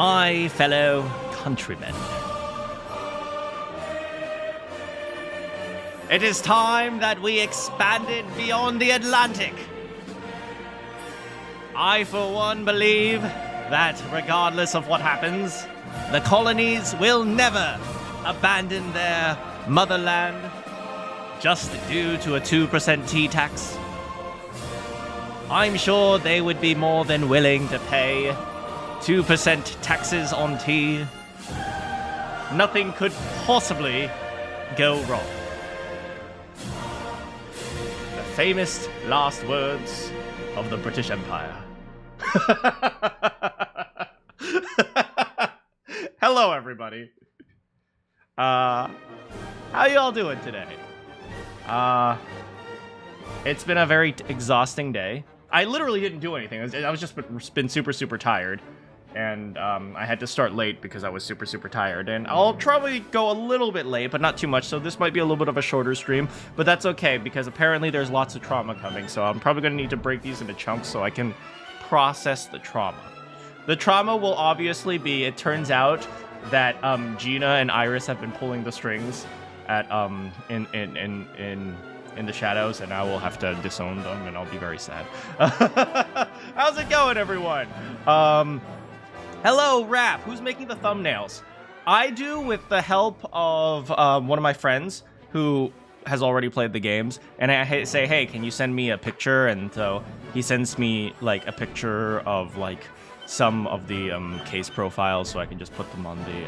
My fellow countrymen, it is time that we expanded beyond the Atlantic. I, for one, believe that regardless of what happens, the colonies will never abandon their motherland just due to a 2% tea tax. I'm sure they would be more than willing to pay 2% taxes on tea. Nothing could possibly go wrong. The famous last words of the British Empire. Hello, everybody. How y'all doing today? It's been a very exhausting day. I literally didn't do anything. I was just been super tired. And I had to start late because I was super tired. And I'll probably go a little bit late, but not too much. So this might be a little bit of a shorter stream. But that's okay, because apparently there's lots of trauma coming. So I'm probably going to need to break these into chunks so I can process the trauma. The trauma will obviously be, it turns out that Gina and Iris have been pulling the strings at in the shadows, and I will have to disown them, and I'll be very sad. How's it going, everyone? Hello, Rap. Who's making the thumbnails? I do, with the help of one of my friends who has already played the games, and I say, hey, can you send me a picture? And so he sends me like a picture of like some of the case profiles, so I can just put them on the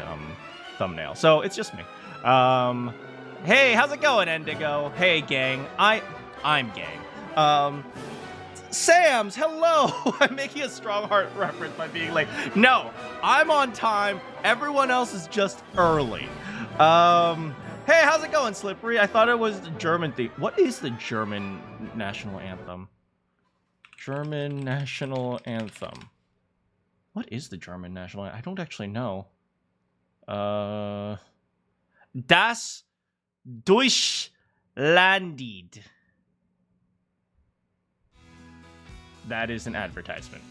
thumbnail. So it's just me. Hey, how's it going, Indigo? Hey, gang. I'm gang. Sam's, hello! I'm making a strong heart reference by being like, no, I'm on time. Everyone else is just early. Hey, how's it going, Slippery? I thought it was the German thing. What is the German national anthem? German national anthem. What is the German national anthem? I don't actually know. Das Deutschlandied. That is an advertisement.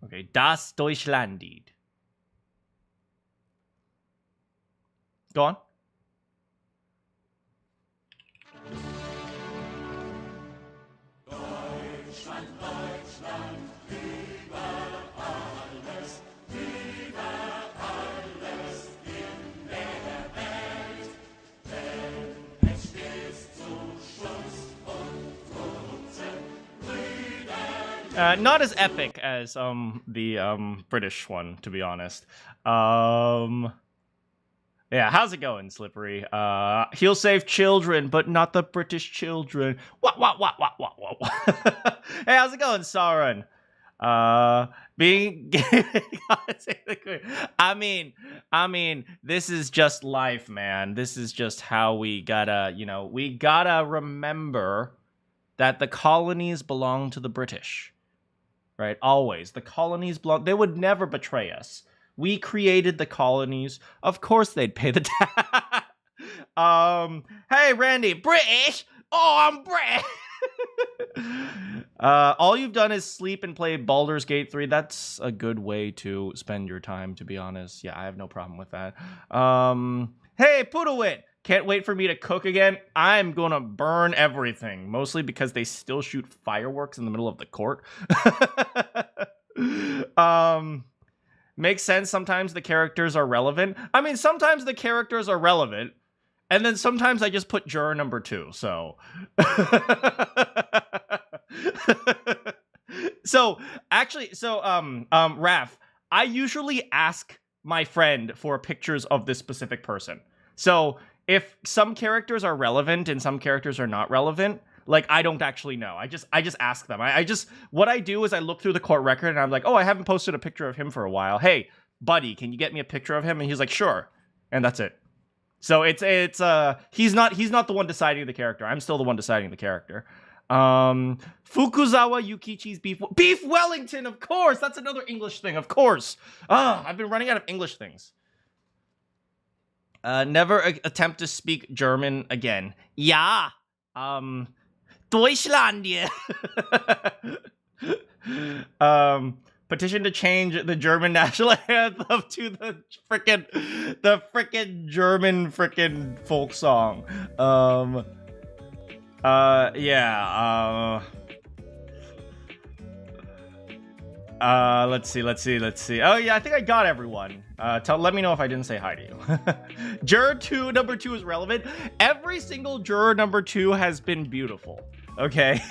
Okay, Das Deutschlandied. Go on. Deutschland, Deutschland, über alles, über alles in der Welt, denn es steht zu Schutz und Brüder. Not as epic as the British one, to be honest. Yeah, how's it going, Slippery? He'll save children, but not the British children. What? Hey, how's it going, Sauron? I mean, this is just life, man. This is just how we gotta, we gotta remember that the colonies belong to the British, right? Always. The colonies belong, they would never betray us. We created the colonies. Of course they'd pay the tax. Hey, Randy, British? Oh, I'm British. All you've done is sleep and play Baldur's Gate 3. That's a good way to spend your time, to be honest. Yeah, I have no problem with that. Hey, Pudowit. Can't wait for me to cook again. I'm gonna burn everything. Mostly because they still shoot fireworks in the middle of the court. Makes sense. Sometimes the characters are relevant. I mean, sometimes the characters are relevant, and then sometimes I just put juror number 2. So, Raph, I usually ask my friend for pictures of this specific person. So if some characters are relevant and some characters are not relevant, like, I don't actually know. I just ask them. What I do is I look through the court record and I'm like, oh, I haven't posted a picture of him for a while. Hey, buddy, can you get me a picture of him? And he's like, sure. And that's it. So he's not the one deciding the character. I'm still the one deciding the character. Fukuzawa Yukichi's Beef Wellington, of course. That's another English thing, of course. I've been running out of English things. Never attempt to speak German again. Yeah. Deutschland, yeah. Petition to change the German national anthem to the frickin' German frickin' folk song. Yeah. Let's see. Oh yeah, I think I got everyone. Let me know if I didn't say hi to you. Juror number 2 is relevant. Every single juror number 2 has been beautiful. Okay.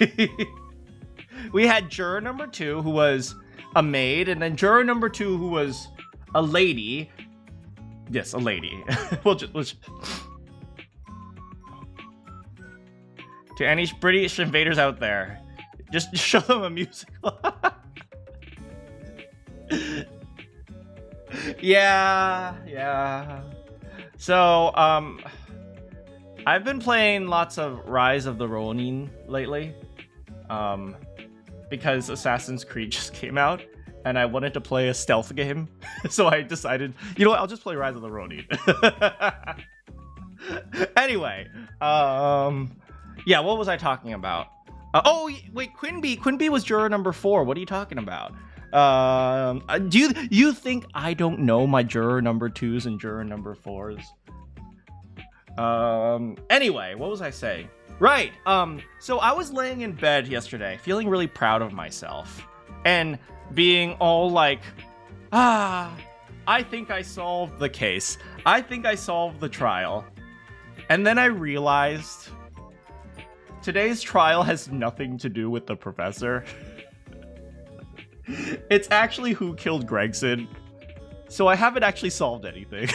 We had juror number 2 who was a maid, and then juror number 2 who was a lady. Yes, a lady. we'll just... To any British invaders out there, just show them a musical. Yeah. So, I've been playing lots of Rise of the Ronin lately, because Assassin's Creed just came out, and I wanted to play a stealth game, so I decided, you know what, I'll just play Rise of the Ronin. Anyway, yeah, what was I talking about? Oh, wait, Quinby was juror number 4. What are you talking about? Do you think I don't know my juror number 2s and juror number 4s? Anyway, what was I saying? Right, so I was laying in bed yesterday, feeling really proud of myself, and being all like, I think I solved the case. I think I solved the trial. And then I realized today's trial has nothing to do with the professor. It's actually who killed Gregson. So I haven't actually solved anything.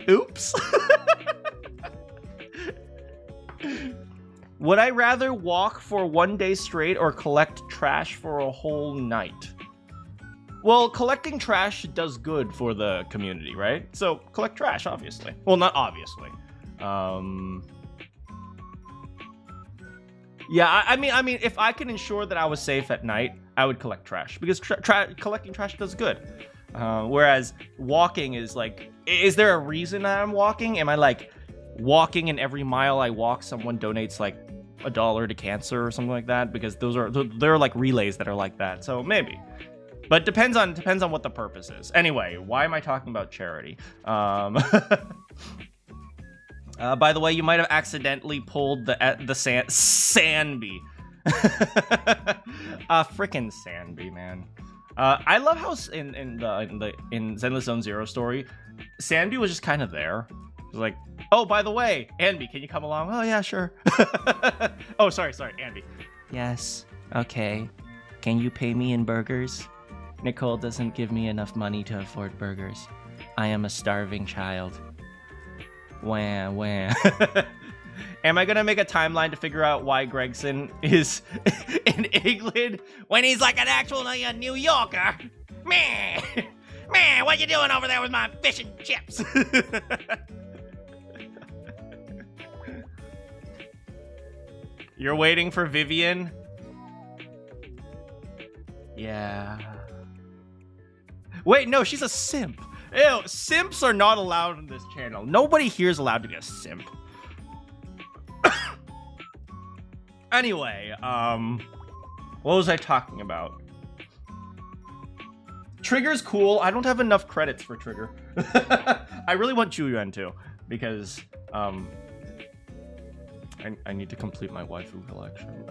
Oops. Would I rather walk for 1 day straight or collect trash for a whole night? Well, collecting trash does good for the community, right? So collect trash, obviously. Well, not obviously. Yeah, I mean, if I can ensure that I was safe at night, I would collect trash, because collecting trash does good. Whereas walking is like, is there a reason that I'm walking? Am I like walking and every mile I walk, someone donates like $1 to cancer or something like that? Because there are like relays that are like that. So maybe, but depends on what the purpose is. Anyway, why am I talking about charity? By the way, you might have accidentally pulled the Sandby. Frickin' Sandby, man. I love how in Zenless Zone Zero story, Sandby was just kind of there. It was like, oh, by the way, Anby, can you come along? Oh yeah, sure. Oh, sorry, Anby. Yes. Okay. Can you pay me in burgers? Nicole doesn't give me enough money to afford burgers. I am a starving child. Wham. Am I gonna make a timeline to figure out why Gregson is in England when he's like an actual New Yorker? Man, what you doing over there with my fish and chips? You're waiting for Vivian? Yeah. Wait, no, she's a simp. Ew, simps are not allowed on this channel. Nobody here is allowed to be a simp. Anyway, what was I talking about? Trigger's cool. I don't have enough credits for Trigger. I really want Julian too, because I need to complete my waifu collection.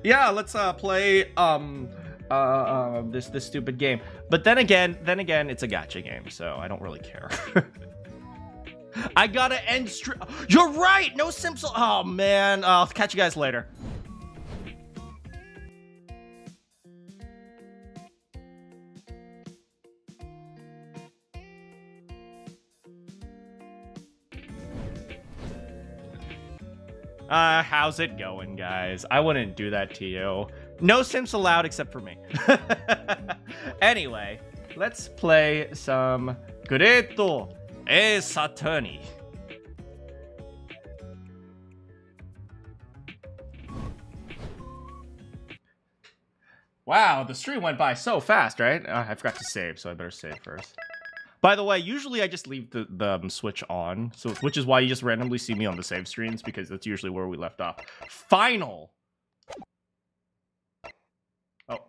Yeah, let's play this stupid game. But then again, it's a gacha game, so I don't really care. I gotta end stream. You're right. No simps. Oh man. I'll catch you guys later. How's it going, guys? I wouldn't do that to you. No simps allowed except for me. Anyway, let's play some Greto e Saturni. Wow, the stream went by so fast, right? I forgot to save, so I better save first. By the way, usually I just leave the Switch on, so which is why you just randomly see me on the save screens, because that's usually where we left off. Final. Oh.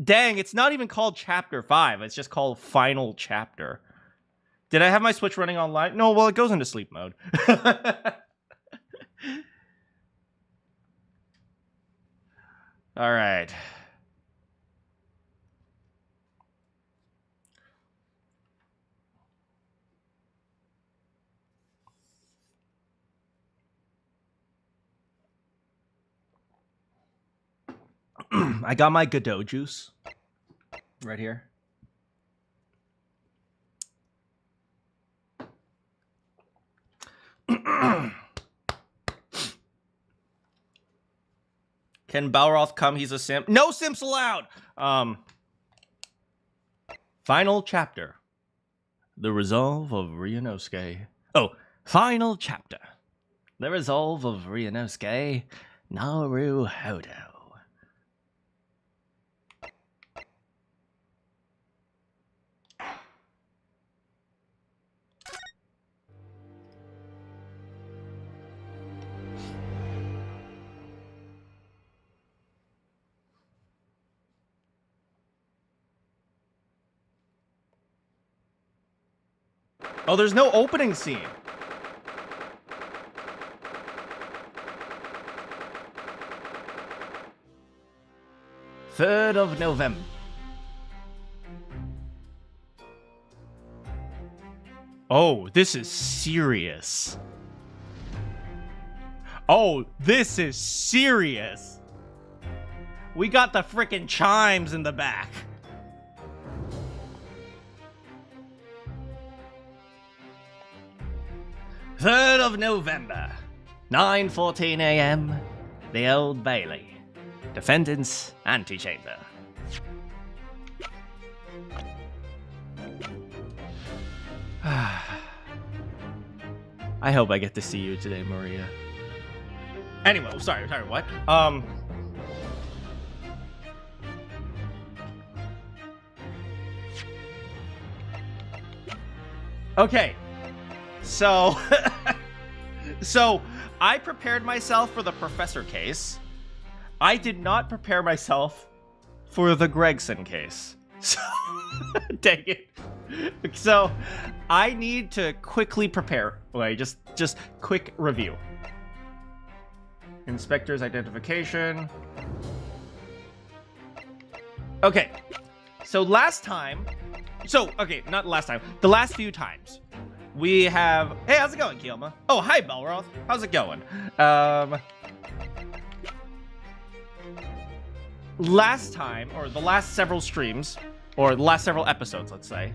Dang, it's not even called Chapter 5. It's just called Final Chapter. Did I have my Switch running online? No, well, it goes into sleep mode. All right. I got my Godot juice right here. Can Balroth come? He's a simp. No simps allowed! Final chapter. The resolve of Ryunosuke. Oh, final chapter. The resolve of Ryunosuke. Naruhodo. Oh, there's no opening scene. Third of November. Oh, this is serious. Oh, this is serious. We got the frickin' chimes in the back. Third of November, 9:14 a.m., the Old Bailey. Defendant's antechamber. I hope I get to see you today, Maria. Anyway, sorry, what? Okay. So, so I prepared myself for the professor case. I did not prepare myself for the Gregson case. So, dang it. So, I need to quickly prepare. Wait, just quick review. Inspector's identification. Okay. So last time, not last time, the last few times. We have... Hey, how's it going, Kielma? Oh, hi, Belroth. How's it going? Last time, or the last several streams, or the last several episodes, let's say,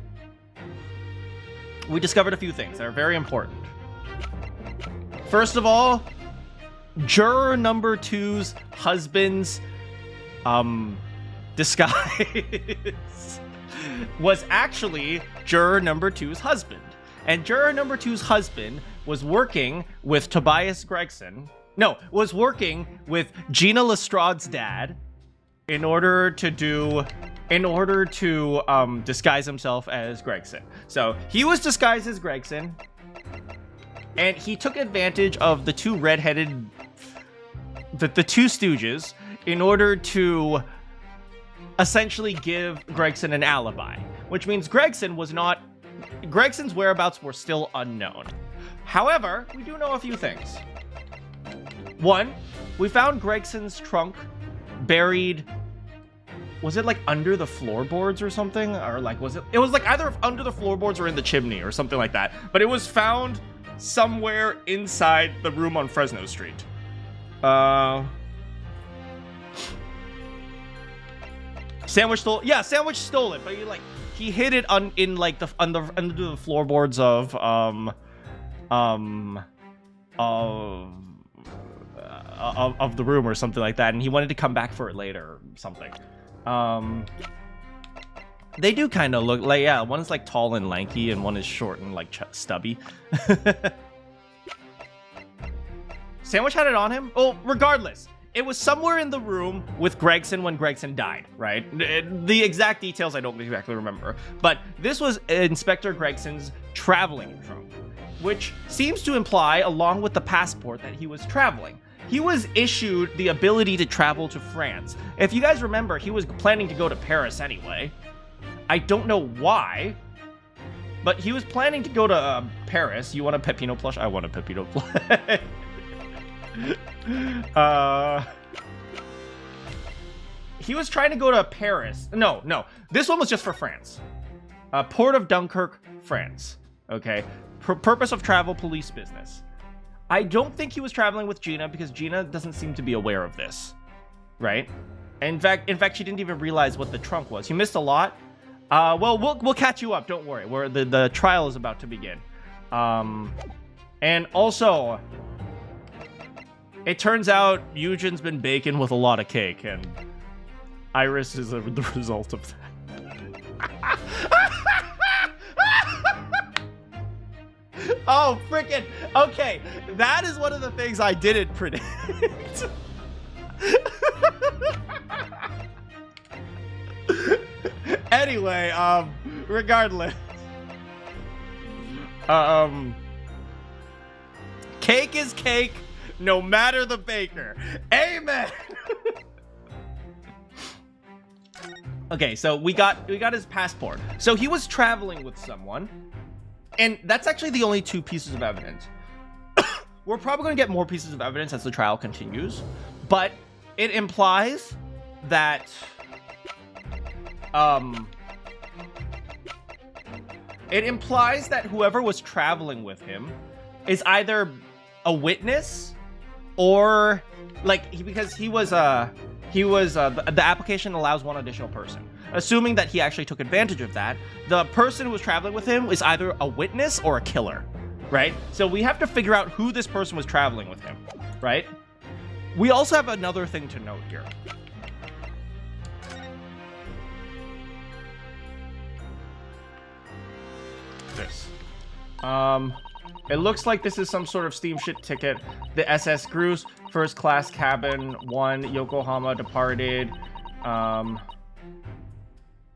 we discovered a few things that are very important. First of all, juror number 2's husband's, disguise was actually juror number 2's husband. And juror number 2's husband was working with Tobias Gregson. No, was working with Gina Lestrade's dad in order to disguise himself as Gregson. So he was disguised as Gregson, and he took advantage of the two redheaded, the two stooges, in order to essentially give Gregson an alibi, which means Gregson's whereabouts were still unknown. However, we do know a few things. One, we found Gregson's trunk buried, was it like under the floorboards or something? Or like, it was like either under the floorboards or in the chimney or something like that. But it was found somewhere inside the room on Fresno Street. Sandwich stole it, but he hid it in like under the floorboards of the room or something like that, and he wanted to come back for it later or something. They do kind of look like, yeah, one is like tall and lanky and one is short and like stubby. Sandwich had it on him? Oh, regardless, it was somewhere in the room with Gregson when Gregson died, right? The exact details I don't exactly remember. But this was Inspector Gregson's traveling trunk, which seems to imply, along with the passport, that he was traveling. He was issued the ability to travel to France. If you guys remember, he was planning to go to Paris anyway. I don't know why, but he was planning to go to Paris. You want a Peppino plush? I want a Peppino plush. He was trying to go to Paris. No. This one was just for France. Port of Dunkirk, France. Okay. Purpose of travel, police business. I don't think he was traveling with Gina because Gina doesn't seem to be aware of this, right? In fact, she didn't even realize what the trunk was. You missed a lot. Well, we'll catch you up. Don't worry. The trial is about to begin. And also, it turns out Eugen's been baking with a lot of cake, and Iris is the result of that. Oh, freaking. Okay, that is one of the things I didn't predict. Anyway, regardless. Cake is cake, no matter the baker. Amen. Okay, so we got his passport. So he was traveling with someone, and that's actually the only two pieces of evidence. We're probably going to get more pieces of evidence as the trial continues, but it implies that whoever was traveling with him is either a witness or because the application allows one additional person. Assuming that he actually took advantage of that, the person who was traveling with him is either a witness or a killer, right? So we have to figure out who this person was traveling with him, right? We also have another thing to note here. This. It looks like this is some sort of steamship ticket. The SS Grus, first class cabin, 1, Yokohama departed.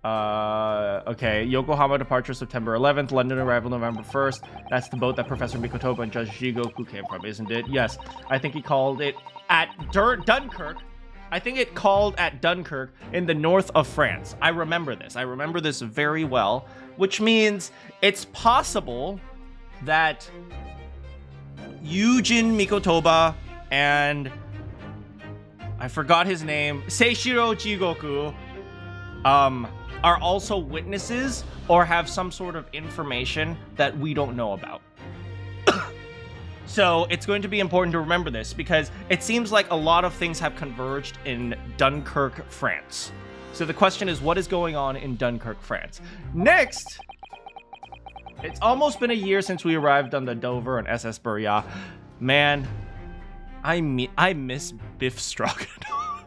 Okay, Yokohama departure September 11th, London arrival November 1st. That's the boat that Professor Mikotoba and Judge Jigoku came from, isn't it? Yes, I think he called it at Dunkirk. I think it called at Dunkirk in the north of France. I remember this. I remember this very well, which means it's possible that Eugen Mikotoba and I forgot his name, Seishiro Jigoku, are also witnesses or have some sort of information that we don't know about. So it's going to be important to remember this because it seems like a lot of things have converged in Dunkirk, France. So the question is, what is going on in Dunkirk, France? Next, it's almost been a year since we arrived on the Dover and SS Burya. Man, I miss Biff Stroganoff.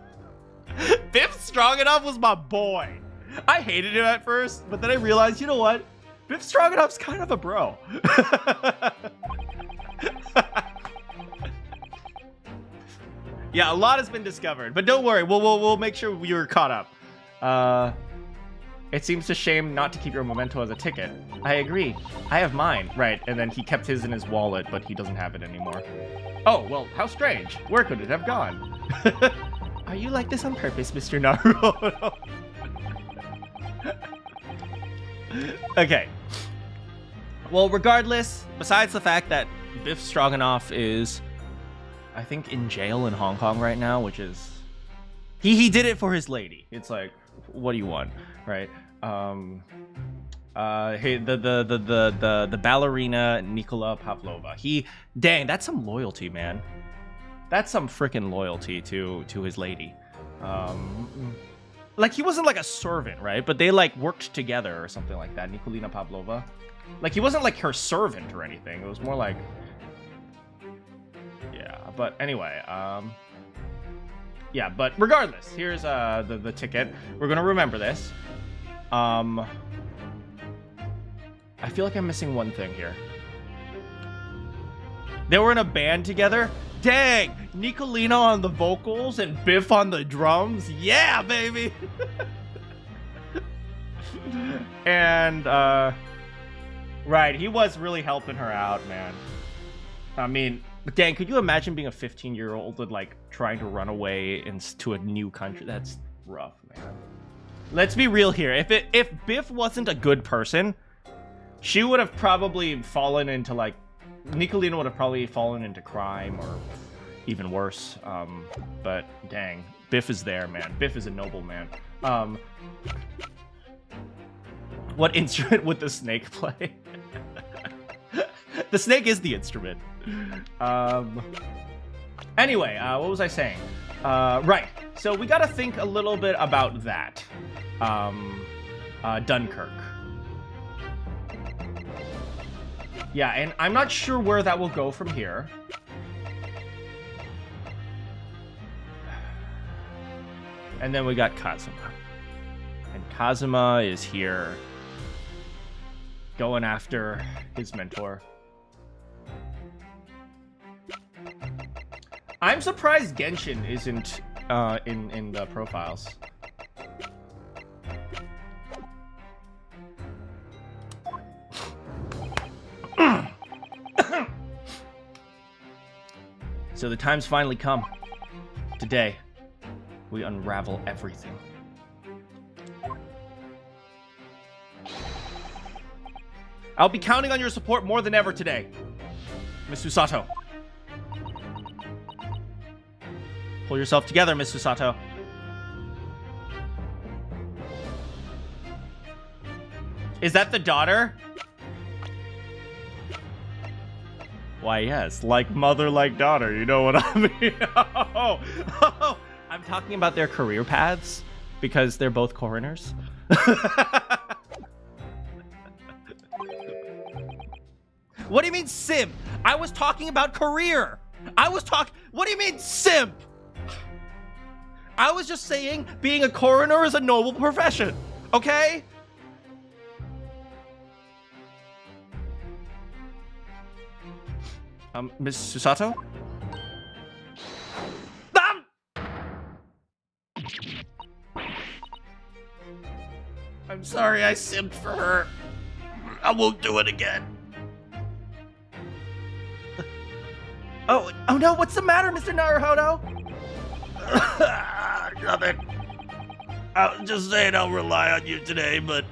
Biff Stroganoff was my boy. I hated him at first, but then I realized, you know what? Biff Stroganoff's kind of a bro. Yeah, a lot has been discovered, but don't worry, we'll make sure you're caught up. It seems a shame not to keep your memento as a ticket. I agree. I have mine. Right, and then he kept his in his wallet, but he doesn't have it anymore. Oh, well, how strange. Where could it have gone? Are you like this on purpose, Mr. Naruto? Okay. Well, regardless, besides the fact that Biff Stroganoff is, I think, in jail in Hong Kong right now, which is... He did it for his lady. It's like, what do you want, right? Hey, the ballerina Nikola Pavlova. Dang, that's some loyalty, man. That's some freaking loyalty to his lady. Like, he wasn't like a servant, right? But they like worked together or something like that. Nikolina Pavlova. Like, he wasn't like her servant or anything. It was more like, yeah. But anyway, yeah. But regardless, here's the ticket. We're gonna remember this. I feel like I'm missing one thing here. They were in a band together. Dang, Nicolino on the vocals and Biff on the drums. Yeah, baby. And, right, he was really helping her out, man. I mean, dang, could you imagine being a 15-year-old and, like, trying to run away to a new country? That's rough, man. Let's be real here. If Biff wasn't a good person, she would have probably fallen into, like, Nicolino would have probably fallen into crime or even worse. But dang, Biff is there, man. Biff is a noble man. What instrument would the snake play? The snake is the instrument. Anyway, what was I saying? Right. So we gotta think a little bit about that. Dunkirk. Yeah, and I'm not sure where that will go from here. And then we got Kazuma. And Kazuma is here going after his mentor. I'm surprised Genshin isn't in the profiles. So the time's finally come. Today, we unravel everything. I'll be counting on your support more than ever today, Miss Susato. Pull yourself together, Miss Susato. Is that the daughter? Why, yes. Like mother, like daughter. You know what I mean? Oh, I'm talking about their career paths because they're both coroners. What do you mean simp? I was talking about career. What do you mean simp? I was just saying being a coroner is a noble profession. Okay? Miss Susato? I'm sorry I simped for her. I won't do it again. Oh no, what's the matter, Mr. Naruhodo? Nothing. I was just saying I'll rely on you today, but...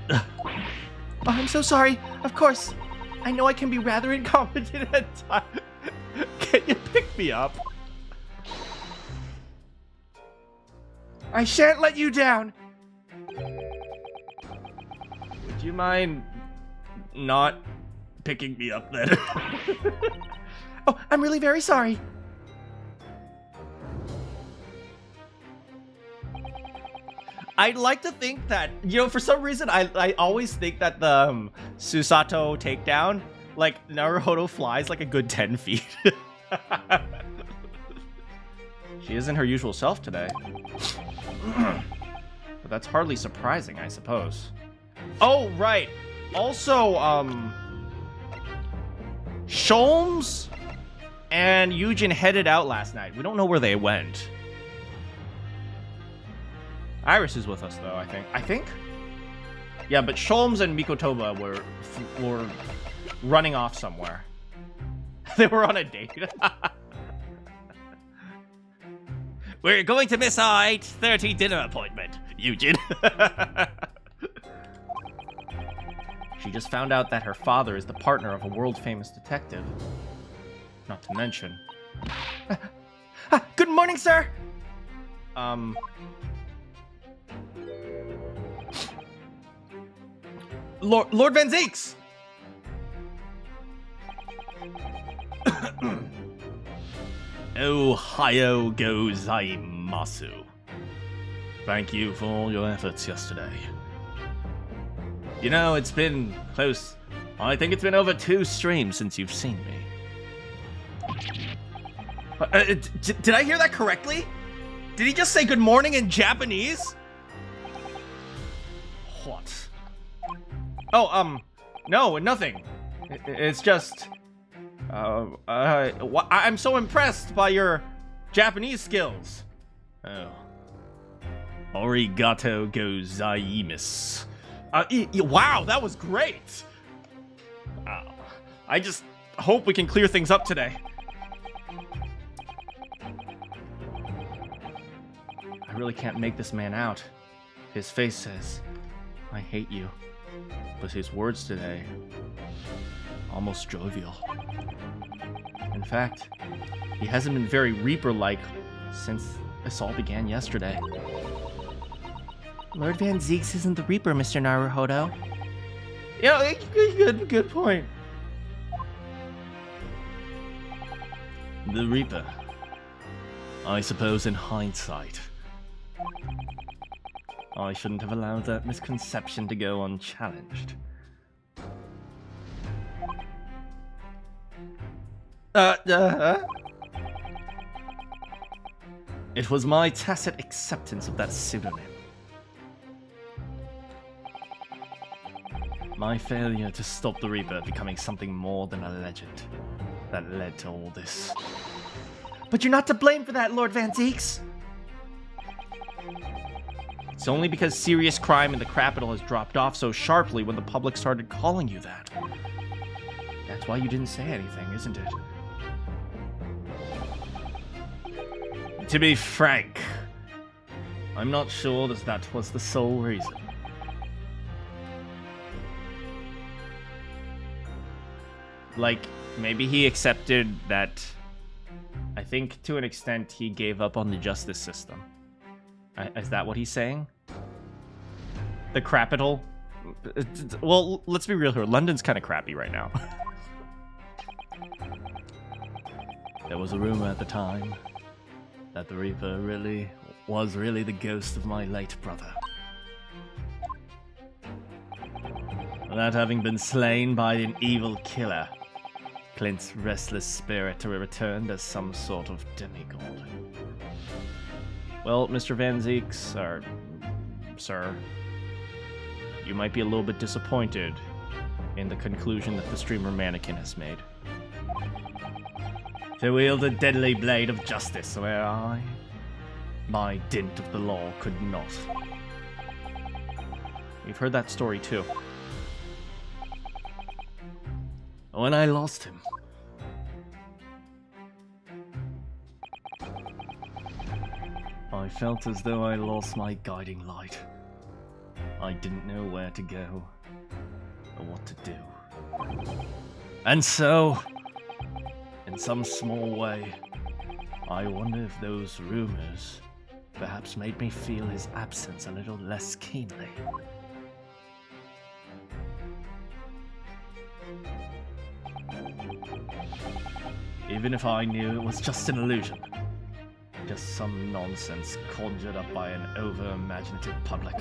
Oh, I'm so sorry. Of course. I know I can be rather incompetent at times. Can you pick me up? I shan't let you down. Would you mind not picking me up then? Oh, I'm really very sorry. I'd like to think that, you know, for some reason, I always think that the Susato takedown, like, Naruhodo flies like a good 10 feet. She isn't her usual self today. But that's hardly surprising, I suppose. Oh, right. Also, Sholmes and Yujin headed out last night. We don't know where they went. Iris is with us, though, I think. Yeah, but Sholmes and Mikotoba were running off somewhere. They were on a date. We're going to miss our 8:30 dinner appointment, Yujin. She just found out that her father is the partner of a world-famous detective. Not to mention... Good morning, sir! Lord Van Zeeks! Ohio gozaimasu. Thank you for all your efforts yesterday. You know, it's been close. I think it's been over 2 streams since you've seen me. Did I hear that correctly? Did he just say good morning in Japanese? What? Oh, no, nothing. It's just... I'm so impressed by your Japanese skills. Oh. Arigato gozaimasu. Wow, that was great. I just hope we can clear things up today. I really can't make this man out. His face says, I hate you. But his words today, almost jovial. In fact, he hasn't been very Reaper-like since this all began yesterday. Lord Van Zeeks isn't the Reaper, Mr. Naruhodo. Yeah, good point. The Reaper. I suppose in hindsight, I shouldn't have allowed that misconception to go unchallenged. It was my tacit acceptance of that pseudonym. My failure to stop the Reaper becoming something more than a legend that led to all this. But you're not to blame for that, Lord Van Zeeks! It's only because serious crime in the capital has dropped off so sharply when the public started calling you that. That's why you didn't say anything, isn't it? To be frank, I'm not sure that was the sole reason. Like, maybe he accepted that. I think to an extent he gave up on the justice system. Is that what he's saying? The capital? Well, let's be real here. London's kind of crappy right now. There was a rumor at the time that the Reaper was really the ghost of my late brother. That having been slain by an evil killer, Clint's restless spirit returned as some sort of demigod. Well, Mr. Van Zeeks, or sir, you might be a little bit disappointed in the conclusion that the streamer Manakyn has made. To wield a deadly blade of justice where I, by dint of the law, could not. We've heard that story too. When I lost him, I felt as though I lost my guiding light. I didn't know where to go or what to do. And so, in some small way, I wonder if those rumors perhaps made me feel his absence a little less keenly. Even if I knew it was just an illusion. Just some nonsense conjured up by an over-imaginative public.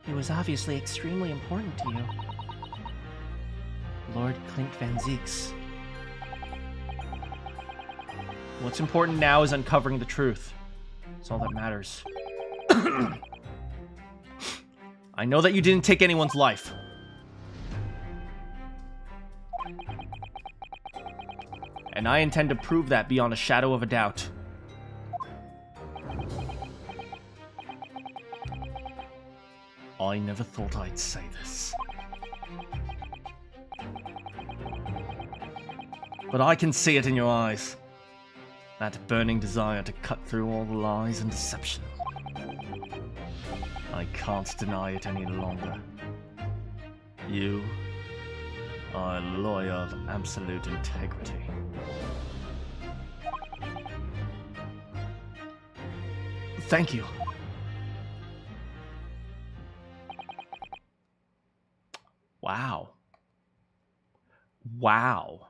He was obviously extremely important to you. Lord Clint Van Zeeks. What's important now is uncovering the truth. That's all that matters. I know that you didn't take anyone's life. And I intend to prove that beyond a shadow of a doubt. I never thought I'd say this. But I can see it in your eyes. That burning desire to cut through all the lies and deception. I can't deny it any longer. You are a lawyer of absolute integrity. Thank you. Wow. Wow.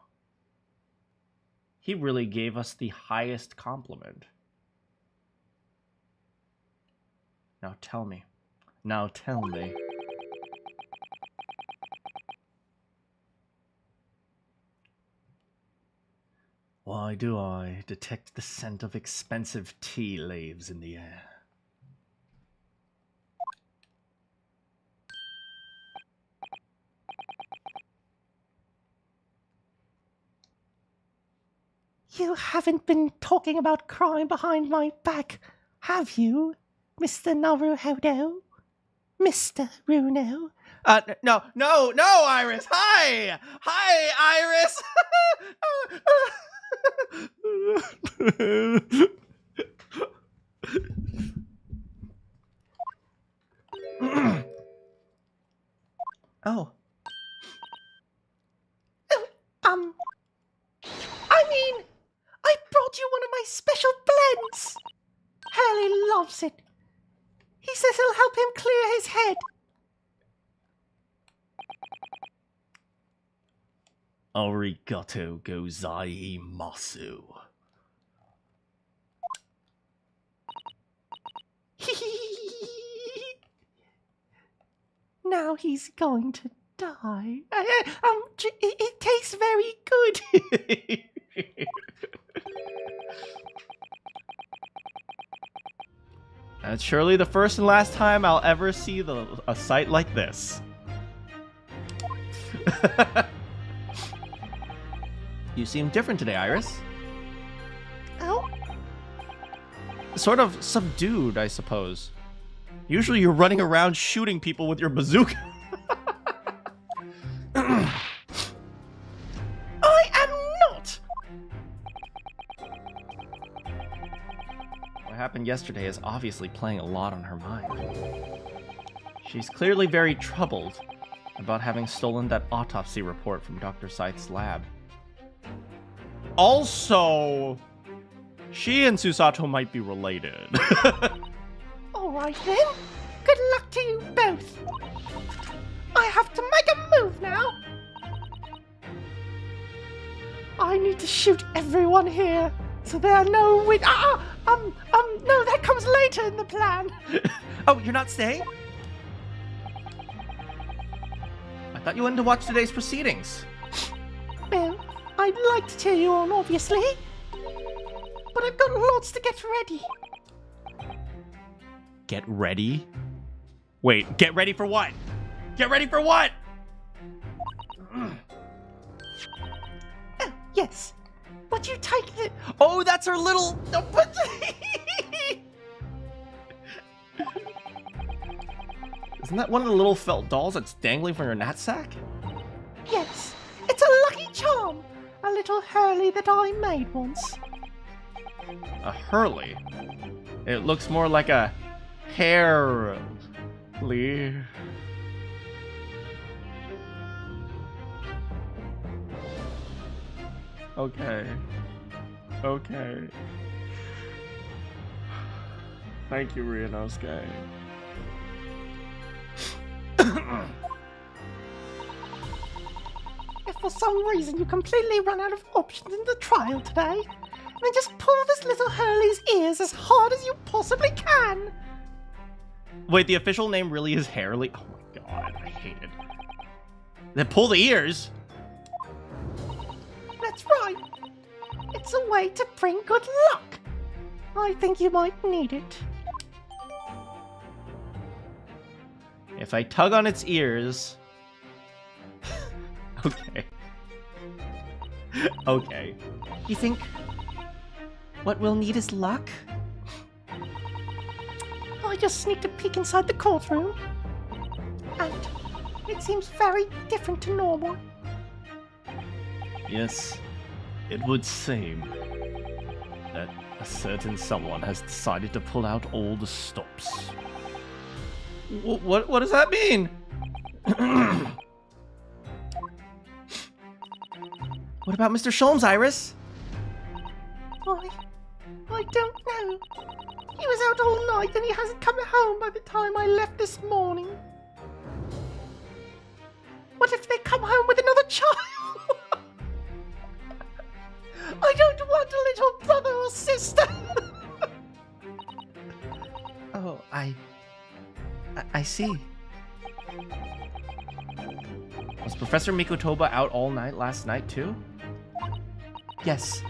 He really gave us the highest compliment. Now tell me. Now tell me. Why do I detect the scent of expensive tea leaves in the air? You haven't been talking about crime behind my back, have you, Mr. Naruhodo? Mr. Runo? No, Iris! Hi! Iris! Oh. I brought you one of my special blends. Hurley loves it. He says it'll help him clear his head. Arigato gozaimasu. Now he's going to die. It tastes very good. That's surely the first and last time I'll ever see a sight like this. You seem different today, Iris. Oh? Sort of subdued, I suppose. Usually you're running around shooting people with your bazooka. I am not! What happened yesterday is obviously playing a lot on her mind. She's clearly very troubled about having stolen that autopsy report from Dr. Scythe's lab. Also, she and Susato might be related. Alright then. Good luck to you both. I have to make a move now. I need to shoot everyone here, so there are no no, that comes later in the plan. Oh, you're not staying? I thought you wanted to watch today's proceedings. Well, I'd like to cheer you on, obviously, but I've got lots to get ready. Get ready? Wait, get ready for what? Get ready for what? Yes. Would you take the... Oh, that's her little... Isn't that one of the little felt dolls that's dangling from your knapsack? Yes. It's a lucky charm. A little Hurley that I made once. A Hurley? It looks more like a Hairly. Okay. Okay. Thank you, Ryunosuke. If for some reason you completely run out of options in the trial today, then just pull this little Hurley's ears as hard as you possibly can. Wait, the official name really is Hairly? Oh my god, I hate it. Then pull the ears? That's right. It's a way to bring good luck. I think you might need it. If I tug on its ears... Okay. Okay. You think what we'll need is luck? I just sneaked a peek inside the courtroom, and it seems very different to normal. Yes, it would seem that a certain someone has decided to pull out all the stops. What does that mean? What about Mr. Sholmes, Iris? I don't know. He was out all night and he hasn't come home by the time I left this morning. What if they come home with another child? I don't want a little brother or sister. Oh, I see. Was Professor Mikotoba out all night last night too? Yes,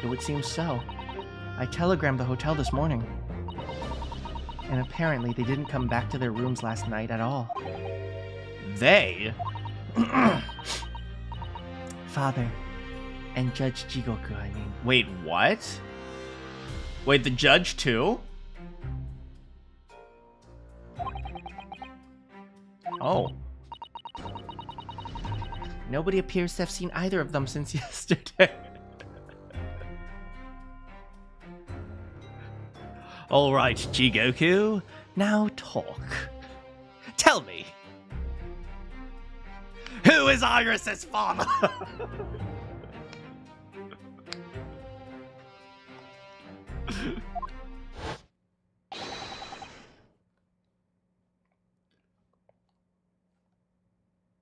it would seem so. I telegrammed the hotel this morning. And apparently they didn't come back to their rooms last night at all. They? Father, And Judge Jigoku, I mean. Wait, what? Wait, the judge too? Oh. Nobody appears to have seen either of them since yesterday. Alright, Jigoku. Now talk. Tell me. Who is Iris's father?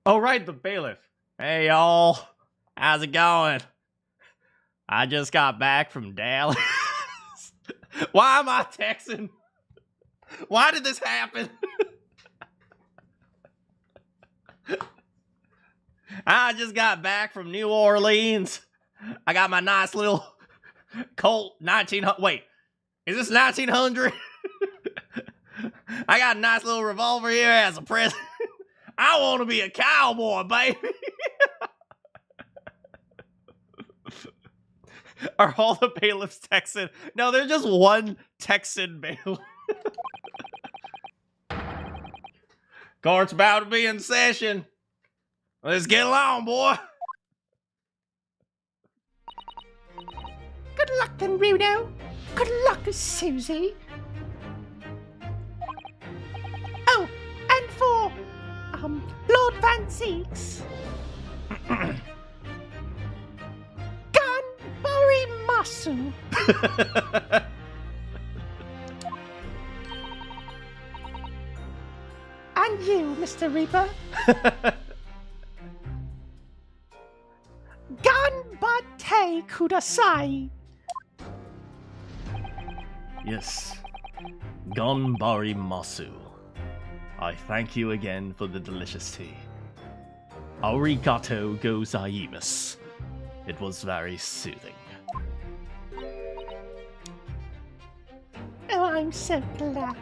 Oh, right, the bailiff. Hey, y'all. How's it going? I just got back from Dallas. Why am I texting? Why did this happen? I just got back from New Orleans. I got my nice little Colt 1900. Wait, is this 1900? I got a nice little revolver here as a present. I want to be a cowboy, baby. Are all the bailiffs Texan? No, they're just one Texan bailiff. Court's about to be in session. Let's get along, boy. Good luck then, Runo. Good luck, Susie. Oh, and for, Lord Van Zeeks. Gunbury Masu. And you, Mr. Reaper. Ganbate kudasai. Yes. Gonbari Masu. I thank you again for the delicious tea. Arigato gozaimasu. It was very soothing. Oh, I'm so glad.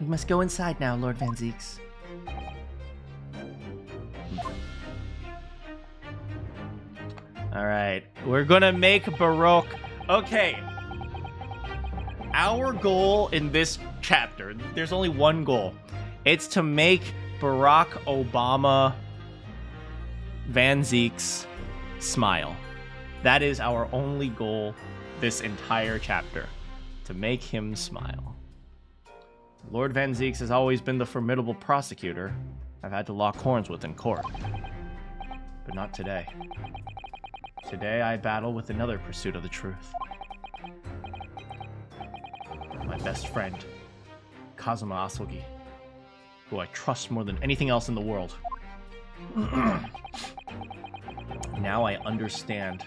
We must go inside now, Lord Van Zeeks. Alright, we're gonna make Baroque. Okay. Our goal in this chapter, there's only one goal. It's to make Barack Obama Van Zeeks smile. That is our only goal this entire chapter. To make him smile. Lord Van Zeeks has always been the formidable prosecutor I've had to lock horns with in court. But not today. Today I battle with another pursuit of the truth. My best friend, Kazuma Asogi, who I trust more than anything else in the world. Now I understand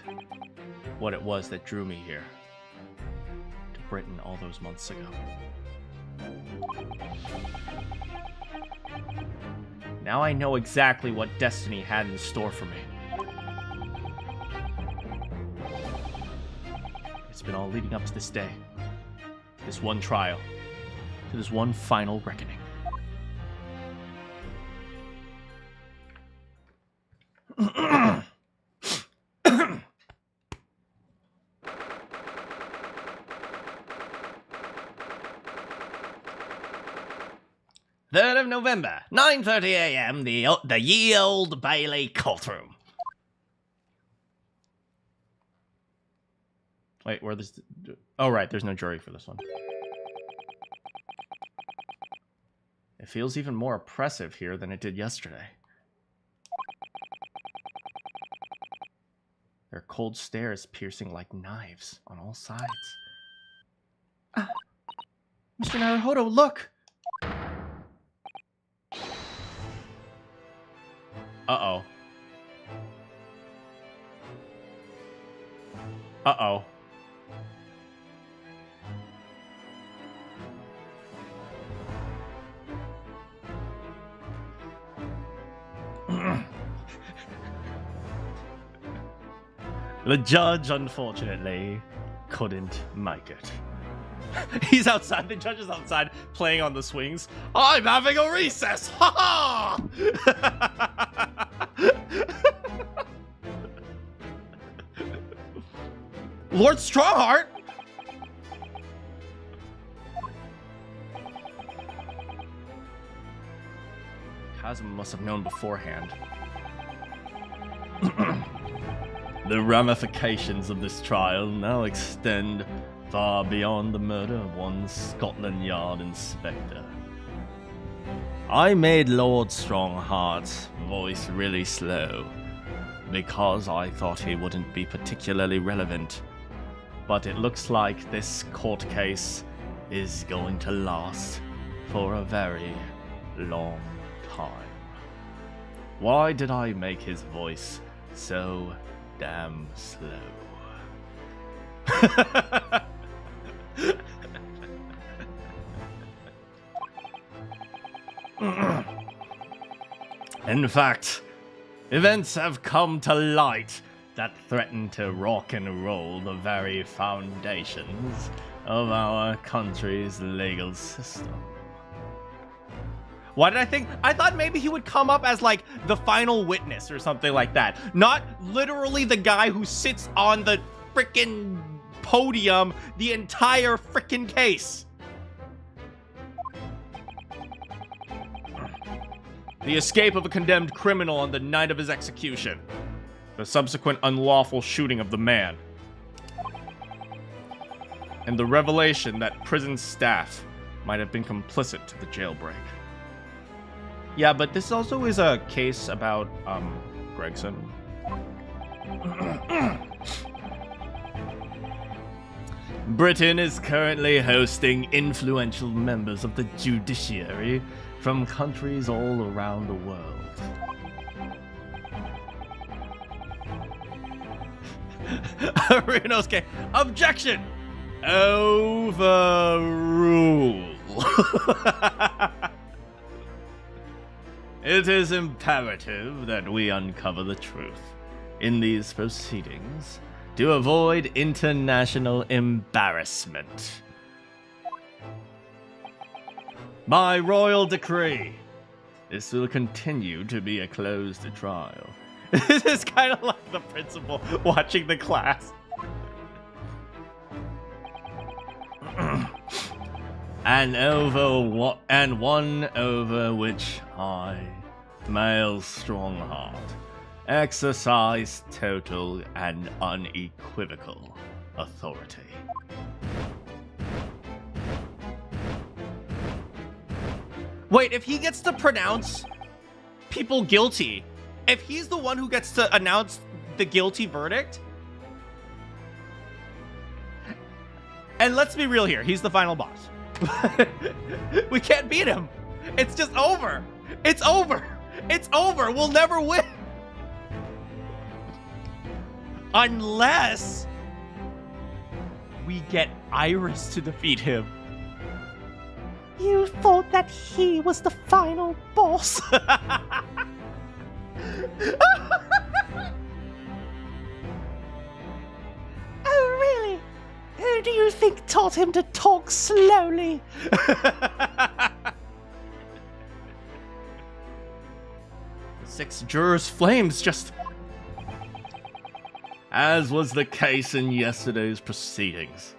what it was that drew me here, to Britain all those months ago. Now I know exactly what destiny had in store for me. It's been all leading up to this day, this one trial, to this one final reckoning. Third of November, 9:30 a.m. The ye old Bailey courtroom. Wait, where this? Oh, right. There's no jury for this one. It feels even more oppressive here than it did yesterday. Their cold stares piercing like knives on all sides. Mr. Naruhodo, look! Uh-oh. Uh-oh. The judge, unfortunately, couldn't make it. He's outside. The judge is outside playing on the swings. I'm having a recess. Ha ha! Lord Strongheart? Kazuma must have known beforehand. The ramifications of this trial now extend far beyond the murder of one Scotland Yard inspector. I made Lord Strongheart's voice really slow because I thought he wouldn't be particularly relevant. But it looks like this court case is going to last for a very long time. Why did I make his voice so damn slow? In fact, events have come to light that threaten to rock and roll the very foundations of our country's legal system. Why did I think? I thought maybe he would come up as like the final witness or something like that. Not literally the guy who sits on the frickin' podium the entire frickin' case. The escape of a condemned criminal on the night of his execution. The subsequent unlawful shooting of the man. And the revelation that prison staff might have been complicit to the jailbreak. Yeah, but this also is a case about, Gregson. Britain is currently hosting influential members of the judiciary from countries all around the world. Ryunosuke, objection! Overrule. It is imperative that we uncover the truth in these proceedings to avoid international embarrassment. By royal decree, this will continue to be a closed trial. This is kind of like the principal watching the class. and one over which I, male Strongheart, exercise total and unequivocal authority. Wait, if he gets to pronounce people guilty, if he's the one who gets to announce the guilty verdict, and let's be real here, he's the final boss. We can't beat him. It's just over. It's over. It's over. We'll never win. Unless we get Iris to defeat him. You thought that he was the final boss. Oh, really? Who do you think taught him to talk slowly? The 6 jurors' flames just... As was the case in yesterday's proceedings,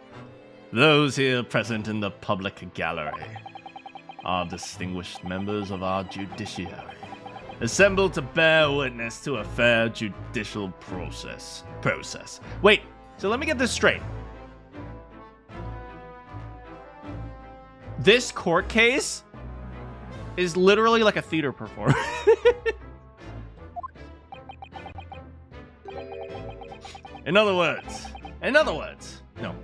those here present in the public gallery are distinguished members of our judiciary, assembled to bear witness to a fair judicial process. Wait, so let me get this straight. This court case is literally like a theater performance. In other words, No.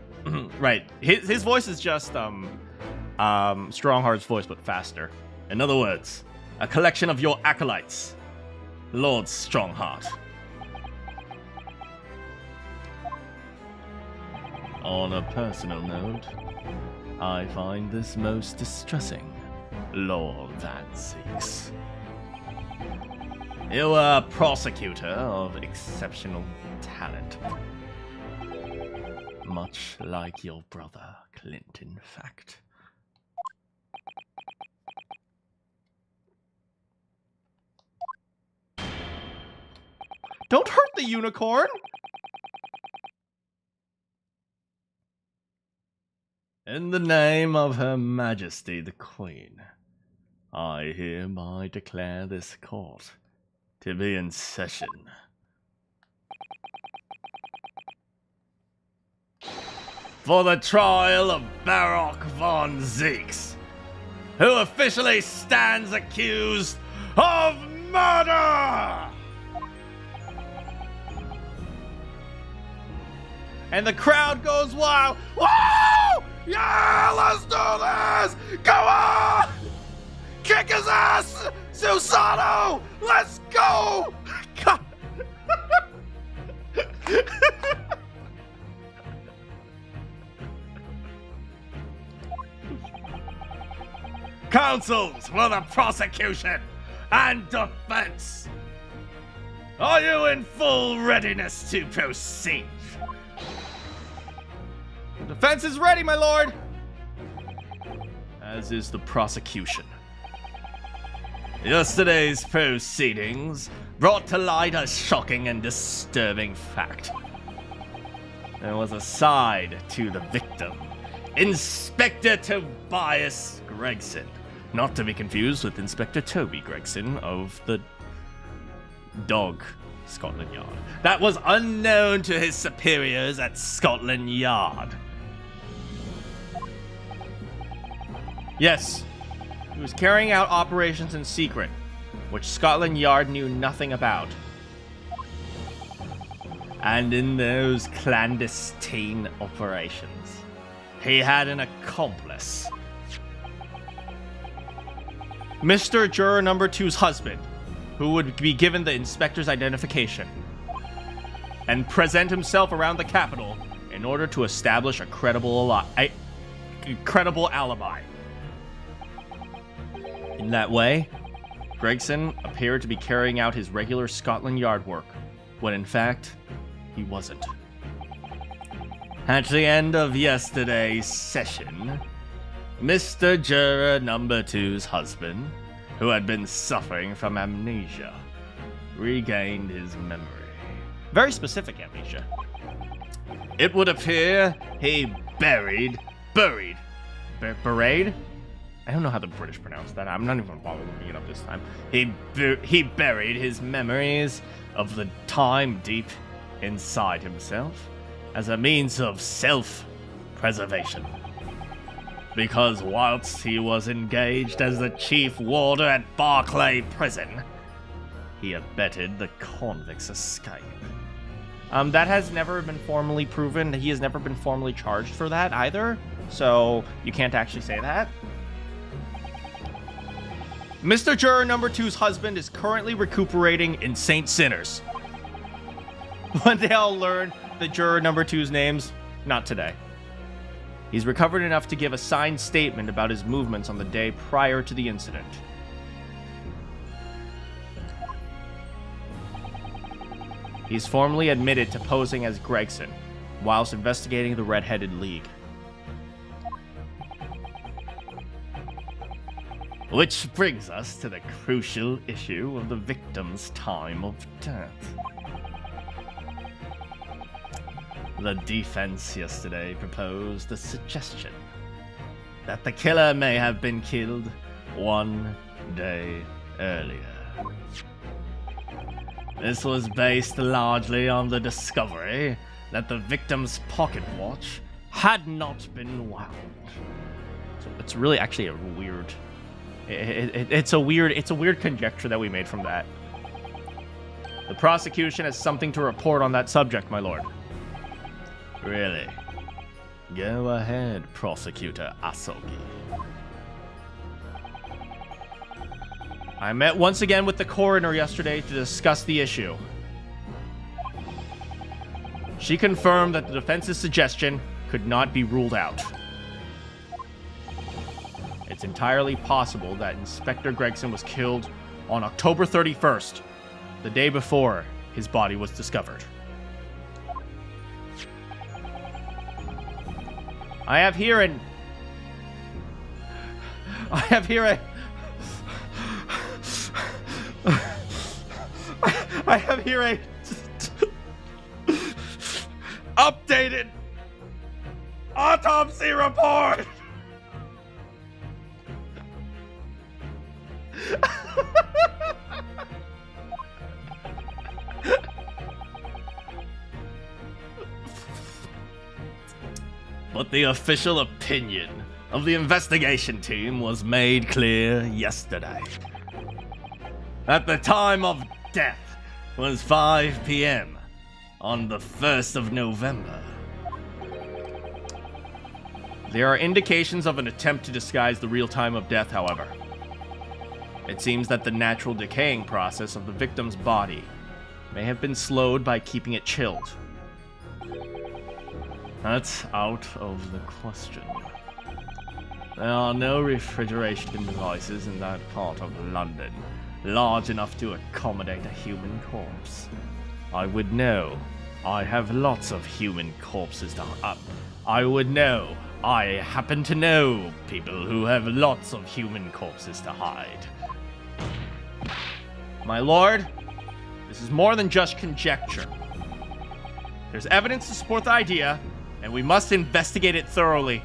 Right. His voice is just Strongheart's voice, but faster. in other words, a collection of your acolytes, Lord Strongheart. On a personal note, I find this most distressing, Lord Van Zeeks. You are a prosecutor of exceptional talent. Much like your brother, Clint, in fact. Don't hurt the unicorn! In the name of Her Majesty the Queen, I hereby declare this court to be in session. For the trial of Barock von Zeeks, who officially stands accused of murder! And the crowd goes wild. Woo! Yeah, let's do this! Go on! Kick his ass! Susanoo! Let's go! God. Counsels for the prosecution and defense! Are you in full readiness to proceed? The defense is ready, my lord! As is the prosecution. Yesterday's proceedings brought to light a shocking and disturbing fact. There was a side to the victim, Inspector Tobias Gregson, not to be confused with Inspector Toby Gregson of the Dog Scotland Yard, that was unknown to his superiors at Scotland Yard. Yes, he was carrying out operations in secret, which Scotland Yard knew nothing about. And in those clandestine operations, he had an accomplice. Mr. Juror Number 2's husband, who would be given the inspector's identification and present himself around the Capitol in order to establish a credible alibi. In that way, Gregson appeared to be carrying out his regular Scotland Yard work, when in fact, he wasn't. At the end of yesterday's session, Mr. Juror Number 2's husband, who had been suffering from amnesia, regained his memory. Very specific amnesia. It would appear he buried? I don't know how the British pronounce that. I'm not even gonna bother looking it up this time. He buried his memories of the time deep inside himself as a means of self-preservation. Because whilst he was engaged as the chief warder at Barclay Prison, he abetted the convict's escape. That has never been formally proven. He has never been formally charged for that either, so you can't actually say that. Mr. Juror Number 2's husband is currently recuperating in St. Sinners. One day I'll learn the Juror Number 2's names. Not today. He's recovered enough to give a signed statement about his movements on the day prior to the incident. He's formally admitted to posing as Gregson whilst investigating the Red-Headed League. Which brings us to the crucial issue of the victim's time of death. The defense yesterday proposed the suggestion that the killer may have been killed one day earlier. This was based largely on the discovery that the victim's pocket watch had not been wound. So it's really actually a weird... It's a weird conjecture that we made from that. The prosecution has something to report on that subject, my lord. Really? Go ahead, Prosecutor Asogi. I met once again with the coroner yesterday to discuss the issue. She confirmed that the defense's suggestion could not be ruled out. It's entirely possible that Inspector Gregson was killed on October 31st, the day before his body was discovered. I have here a updated autopsy report. But the official opinion of the investigation team was made clear yesterday. At the time of death was 5 p.m. on the 1st of November. There are indications of an attempt to disguise the real time of death, however. It seems that the natural decaying process of the victim's body may have been slowed by keeping it chilled. That's out of the question. There are no refrigeration devices in that part of London large enough to accommodate a human corpse. I would know. I have lots of human corpses to I would know. I happen to know people who have lots of human corpses to hide. My lord, this is more than just conjecture. There's evidence to support the idea, and we must investigate it thoroughly.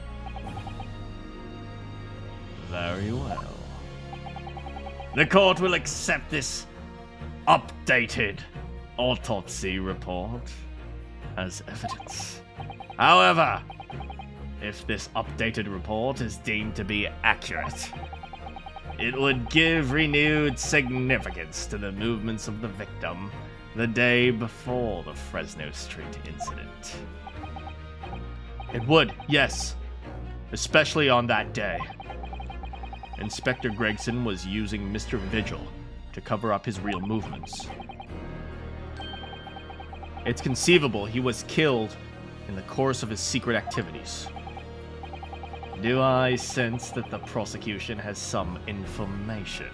Very well. The court will accept this updated autopsy report as evidence. However, if this updated report is deemed to be accurate, it would give renewed significance to the movements of the victim the day before the Fresno Street incident. It would, yes, especially on that day. Inspector Gregson was using Mr. Vigil to cover up his real movements. It's conceivable he was killed in the course of his secret activities. Do I sense that the prosecution has some information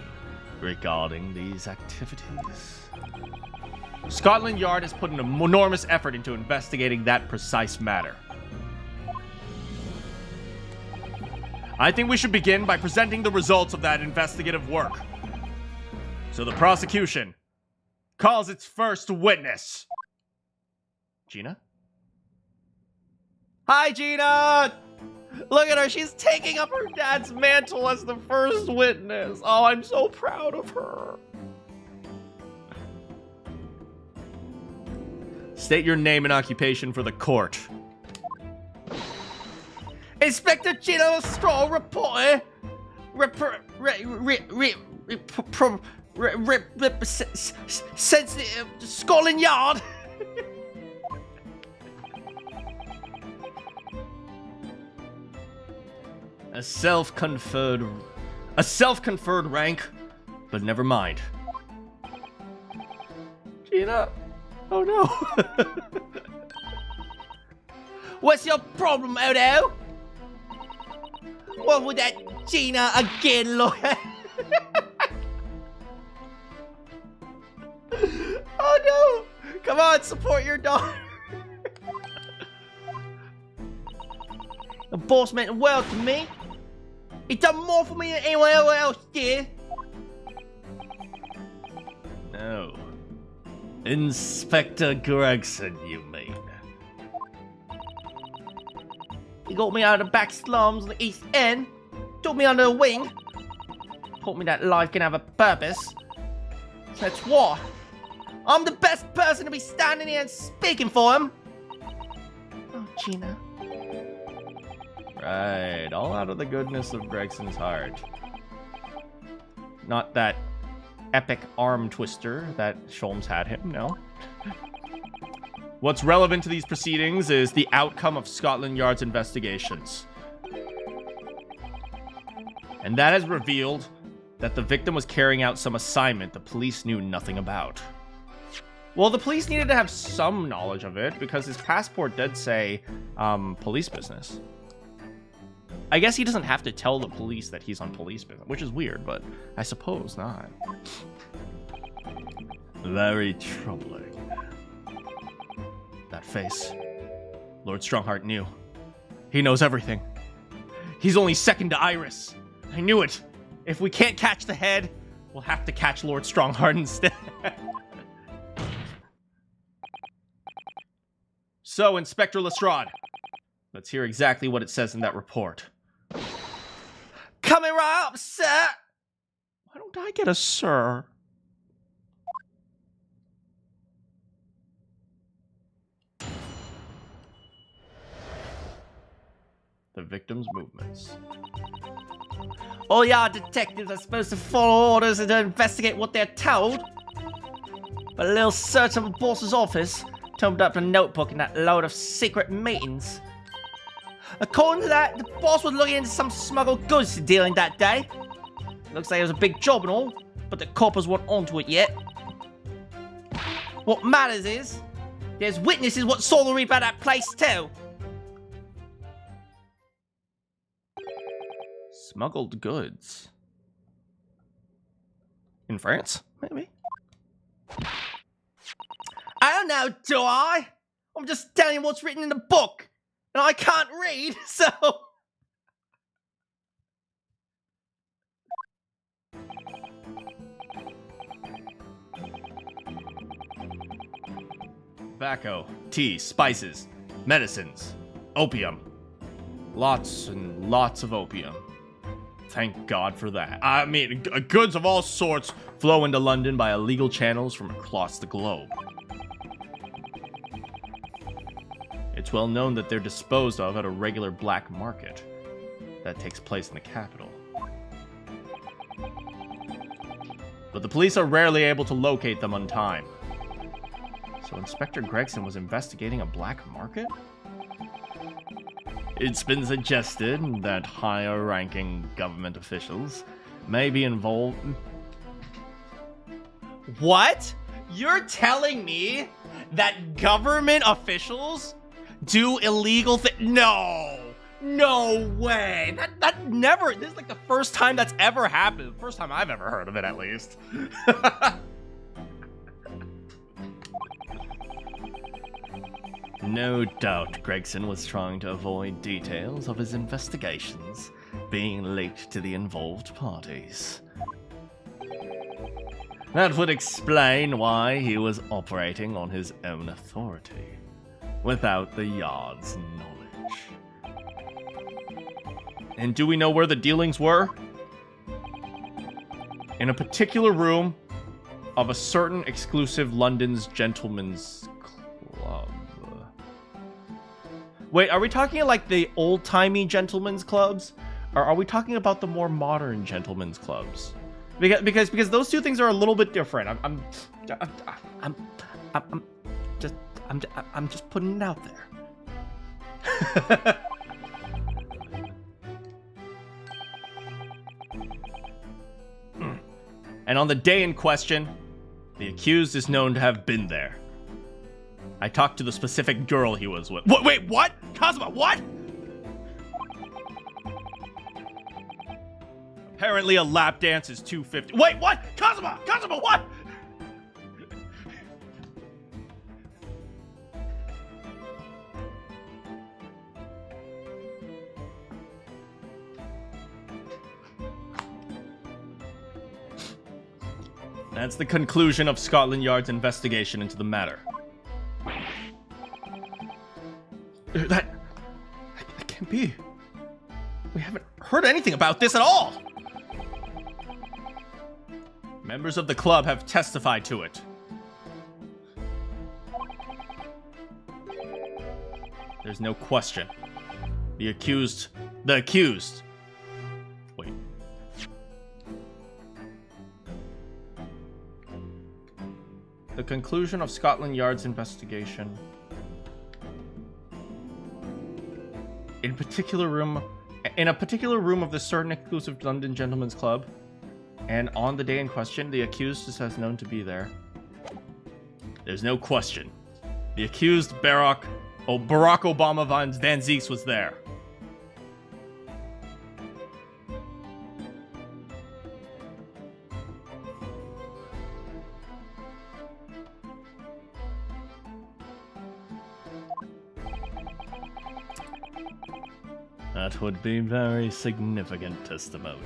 regarding these activities? Scotland Yard has put an enormous effort into investigating that precise matter. I think we should begin by presenting the results of that investigative work. So the prosecution calls its first witness. Gina? Hi, Gina! Look at her. She's taking up her dad's mantle as the first witness. Oh, I'm so proud of her. State your name and occupation for the court. Inspector Gino Straw reporter. Sensitive Scotland Yard. A self-conferred rank, but never mind. Gina? Oh no. What's your problem, Odo? What with that Gina again, lawyer? Oh no! Come on, support your daughter. The boss meant well to me. He done more for me than anyone else did. No. Inspector Gregson, you mean? He got me out of the back slums of the East End, took me under a wing, taught me that life can have a purpose. That's why I'm the best person to be standing here and speaking for him. Oh, Gina. Right, all out of the goodness of Gregson's heart. Not that epic arm twister that Sholmes had him, no. What's relevant to these proceedings is the outcome of Scotland Yard's investigations. And that has revealed that the victim was carrying out some assignment the police knew nothing about. Well, the police needed to have some knowledge of it because his passport did say, police business. I guess he doesn't have to tell the police that he's on police business, which is weird, but I suppose not. Very troubling. That face. Lord Strongheart knew. He knows everything. He's only second to Iris. I knew it. If we can't catch the head, we'll have to catch Lord Strongheart instead. So, Inspector Lestrade, let's hear exactly what it says in that report. Coming right up, sir. Why don't I get a sir? The victim's movements. All y'all detectives are supposed to follow orders and to investigate what they're told. But a little search of the boss's office turned up a notebook and that load of secret meetings. According to that, the boss was looking into some smuggled goods dealing that day. Looks like it was a big job and all, but the coppers weren't onto it yet. What matters is, there's witnesses what saw the reap at that place too. Smuggled goods. In France, maybe? I don't know, do I? I'm just telling you what's written in the book. And I can't read, so... Tobacco, tea, spices, medicines, opium. Lots and lots of opium. Thank God for that. I mean, goods of all sorts flow into London by illegal channels from across the globe. It's well known that they're disposed of at a regular black market that takes place in the capital. But the police are rarely able to locate them on time. So Inspector Gregson was investigating a black market? It's been suggested that higher-ranking government officials may be involved... What? You're telling me that government officials do illegal things? No! No way! That never... This is like the first time that's ever happened. First time I've ever heard of it, at least. No doubt Gregson was trying to avoid details of his investigations being leaked to the involved parties. That would explain why he was operating on his own authority, without the Yard's knowledge. And do we know where the dealings were? In a particular room of a certain exclusive London's gentlemen's club. Wait, are we talking like the old-timey gentlemen's clubs? Or are we talking about the more modern gentlemen's clubs? Because those two things are a little bit different. I'm just putting it out there. And on the day in question, the accused is known to have been there. I talked to the specific girl he was with. Wait, what? Kazuma, what? Apparently a lap dance is $250. Wait, what? Kazuma, what? That's the conclusion of Scotland Yard's investigation into the matter. That can't be. We haven't heard anything about this at all. Members of the club have testified to it. There's no question. The accused. Wait. The conclusion of Scotland Yard's investigation. In a particular room of this certain exclusive London gentlemen's club, and on the day in question, the accused is known to be there. There's no question. The accused, Barack Obama Van Zeeks, was there. That would be very significant testimony.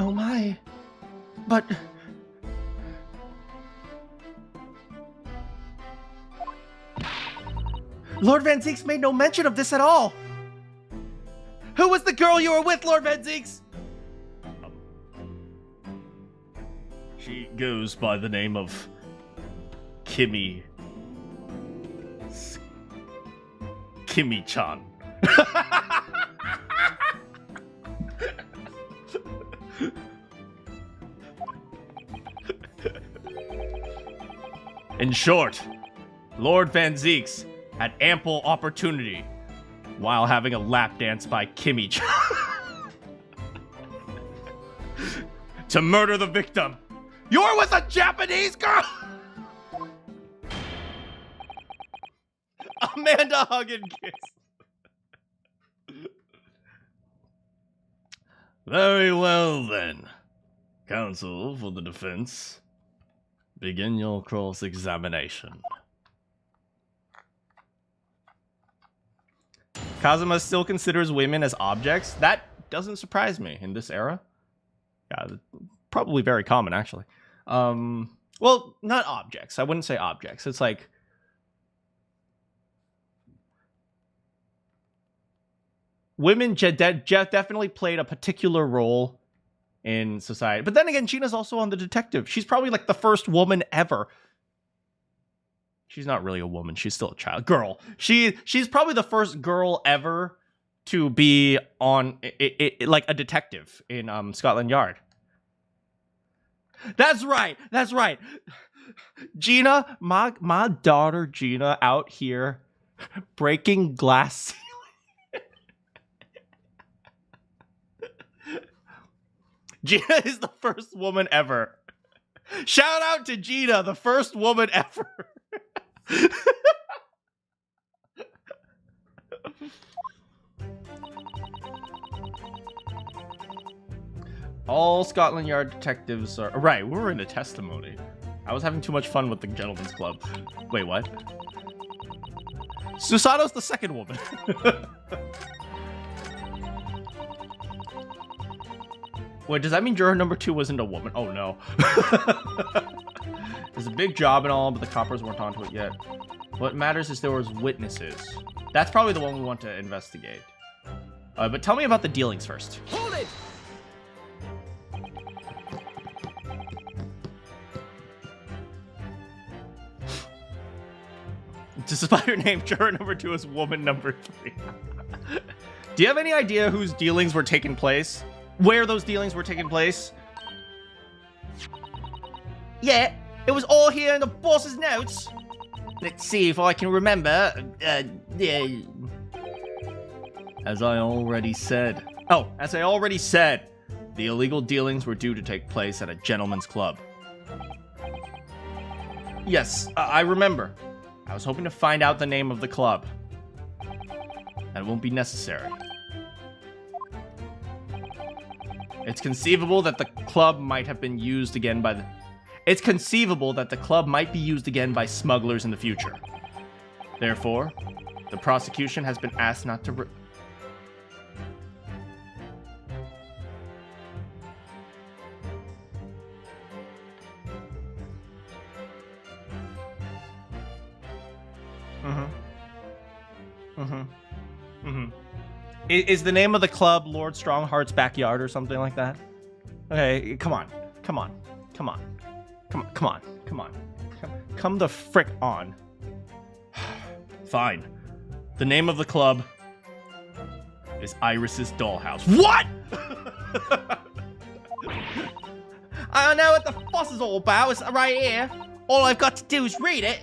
Oh my. But... Lord Van Zeeks made no mention of this at all. Who was the girl you were with, Lord Van Zeeks? She goes by the name of Kimmy. Kimmy-chan. In short, Lord Van Zeeks had ample opportunity while having a lap dance by Kimmy-chan to murder the victim. You're with a Japanese girl? Amanda hug and kiss. Very well then. Counsel for the defense, begin your cross-examination. Kazuma still considers women as objects. That doesn't surprise me in this era. Yeah, probably very common, actually. Well, not objects. I wouldn't say objects. It's like... women definitely played a particular role in society. But then again, Gina's also on The Detective. She's probably like the first woman ever. She's not really a woman. She's still a child. Girl. She's probably the first girl ever to be on like a detective in Scotland Yard. That's right. That's right. Gina, my daughter Gina out here breaking glass. Gina is the first woman ever. Shout out to Gina, the first woman ever. All Scotland Yard detectives are... Right, we were in a testimony. I was having too much fun with the Gentleman's Club. Wait, what? Susano's the second woman. Wait, does that mean juror number 2 wasn't a woman? Oh, no. There's a big job and all, but the coppers weren't onto it yet. What matters is there was witnesses. That's probably the one we want to investigate. But tell me about the dealings first. Hold it! Despite her name, juror number 2 is woman number 3. Do you have any idea whose dealings were taking place? Where those dealings were taking place? Yeah, it was all here in the boss's notes. Let's see if I can remember. Yeah. As I already said, the illegal dealings were due to take place at a gentleman's club. Yes, I remember. I was hoping to find out the name of the club. That won't be necessary. It's conceivable that the club might have been used again by It's conceivable that the club might be used again by smugglers in the future. Therefore, the prosecution has been asked not to Is the name of the club Lord Strongheart's Backyard or something like that? Okay, come the frick on. Fine. The name of the club is Iris's Dollhouse. What? I don't know what the fuss is all about. It's right here. All I've got to do is read it.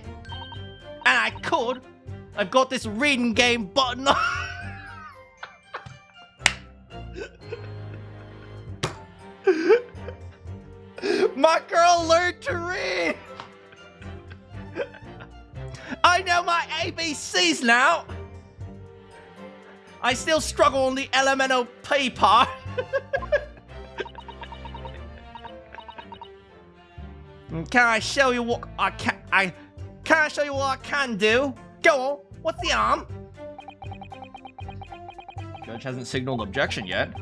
And I could. I've got this reading game button on. My girl learned to read. I know my ABCs now. I still struggle on the elemental P part. Can I show you what I can? Can I show you what I can do? Go on. What's the arm? Judge hasn't signaled objection yet.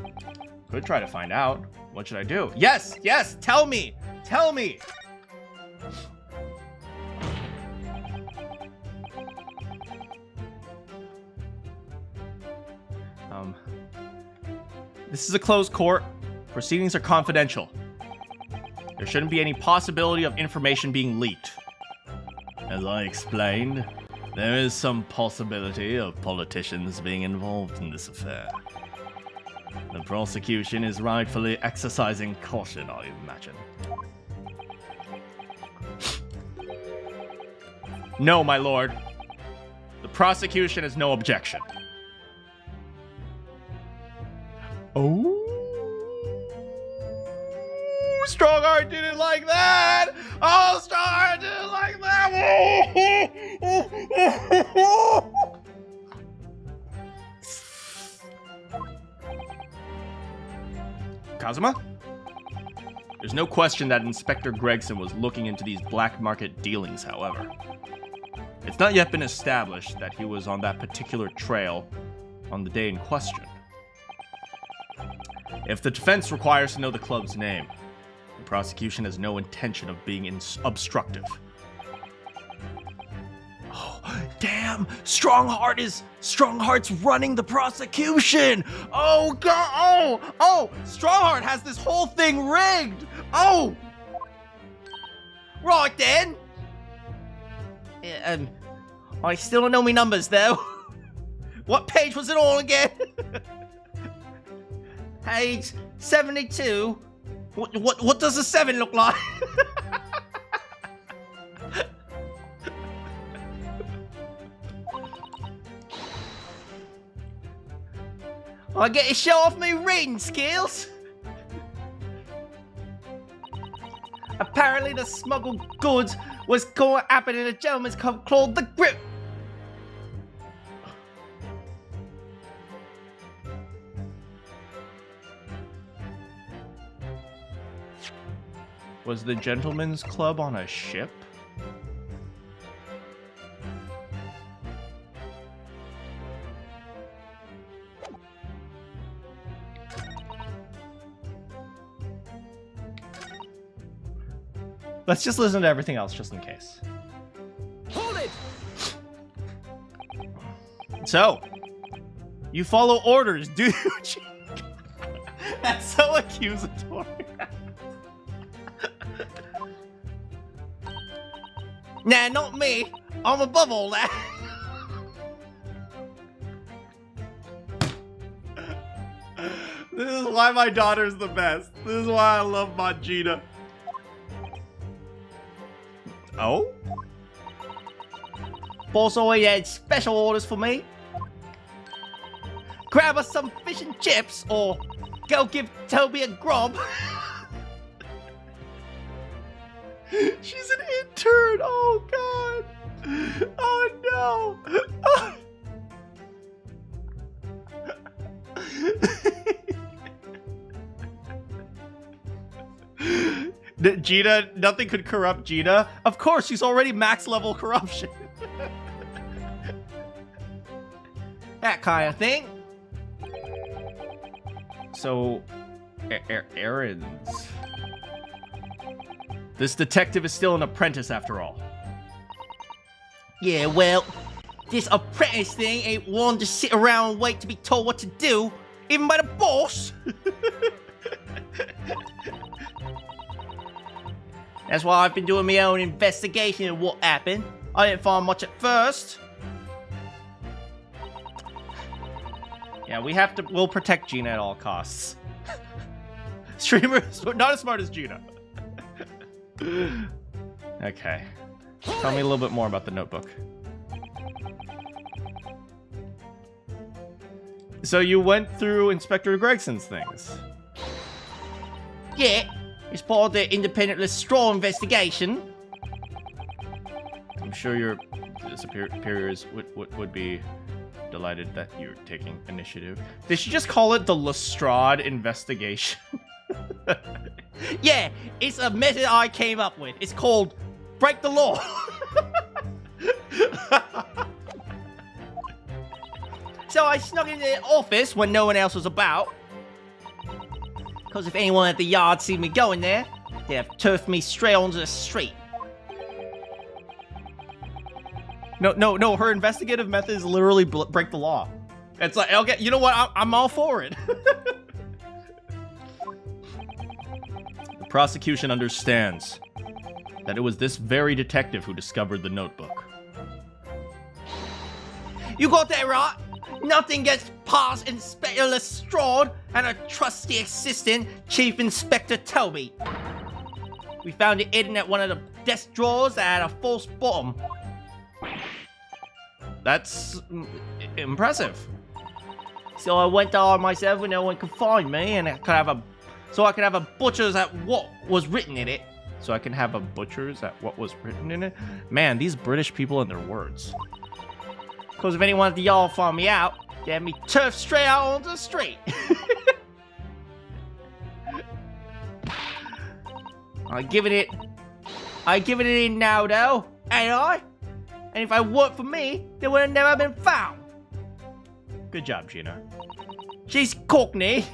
Could try to find out. What should I do? Yes, yes. Tell me. Tell me. This is a closed court. Proceedings are confidential. There shouldn't be any possibility of information being leaked. As I explained, there is some possibility of politicians being involved in this affair. The prosecution is rightfully exercising caution, I imagine. No, my lord. The prosecution has no objection. Oh. Strongheart didn't like that! Oh, Strongheart didn't like that! Kazuma? There's no question that Inspector Gregson was looking into these black market dealings, however. It's not yet been established that he was on that particular trail on the day in question. If the defense requires to know the club's name, the prosecution has no intention of being obstructive. Oh, damn! Strongheart's running the prosecution! Oh, God! Oh! Strongheart has this whole thing rigged! Oh! Right then! I still don't know my numbers, though. What page was it on again? Page 72. What does a 7 look like? I get to show off my reading skills. Apparently the smuggled goods was going to happen in a gentleman's club called the Grip. Was the gentleman's club on a ship? Let's just listen to everything else just in case. Hold it! So, you follow orders, do you? That's so accusatory. Nah, not me. I'm above all that. This is why my daughter's the best. This is why I love Majida. Oh? Boss already had special orders for me. Grab us some fish and chips, or go give Toby a grub. She's an intern. Oh, God. Oh, no. Gina, nothing could corrupt Gina. Of course, she's already max level corruption. That kind of thing. So, errands. This detective is still an apprentice after all. Yeah, well, this apprentice thing ain't one to sit around and wait to be told what to do, even by the boss. That's why I've been doing my own investigation of what happened. I didn't find much at first. Yeah, we'll protect Gina at all costs. Streamers, not as smart as Gina. Okay. Tell me a little bit more about the notebook. So you went through Inspector Gregson's things. Yeah, it's part of the independent straw investigation. I'm sure your superiors would be delighted that you're taking initiative. They should just call it the Lestrade investigation. Yeah, it's a method I came up with. It's called break the law. So I snuck into the office when no one else was about. Because if anyone at the yard seen me going there, they'd have turfed me straight onto the street. No, her investigative method is literally break the law. It's like, okay, you know what? I'm all for it. prosecution understands that it was this very detective who discovered the notebook. You got that right. Nothing gets past Inspector Lestrade and a trusty assistant, Chief Inspector Toby. We found it hidden at one of the desk drawers that had a false bottom. That's impressive. So I went to hide myself when no one could find me, and I could have a butcher's at what was written in it. So I can have a butcher's at what was written in it? Man, these British people and their words. Because if anyone at the yard found me out, they had me turfed straight out onto the street. I give it in now though, ain't I? And if I weren't for me, they would have never been found. Good job, Gina. She's Cockney.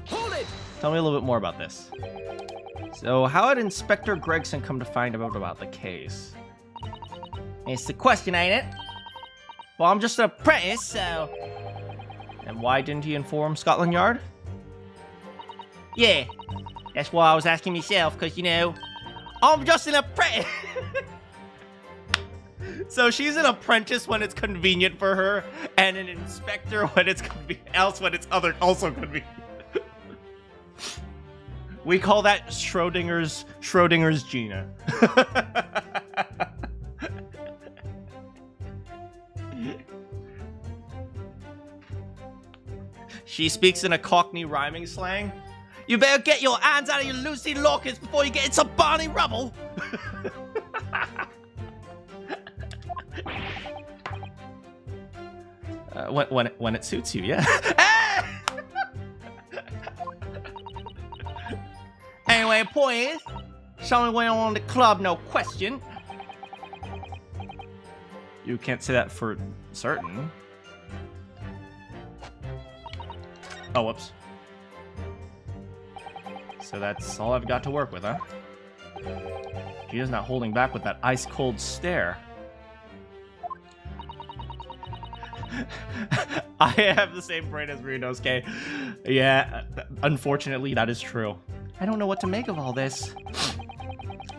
Hold it! Tell me a little bit more about this. So, how had Inspector Gregson come to find out about the case? It's the question, ain't it? Well, I'm just an apprentice, so... And why didn't he inform Scotland Yard? Yeah, that's why I was asking myself, because, you know, I'm just an apprentice. So she's an apprentice when it's convenient for her, and an inspector when it's when it's also convenient. We call that Schrodinger's Gina. She speaks in a Cockney rhyming slang. You better get your hands out of your Lucy lockers before you get into Barney rubble. When it suits you, yeah. Anyway, point is, something went on in the club, no question. You can't say that for certain. Oh, whoops. So that's all I've got to work with, huh? Gina's not holding back with that ice-cold stare. I have the same brain as Ryunosuke. Yeah, unfortunately, that is true. I don't know what to make of all this.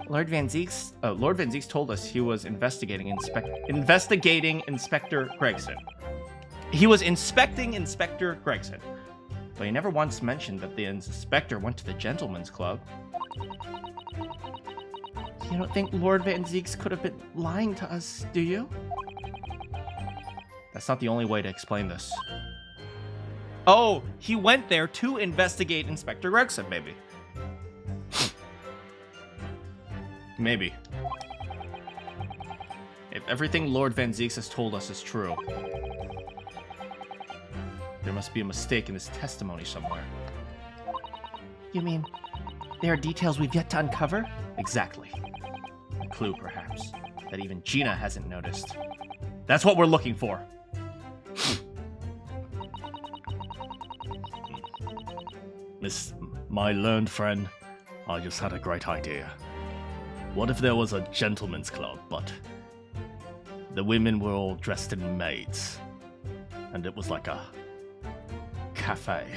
Lord Van Zieks told us he was investigating Inspector Gregson. He was inspecting Inspector Gregson, but he never once mentioned that the inspector went to the gentleman's club. You don't think Lord Van Zieks could have been lying to us, do you? That's not the only way to explain this. Oh, he went there to investigate Inspector Gregson, maybe. Maybe. If everything Lord Van Zieks has told us is true, there must be a mistake in this testimony somewhere. You mean there are details we've yet to uncover? Exactly. A clue, perhaps, that even Gina hasn't noticed. That's what we're looking for. My learned friend, I just had a great idea. What if there was a gentleman's club, but the women were all dressed in maids, and it was like a cafe?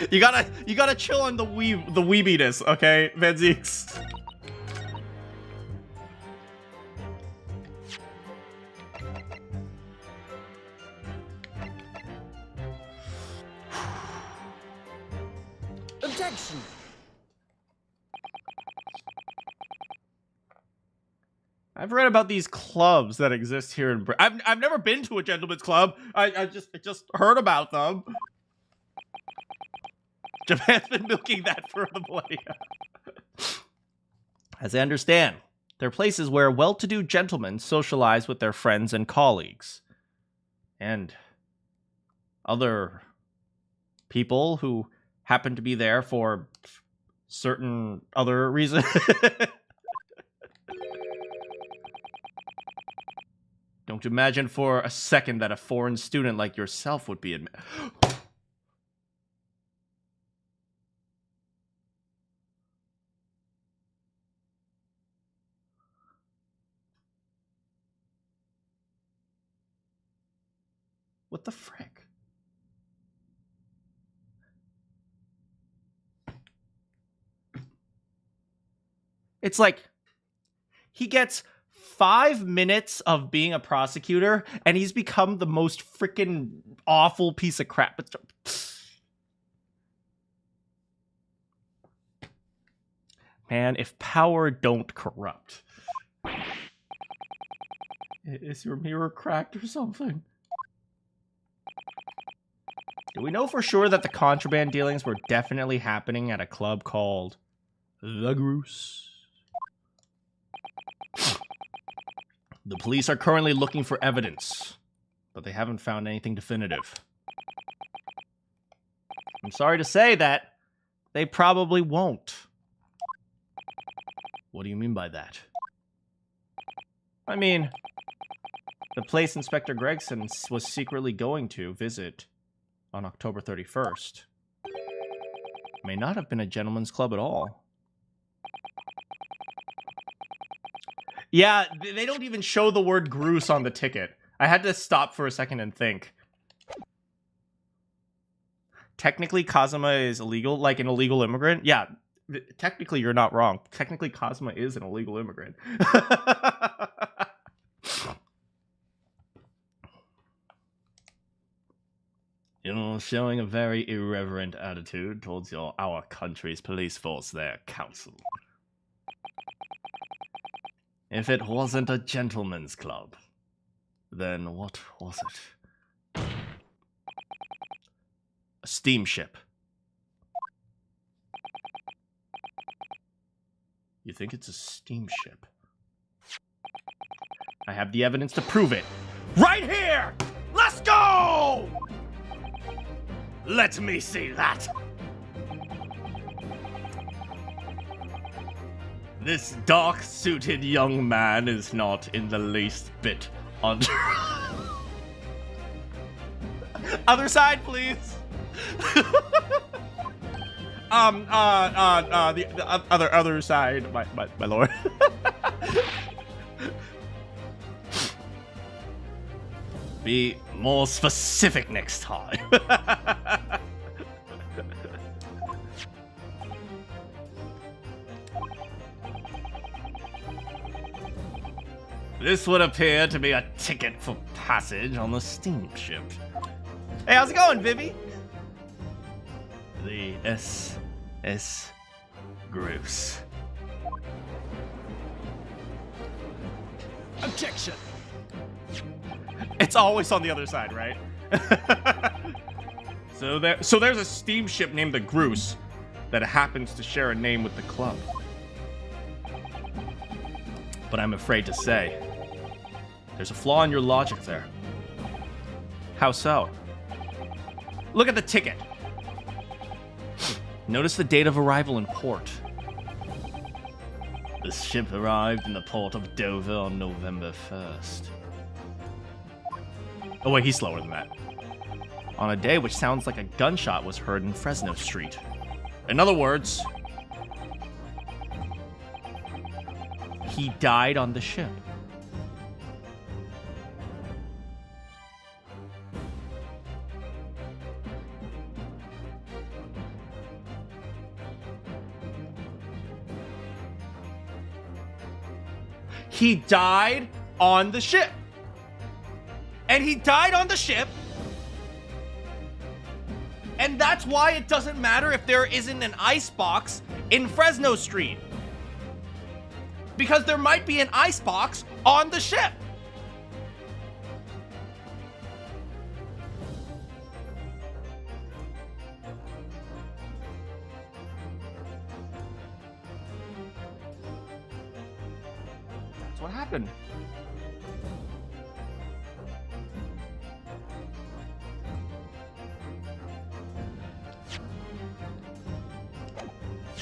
You gotta chill on the weebiness, okay, Van Zieks? Objection! I've read about these clubs that exist here in Britain. I've never been to a gentleman's club. I just heard about them. Japan's been milking that for the millennia. As I understand, they're places where well-to-do gentlemen socialize with their friends and colleagues. And other people who happen to be there for certain other reasons. Don't imagine for a second that a foreign student like yourself would be admitted. What the frick? It's like he gets 5 minutes of being a prosecutor and he's become the most freaking awful piece of crap. Man, if power don't corrupt. Is your mirror cracked or something? Do we know for sure that the contraband dealings were definitely happening at a club called The Groose? The police are currently looking for evidence, but they haven't found anything definitive. I'm sorry to say that they probably won't. What do you mean by that? I mean, the place Inspector Gregson was secretly going to visit on October 31st may not have been a gentleman's club at all. Yeah, they don't even show the word Groose on the ticket. I had to stop for a second and think. Technically, Kazuma is illegal, like an illegal immigrant. Yeah, technically you're not wrong. Technically, Kazuma is an illegal immigrant. You're showing a very irreverent attitude towards our country's police force there, Counsel. If it wasn't a gentleman's club, then what was it? A steamship. You think it's a steamship? I have the evidence to prove it. Right here! Let's go! Let me see that. This dark-suited young man is not in the least bit under... Other side, please. The other side, my lord. Be more specific next time. This would appear to be a ticket for passage on the steamship. Hey, how's it going, Vivi? The SS Groose. Objection! It's always on the other side, right? So there's a steamship named the Groose that happens to share a name with the club. But I'm afraid to say, there's a flaw in your logic there. How so? Look at the ticket. Notice the date of arrival in port. The ship arrived in the port of Dover on November 1st. Oh wait, he's slower than that. On a day which sounds like a gunshot was heard in Fresno Street. In other words, he died on the ship. He died on the ship. And he died on the ship. And that's why it doesn't matter if there isn't an icebox in Fresno Street. Because there might be an icebox on the ship. That's what happened.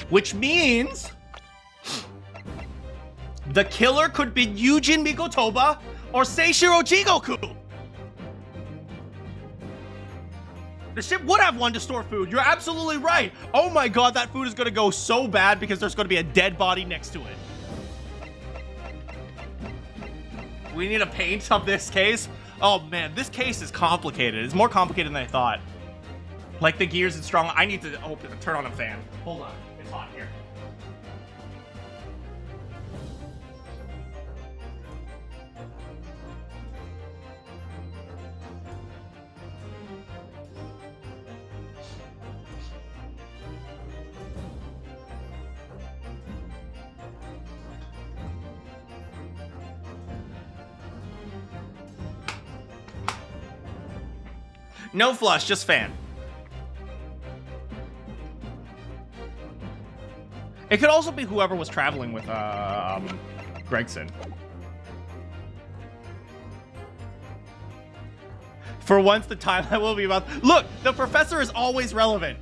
Which means the killer could be Yujin Mikotoba or Seishiro Jigoku. The ship would have one to store food. You're absolutely right. Oh my god, that food is going to go so bad because there's going to be a dead body next to it. We need a paint of this case. Oh man, this case is complicated. It's more complicated than I thought. Like the gears and strong. I need to turn on a fan. Hold on. It's hot here. No flush, just fan. It could also be whoever was traveling with Gregson. For once, the timeline will be about. Look, the professor is always relevant.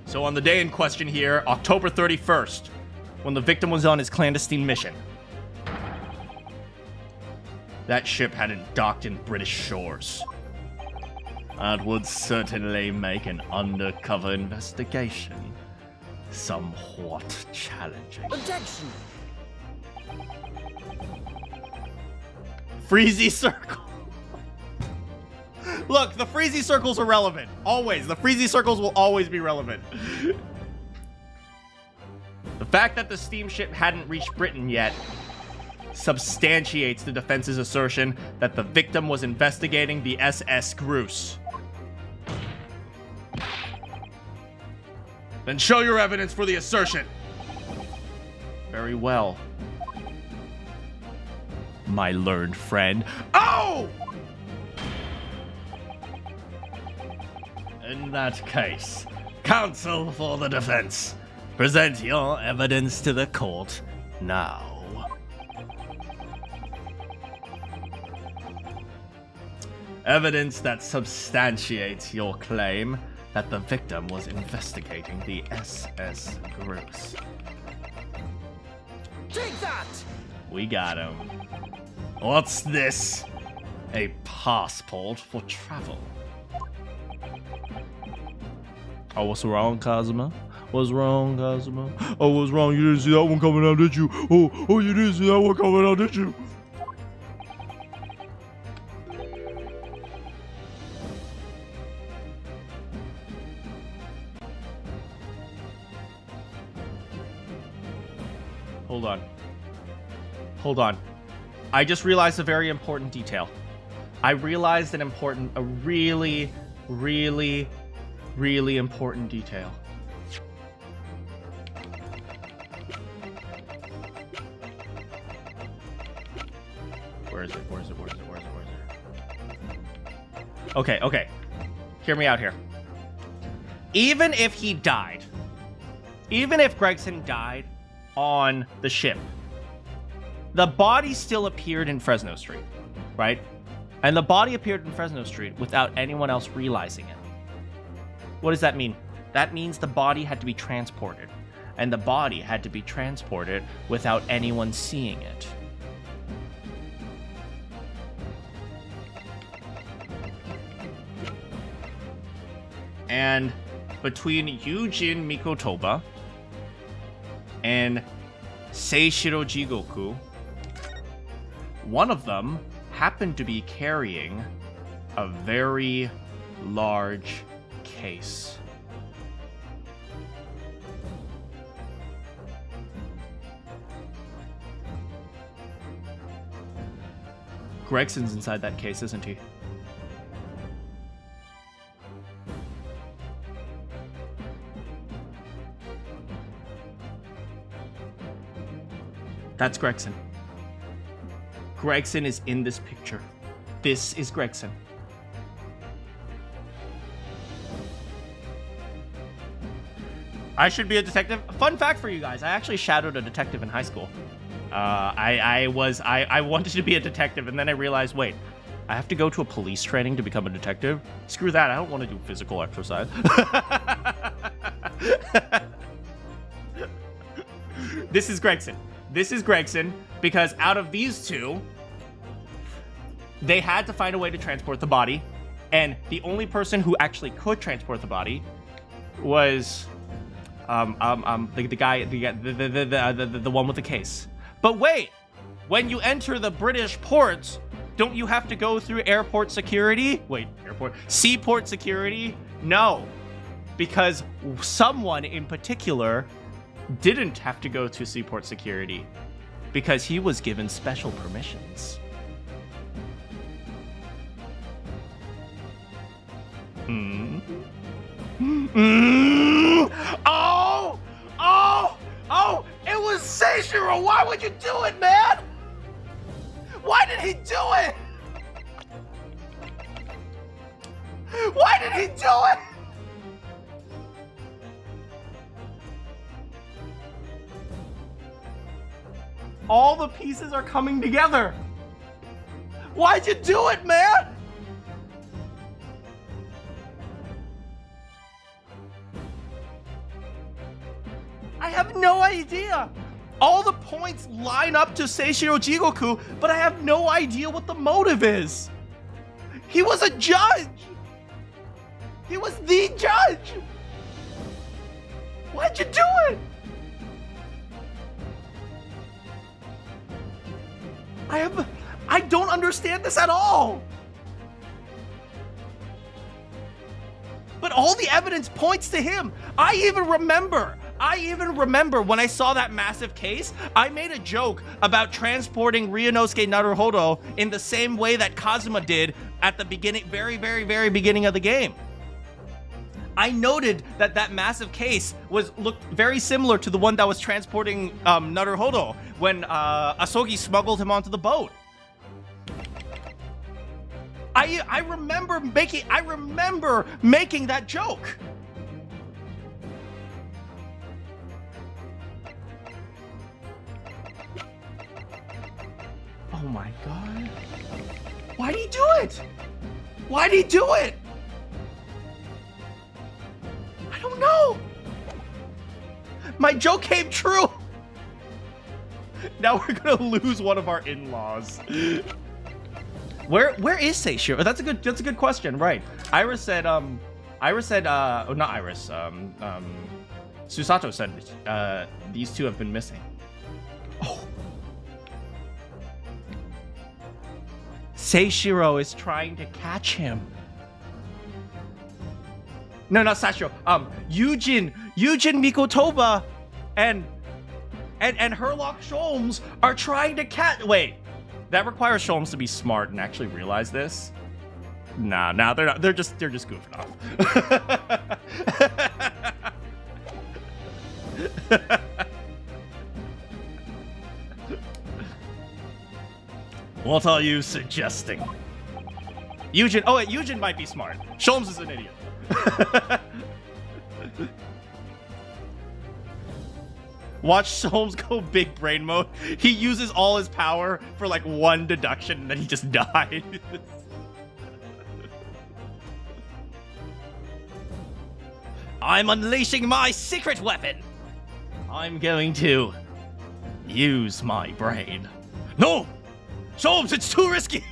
So on the day in question here, October 31st, when the victim was on his clandestine mission, that ship hadn't docked in British shores. That would certainly make an undercover investigation somewhat challenging. Objection! Freezy circle. Look, the freezy circles are relevant. Always. The freezy circles will always be relevant. The fact that the steamship hadn't reached Britain yet substantiates the defense's assertion that the victim was investigating the SS Groose. Then show your evidence for the assertion. Very well, my learned friend. Oh! In that case, counsel for the defense, present your evidence to the court now. Evidence that substantiates your claim that the victim was investigating the SS Groose. Take that! We got him. What's this? A passport for travel. Oh, what's wrong, Kazuma? What's wrong, Kazuma? Oh, what's wrong? You didn't see that one coming out, did you? Oh, you didn't see that one coming out, did you? Hold on. I just realized a very important detail. I realized a really, really, really important detail. Where is it? Okay. Hear me out here. Even if he died, even if Gregson died on the ship, the body still appeared in Fresno Street, right? And the body appeared in Fresno Street without anyone else realizing it. What does that mean? That means the body had to be transported. And the body had to be transported without anyone seeing it. And between Yujin Mikotoba and Seishiro Jigoku, one of them happened to be carrying a very large case. Gregson's inside that case, isn't he? That's Gregson. Gregson is in this picture. This is Gregson. I should be a detective. Fun fact for you guys, I actually shadowed a detective in high school. I wanted to be a detective, and then I realized, wait, I have to go to a police training to become a detective? Screw that, I don't want to do physical exercise. This is Gregson. This is Gregson, because out of these two, they had to find a way to transport the body, and the only person who actually could transport the body was the guy, the one with the case. But wait, when you enter the British ports, don't you have to go through airport security? Wait, seaport security? No, because someone in particular didn't have to go to seaport security because he was given special permissions. Oh! It was Seishiro! Why would you do it, man? Why did he do it? Why did he do it? All the pieces are coming together. Why'd you do it, man? I have no idea. All the points line up to Seishiro Jigoku, but I have no idea what the motive is. He was a judge. He was the judge. Why'd you do it? I don't understand this at all. But all the evidence points to him. I even remember when I saw that massive case, I made a joke about transporting Ryunosuke Naruhodo in the same way that Kazuma did at the beginning, very, very, very beginning of the game. I noted that that massive case looked very similar to the one that was transporting Naruhodo when Asogi smuggled him onto the boat. I remember making that joke. Oh my god. Why'd he do it? Why'd he do it? I don't know. My joke came true. Now we're gonna lose one of our in-laws. Where is Seishiro? That's a good question, right? Iris said not Iris, Susato said these two have been missing. Oh. Seishiro is trying to catch him. No, not Sashiro. Yujin Mikotoba and Herlock Sholmes are trying to catch. Wait, that requires Sholmes to be smart and actually realize this. Nah, they're not. They're just goofing off. What are you suggesting? Yujin. Oh wait, Yujin might be smart. Sholmes is an idiot. Watch Sholmes go big brain mode. He uses all his power for like one deduction and then he just dies. I'm unleashing my secret weapon. I'm going to use my brain. No! Sholmes, it's too risky!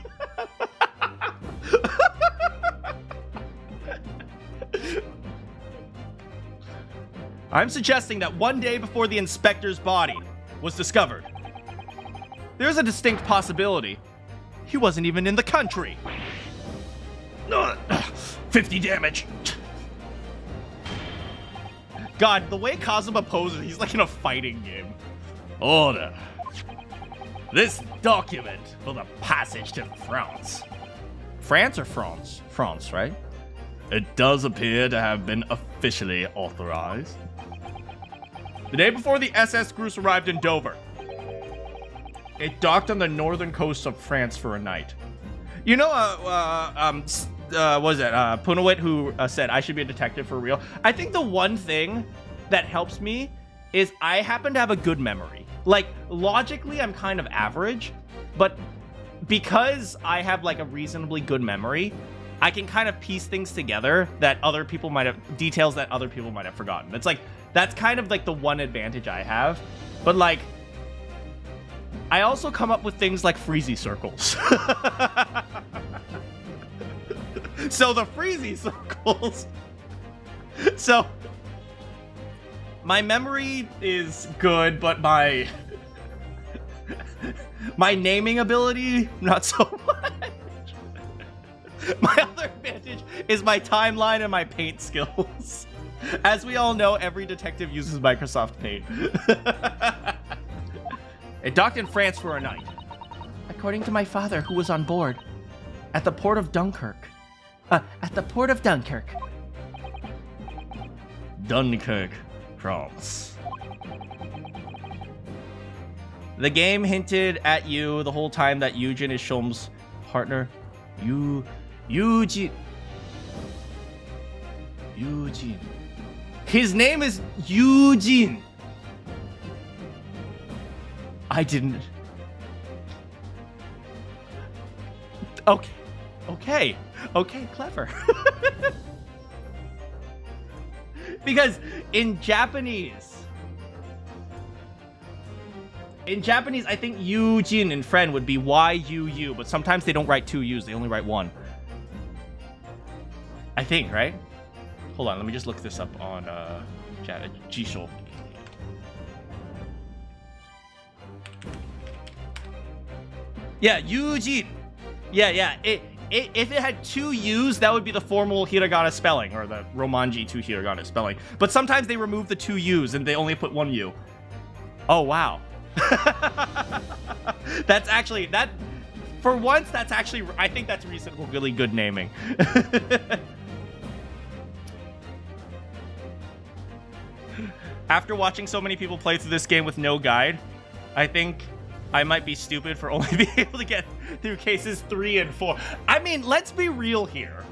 I'm suggesting that one day before the inspector's body was discovered, there's a distinct possibility he wasn't even in the country. 50 damage. God, the way Kazuma poses, he's like in a fighting game. Order. This document for the passage to France. France or France? France, right? It does appear to have been officially authorized. The day before the SS Groose arrived in Dover, it docked on the northern coast of France for a night. You know, what is it? Punawit, who said I should be a detective for real. I think the one thing that helps me is I happen to have a good memory. Like, logically, I'm kind of average, but because I have like a reasonably good memory, I can kind of piece things together that other people might have, details that other people might have forgotten. It's like, that's kind of like the one advantage I have. But like, I also come up with things like freezy circles. So the freezy circles. So my memory is good, but My naming ability, not so much. My other advantage is my timeline and my paint skills. As we all know, every detective uses Microsoft Paint. It docked in France for a night. According to my father, who was on board. At the port of Dunkirk. At the port of Dunkirk. Dunkirk, France. The game hinted at you the whole time that Eugene is Shulm's partner. Eugene. His name is Eugene. I didn't. Okay, clever. Because in Japanese, I think Eugene in friend would be Y-U-U, but sometimes they don't write two U's, they only write one. I think, right? Hold on, let me just look this up on Jisho. Yeah, Eugene. Yeah. If it had two U's, that would be the formal hiragana spelling, or the Romanji 2 hiragana spelling. But sometimes they remove the two U's and they only put one U. Oh, wow. That's actually, for once, that's actually, I think that's reasonable, really good naming. After watching so many people play through this game with no guide, I think I might be stupid for only being able to get through cases 3 and 4. I mean, let's be real here.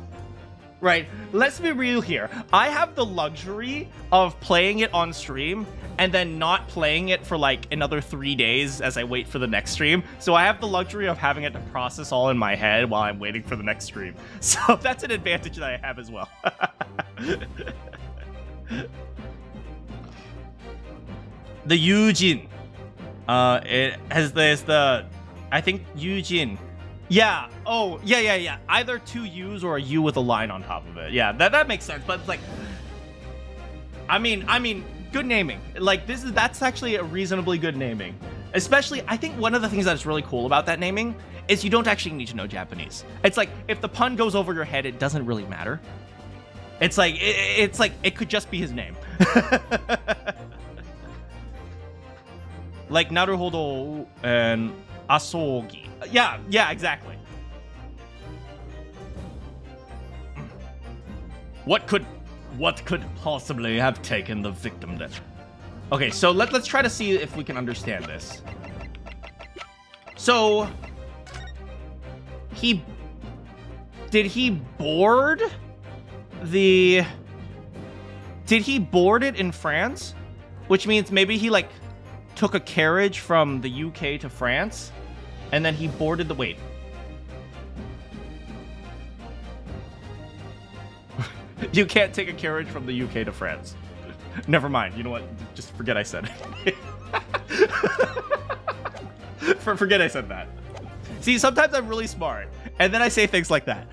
Right? Let's be real here. I have the luxury of playing it on stream and then not playing it for like another 3 days as I wait for the next stream. So I have the luxury of having it to process all in my head while I'm waiting for the next stream. So that's an advantage that I have as well. The Eugene. It has the I think Eugene. Yeah. Oh, yeah. Either two U's or a U with a line on top of it. Yeah, that makes sense. But it's like, I mean, good naming. Like that's actually a reasonably good naming. Especially, I think one of the things that's really cool about that naming is you don't actually need to know Japanese. It's like if the pun goes over your head, it doesn't really matter. It's like it could just be his name. Like Naruhodo and Asogi. Yeah, exactly. What could possibly have taken the victim then? Okay, so let's try to see if we can understand this. So did he board it in France? Which means maybe he like took a carriage from the UK to France, and then he boarded the... Wait. You can't take a carriage from the UK to France. Never mind. You know what? Just forget I said it. Forget I said that. See, sometimes I'm really smart, and then I say things like that.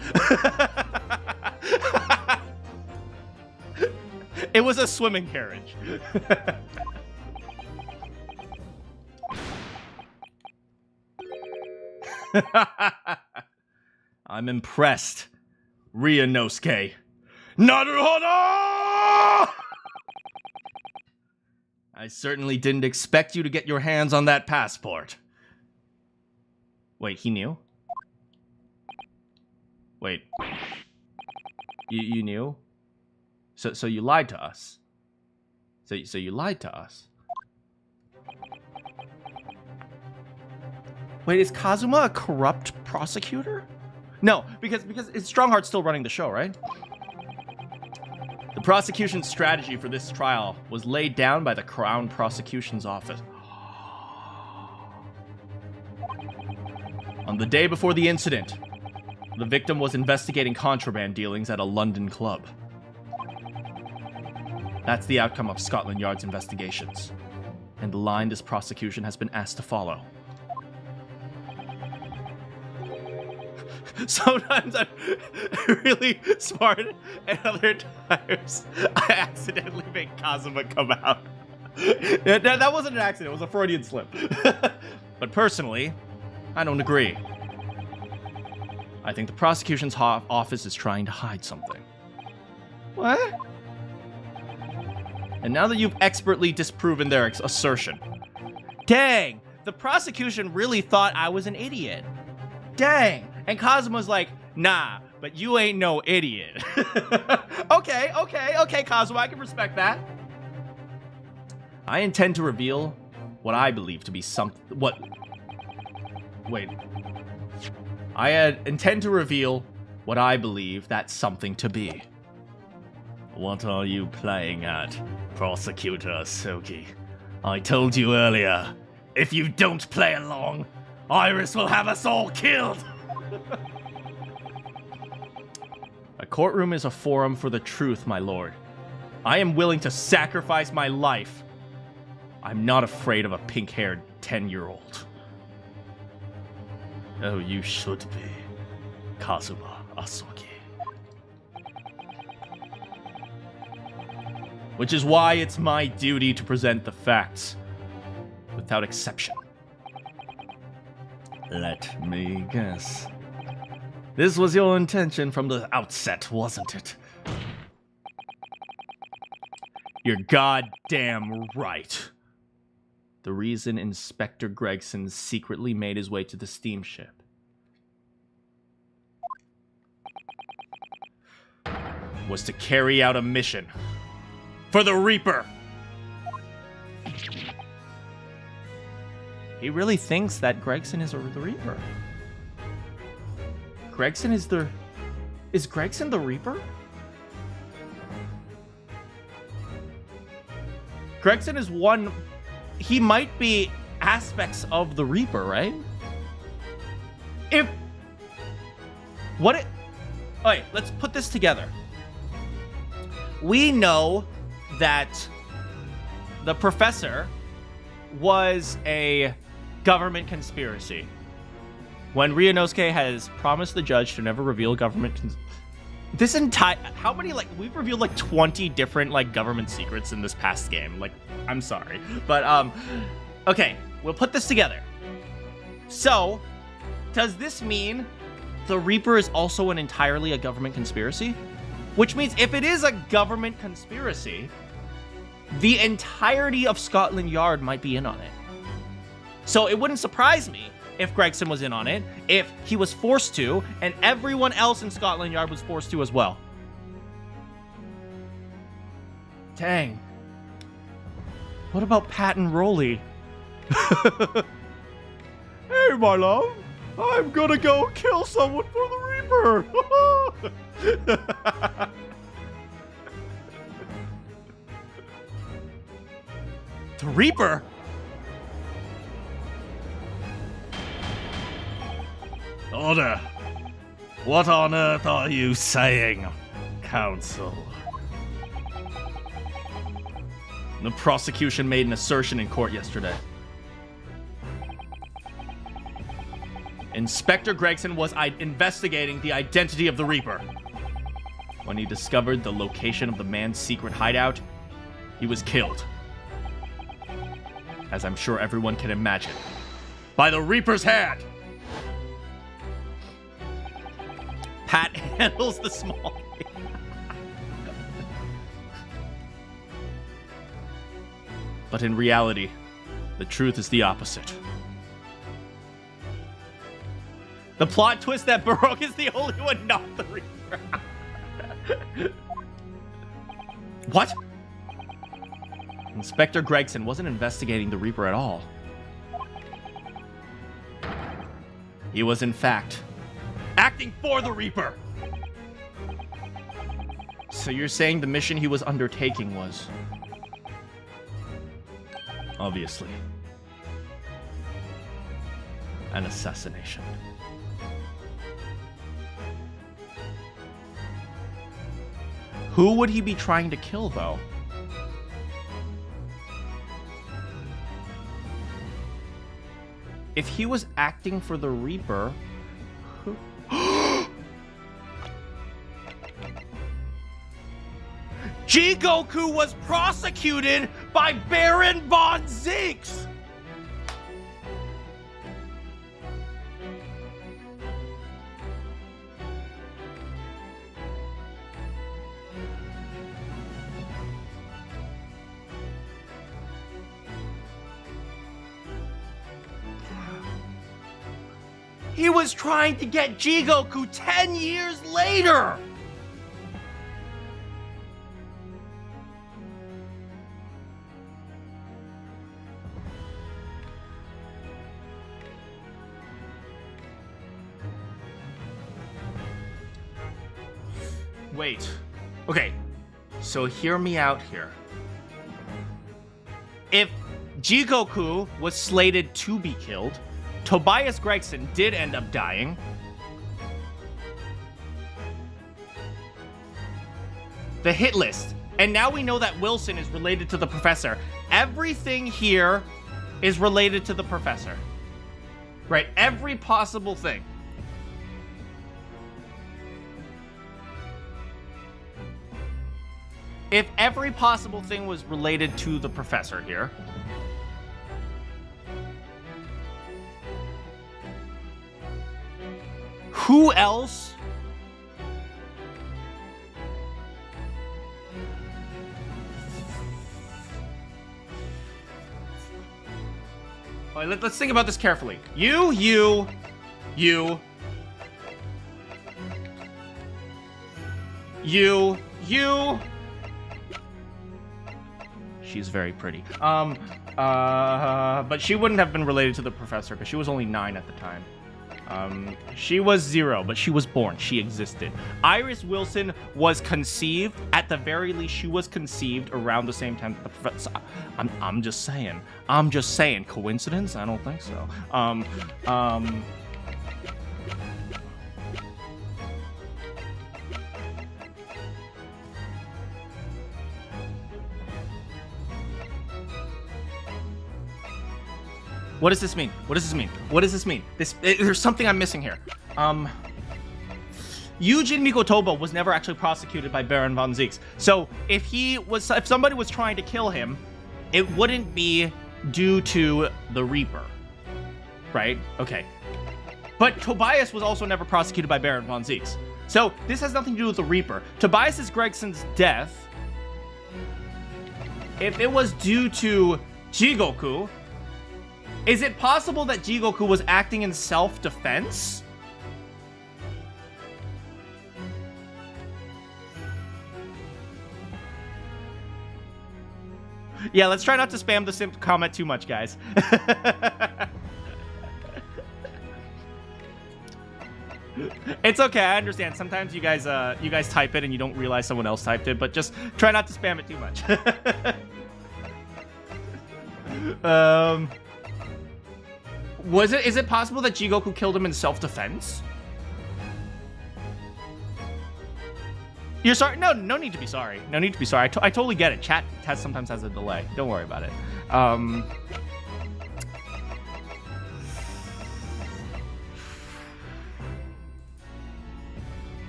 It was a swimming carriage. I'm impressed, Ryunosuke. Naruhodo! I certainly didn't expect you to get your hands on that passport. Wait, he knew? Wait. You knew? So you lied to us. So you lied to us. Wait, is Kazuma a corrupt prosecutor? No, because Strongheart's still running the show, right? The prosecution's strategy for this trial was laid down by the Crown Prosecution's Office. On the day before the incident, the victim was investigating contraband dealings at a London club. That's the outcome of Scotland Yard's investigations, and the line this prosecution has been asked to follow. Sometimes I'm really smart, and other times I accidentally make Kazuma come out. That wasn't an accident, it was a Freudian slip. But personally, I don't agree. I think the prosecution's office is trying to hide something. What? And now that you've expertly disproven their assertion. Dang, the prosecution really thought I was an idiot. Dang. And Kazuma's like, nah, but you ain't no idiot. Okay, Kazuma, I can respect that. I intend to reveal what I believe to be intend to reveal what I believe that something to be. What are you playing at, Prosecutor Soki? I told you earlier, if you don't play along, Iris will have us all killed! A courtroom is a forum for the truth, my lord. I am willing to sacrifice my life. I'm not afraid of a pink-haired 10-year-old. Oh, you should be, Kazuma Asoki. Which is why it's my duty to present the facts, without exception. Let me guess. This was your intention from the outset, wasn't it? You're goddamn right. The reason Inspector Gregson secretly made his way to the steamship was to carry out a mission for the Reaper. He really thinks that Gregson is the Reaper. Gregson is the... Is Gregson the Reaper? Gregson is one... He might be aspects of the Reaper, right? If... What it... Alright, let's put this together. We know that the professor was a government conspiracy. When Ryunosuke has promised the judge to never reveal government... This entire... How many, like... We've revealed, like, 20 different, like, government secrets in this past game. Like, I'm sorry. But, okay. We'll put this together. So, does this mean the Reaper is also entirely a government conspiracy? Which means if it is a government conspiracy, the entirety of Scotland Yard might be in on it. So it wouldn't surprise me if Gregson was in on it, if he was forced to, and everyone else in Scotland Yard was forced to as well. Dang. What about Pat and Rolly? Hey, my love. I'm gonna go kill someone for the Reaper. The Reaper? Order! What on earth are you saying, Counsel? The prosecution made an assertion in court yesterday. Inspector Gregson was investigating the identity of the Reaper. When he discovered the location of the man's secret hideout, he was killed. As I'm sure everyone can imagine. By the Reaper's hand! Pat handles the small thing. But in reality, the truth is the opposite. The plot twist that Baroque is the only one not the Reaper. What? Inspector Gregson wasn't investigating the Reaper at all. He was, in fact, acting for the Reaper. So you're saying the mission he was undertaking was... obviously, an assassination. Who would he be trying to kill, though? If he was acting for the Reaper... Who... Jigoku was prosecuted by Baron von Zinks! He was trying to get Jigoku 10 years later! Wait. Okay. So hear me out here. If Jigoku was slated to be killed, Tobias Gregson did end up dying. The hit list. And now we know that Wilson is related to the professor. Everything here is related to the professor. Right? Every possible thing. If every possible thing was related to the professor here, who else? All right, let's think about this carefully. You. She's very pretty. But she wouldn't have been related to the professor because she was only 9 at the time. She was 0, but she was born. She existed. Iris Wilson was conceived. At the very least, she was conceived around the same time that the professor. I'm just saying. Coincidence? I don't think so. What does this mean? There's something I'm missing here. Yujin Mikotoba was never actually prosecuted by Baron von Zieks. So if somebody was trying to kill him, it wouldn't be due to the Reaper. Right? Okay. But Tobias was also never prosecuted by Baron von Zieks. So this has nothing to do with the Reaper. Tobias Gregson's death, if it was due to Jigoku, is it possible that Jigoku was acting in self-defense? Yeah, let's try not to spam the simp comment too much, guys. It's okay, I understand. Sometimes you guys type it and you don't realize someone else typed it, but just try not to spam it too much. Is it possible that Jigoku killed him in self-defense? You're sorry? No need to be sorry. No need to be sorry. I totally get it. Chat sometimes has a delay. Don't worry about it.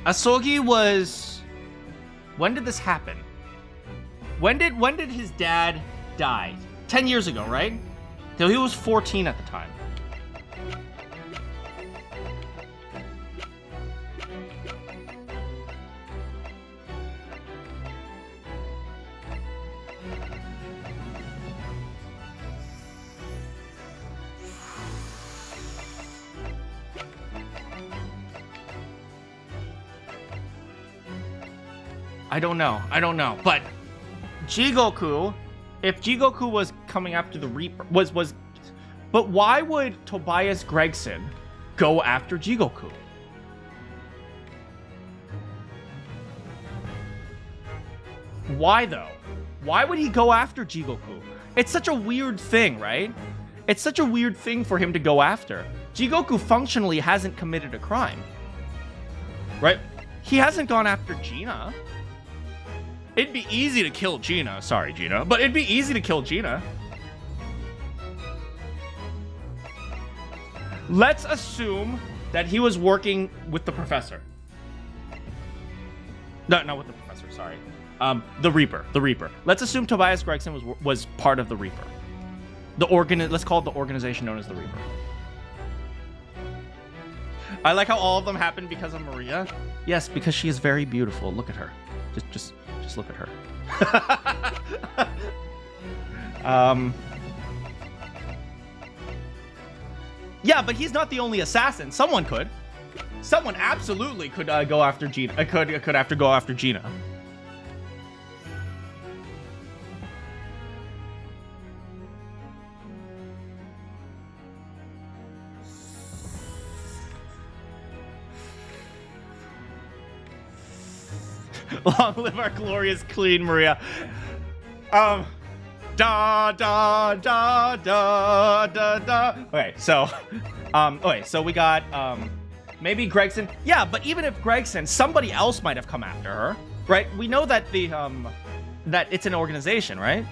Asogi was... When did this happen? When did his dad die? 10 years ago, right? So he was 14 at the time. I don't know. But Jigoku, if Jigoku was coming after the Reaper, but why would Tobias Gregson go after Jigoku? Why though? Why would he go after Jigoku? It's such a weird thing, right? It's such a weird thing for him to go after. Jigoku functionally hasn't committed a crime. Right? He hasn't gone after Gina. It'd be easy to kill Gina. Sorry, Gina. But it'd be easy to kill Gina. Let's assume that he was working with the professor. No, not with the professor, sorry. The Reaper. Let's assume Tobias Gregson was part of the Reaper. Let's call it the organization known as the Reaper. I like how all of them happened because of Maria. Yes, because she is very beautiful. Look at her. Just look at her. Yeah, but he's not the only assassin. Someone could. Someone absolutely could go after Gina. Could go after Gina. Long live our glorious Queen Maria. Da da da da da da. Okay, so we got maybe Gregson. Yeah, but even if Gregson, somebody else might have come after her, right? We know that the that it's an organization, right?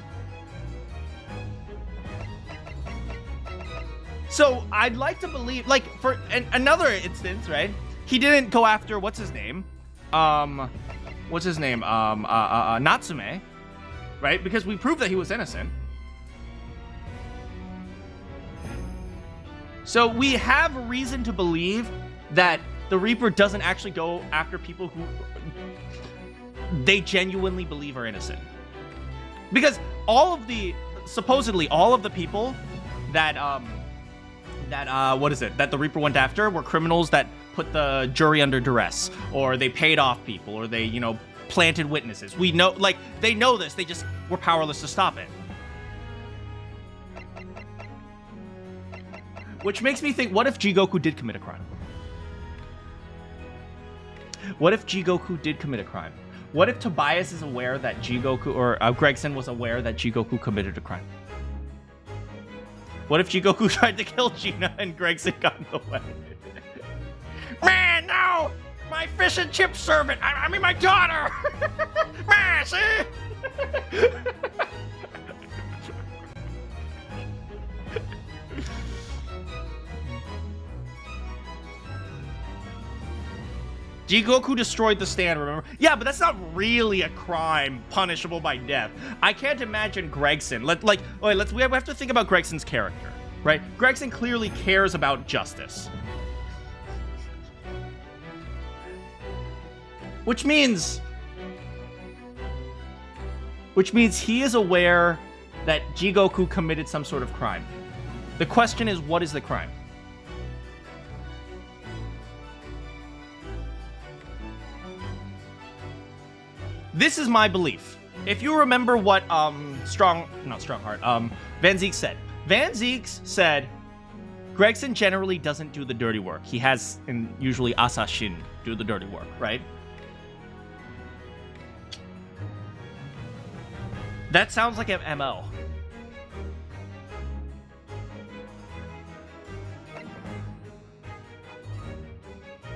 So I'd like to believe, like, for another instance, right? He didn't go after what's his name, Natsume, right? Because we proved that he was innocent. So we have a reason to believe that the Reaper doesn't actually go after people who they genuinely believe are innocent. Because supposedly all of the people that that the Reaper went after were criminals that put the jury under duress, or they paid off people, or they, planted witnesses. We know, like, they know this, they just were powerless to stop it. Which makes me think, what if Jigoku did commit a crime? What if Jigoku did commit a crime? What if Tobias is aware that Jigoku, or Gregson was aware that Jigoku committed a crime? What if Jigoku tried to kill Gina and Gregson got in the way? Man, no! My fish and chip servant! I mean, my daughter! Man, see? Jigoku destroyed the stand, remember? Yeah, but that's not really a crime punishable by death. I can't imagine Gregson. We have to think about Gregson's character, right? Gregson clearly cares about justice. Which means he is aware that Jigoku committed some sort of crime. The question is, what is the crime? This is my belief. If you remember what Van Ziek said. Van Ziek said Gregson generally doesn't do the dirty work. He has usually Asashin do the dirty work, right? That sounds like an MO.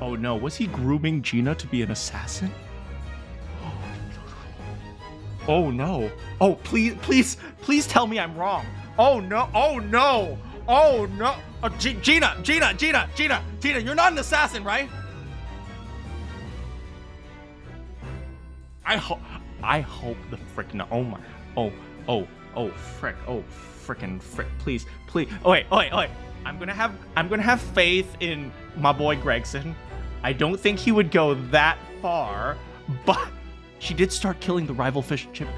Oh no, was he grooming Gina to be an assassin? Oh no. Oh, please tell me I'm wrong. Oh no. Oh no. Oh no. Oh, Gina, you're not an assassin, right? I hope the frick no. Oh my. Oh frick. Oh frickin' frick. Please. Oh wait. I'm gonna have faith in my boy Gregson. I don't think he would go that far, but she did start killing the rival fish and chip.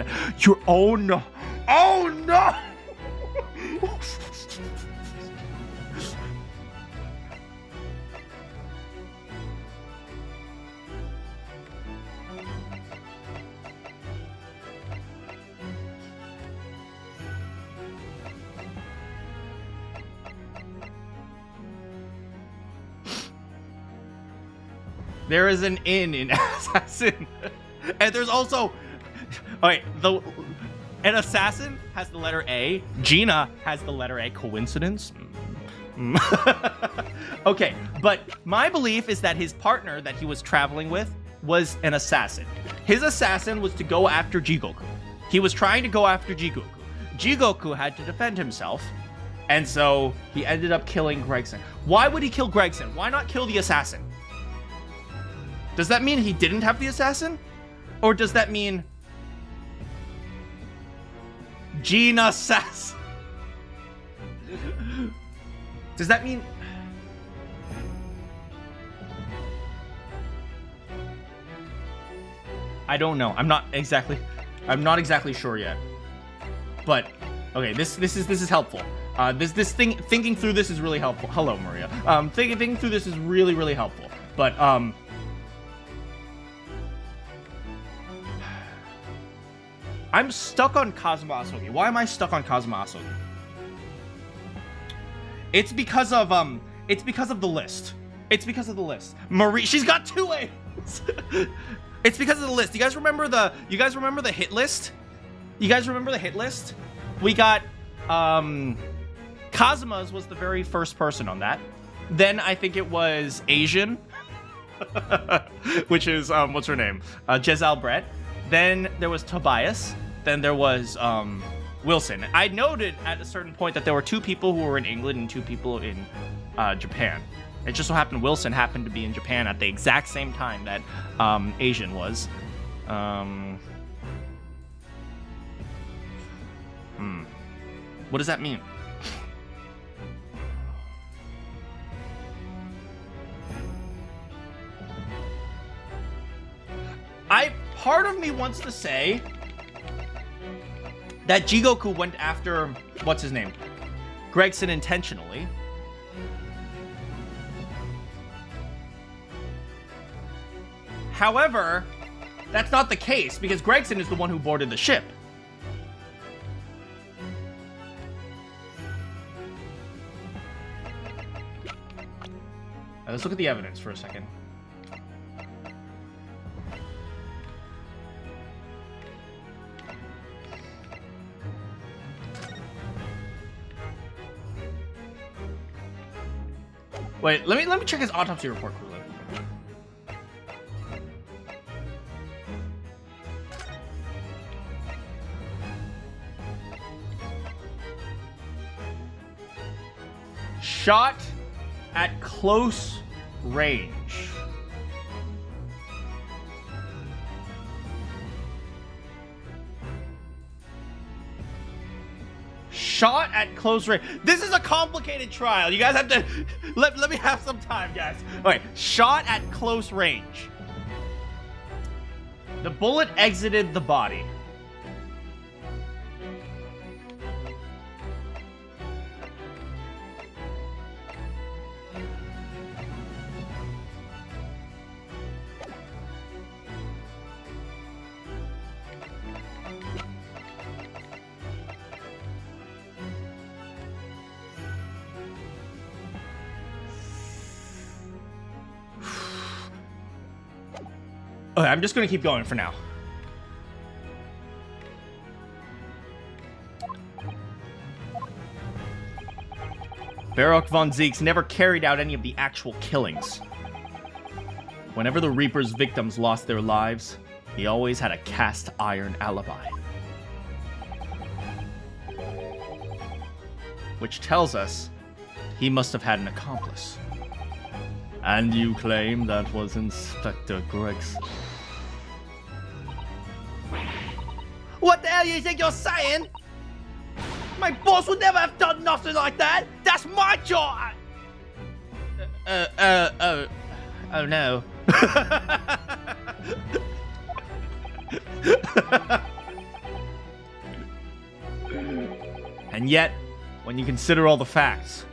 Oh no! Oh no! There is an N in assassin. And there's also, an assassin has the letter A. Gina has the letter A. Coincidence? Okay, but my belief is that his partner that he was traveling with was an assassin. His assassin was to go after Jigoku. He was trying to go after Jigoku. Jigoku had to defend himself, and so he ended up killing Gregson. Why would he kill Gregson? Why not kill the assassin? Does that mean he didn't have the assassin? Or does that mean Gina Sass? Does that mean... I don't know. I'm not exactly sure yet. But okay, this is helpful. Thinking through this is really helpful. Hello, Maria. Thinking through this is really, really helpful. But I'm stuck on Kazuma Asogi. Why am I stuck on Kazuma Asogi? It's because of the list. It's because of the list. Marie, she's got 2 A's. It's because of the list. You guys remember the hit list? You guys remember the hit list? We got Kazuma's was the very first person on that. Then I think it was Asian, which is what's her name? Jezal Brett. Then there was Tobias. Then there was Wilson. I noted at a certain point that there were 2 people who were in England and 2 people in Japan. It just so happened Wilson happened to be in Japan at the exact same time that Asian was. What does that mean? Part of me wants to say that Jigoku went after, what's his name? Gregson intentionally. However, that's not the case because Gregson is the one who boarded the ship. Let's look at the evidence for a second. Wait, let me check his autopsy report quickly. Shot at close range. Shot at close range. This is a complicated trial. You guys have to let me have some time, guys. Okay, shot at close range. The bullet exited the body. Okay, I'm just gonna keep going for now. Baroque von Zieks never carried out any of the actual killings. Whenever the Reaper's victims lost their lives, he always had a cast iron alibi. Which tells us he must have had an accomplice. And you claim that was Inspector Gregson? What the hell you think you're saying? My boss would never have done nothing like that. That's my job. Oh no. And yet, when you consider all the facts,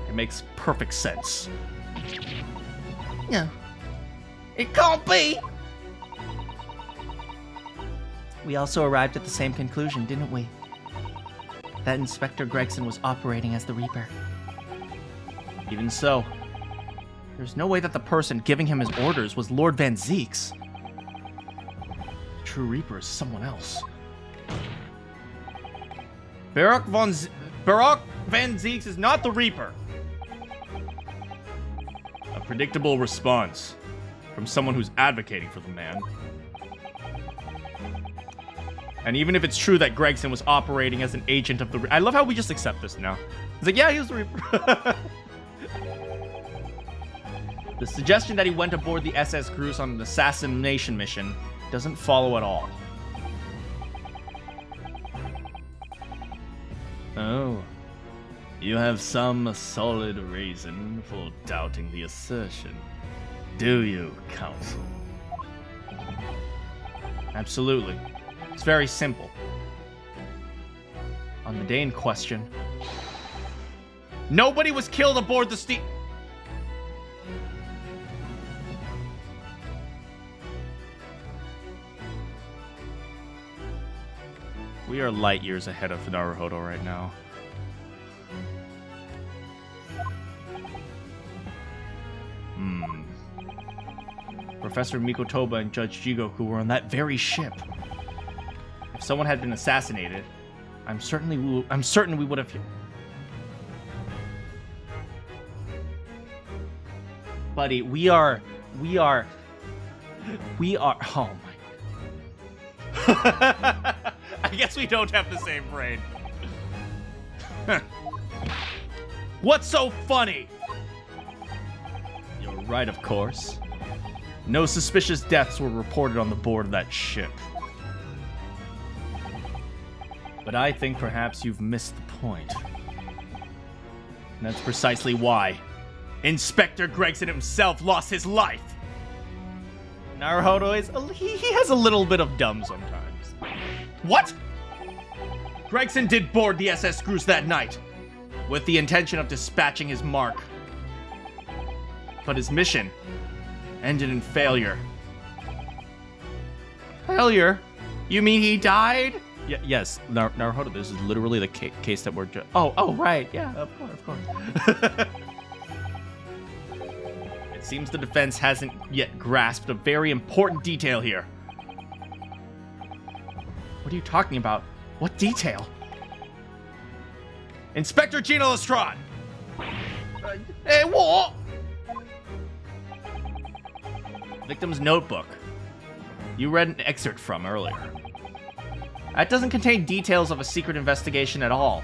it makes perfect sense. No. It can't be. We also arrived at the same conclusion, didn't we? That Inspector Gregson was operating as the Reaper. Even so, there's no way that the person giving him his orders was Lord Van Zieks. The true Reaper is someone else. Baroque Van Zieks is not the Reaper. A predictable response from someone who's advocating for the man. And even if it's true that Gregson was operating as an agent of the... I love how we just accept this now. It's like, yeah, he was the Reaper. The suggestion that he went aboard the SS Grus on an assassination mission doesn't follow at all. Oh. You have some solid reason for doubting the assertion, do you, Counsel? Absolutely. It's very simple. On the day in question, nobody was killed aboard the steam. We are light years ahead of Naruhodo right now. Professor Mikotoba and Judge Jigoku were on that very ship. If someone had been assassinated, I'm certain we would have. Buddy, we are. Oh my. I guess we don't have the same brain. What's so funny? You're right, of course. No suspicious deaths were reported on the board of that ship. But I think perhaps you've missed the point. And that's precisely why Inspector Gregson himself lost his life. Naruhodo he has a little bit of dumb sometimes. What? Gregson did board the SS Groose that night, with the intention of dispatching his mark. But his mission ended in failure. Failure? You mean he died? Yes, Naruhodo, this is literally the case that we're just... Oh, right, yeah, of course. It seems the defense hasn't yet grasped a very important detail here. What are you talking about? What detail? Inspector Gina Lestrade! Hey, what? Victim's notebook. You read an excerpt from earlier. That doesn't contain details of a secret investigation at all.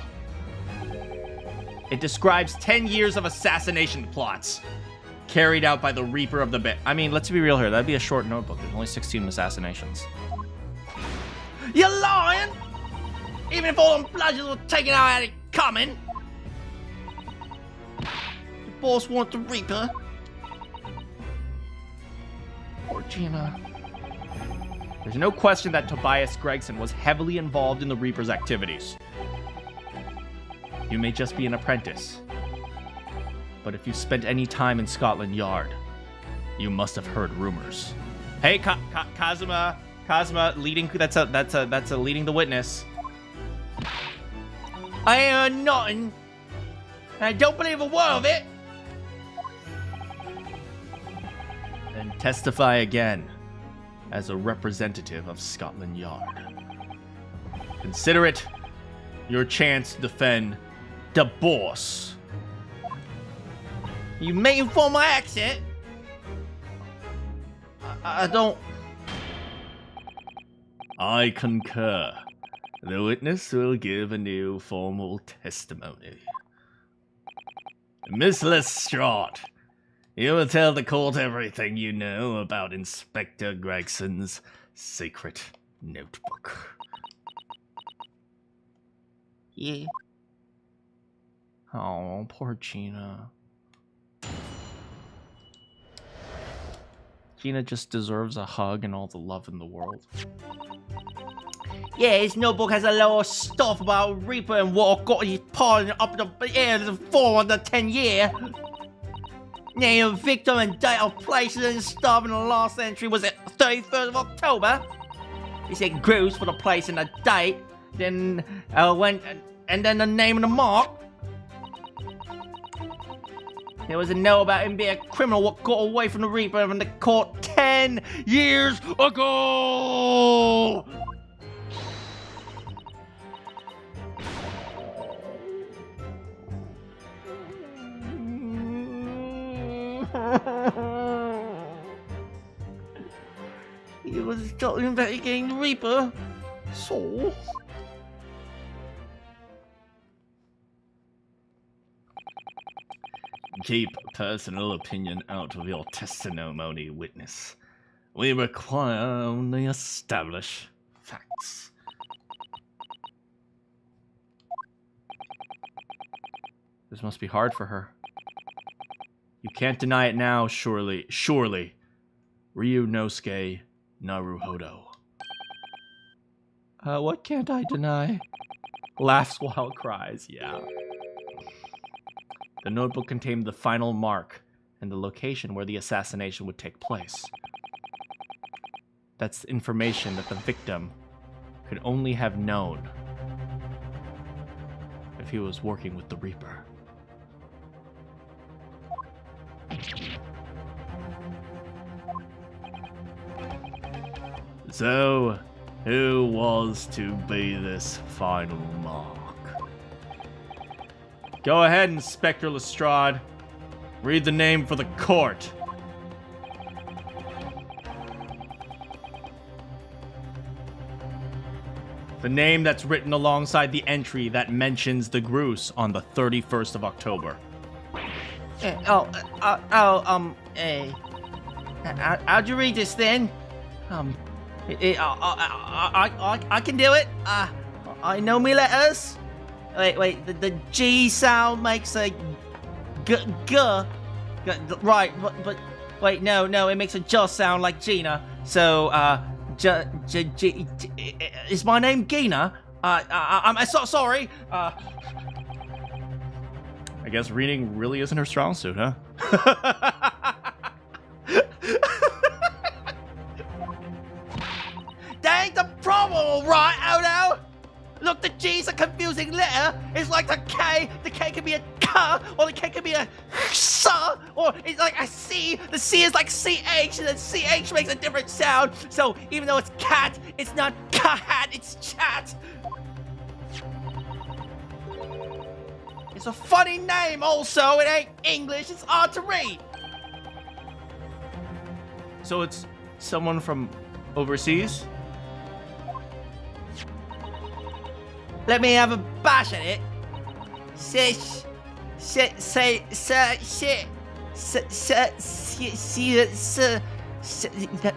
It describes 10 years of assassination plots carried out by the Reaper of the Bay. I mean, let's be real here. That'd be a short notebook. There's only 16 assassinations. You're lying! Even if all them bludgeons were taken out at it coming. The boss wants the Reaper. Poor Gina. There's no question that Tobias Gregson was heavily involved in the Reaper's activities. You may just be an apprentice, but if you spent any time in Scotland Yard, you must have heard rumors. Hey, Kazuma, leading. That's a leading the witness. I ain't heard nothing. I don't believe a word of it. Then testify again as a representative of Scotland Yard. Consider it your chance to defend the boss. You making fun of my accent? I don't... I concur. The witness will give a new formal testimony. Miss Lestrade, you will tell the court everything you know about Inspector Gregson's secret notebook. Yeah. Oh, poor Gina. Gina just deserves a hug and all the love in the world. Yeah, his notebook has a lot of stuff about Reaper and what got his pardon up the air for under 10 years. Name of victim and date of places and stuff, and the last entry was at 31st of October. He said Groose for the place and the date, then and then the name and the mark. There was a note about him being a criminal what got away from the Reaper and the court 10 years ago! He was talking about getting the Reaper, so... Keep personal opinion out of your testimony, witness. We require only established facts. This must be hard for her. You can't deny it now, surely. Ryunosuke Naruhodo. What can't I deny? Laughs while cries, yeah. The notebook contained the final mark and the location where the assassination would take place. That's information that the victim could only have known if he was working with the Reaper. So, who was to be this final mark? Go ahead, Inspector Lestrade. Read the name for the court. The name that's written alongside the entry that mentions the Groose on the 31st of October. How'd you read this then? I can do it. I know me letters. Wait, the G sound makes a g. Right, but wait, no, it makes a J sound like Gina. So, is my name Gina? I'm so sorry. I guess reading really isn't her strong suit, huh? That ain't the problem, right, Odo? Look, the G's a confusing letter. It's like the K can be a K, or the K can be a S, or it's like a C. The C is like CH, and then CH makes a different sound. So even though it's cat, it's not cat, it's chat. It's a funny name also. It ain't English, it's hard to read. So it's someone from overseas? Let me have a bash at it.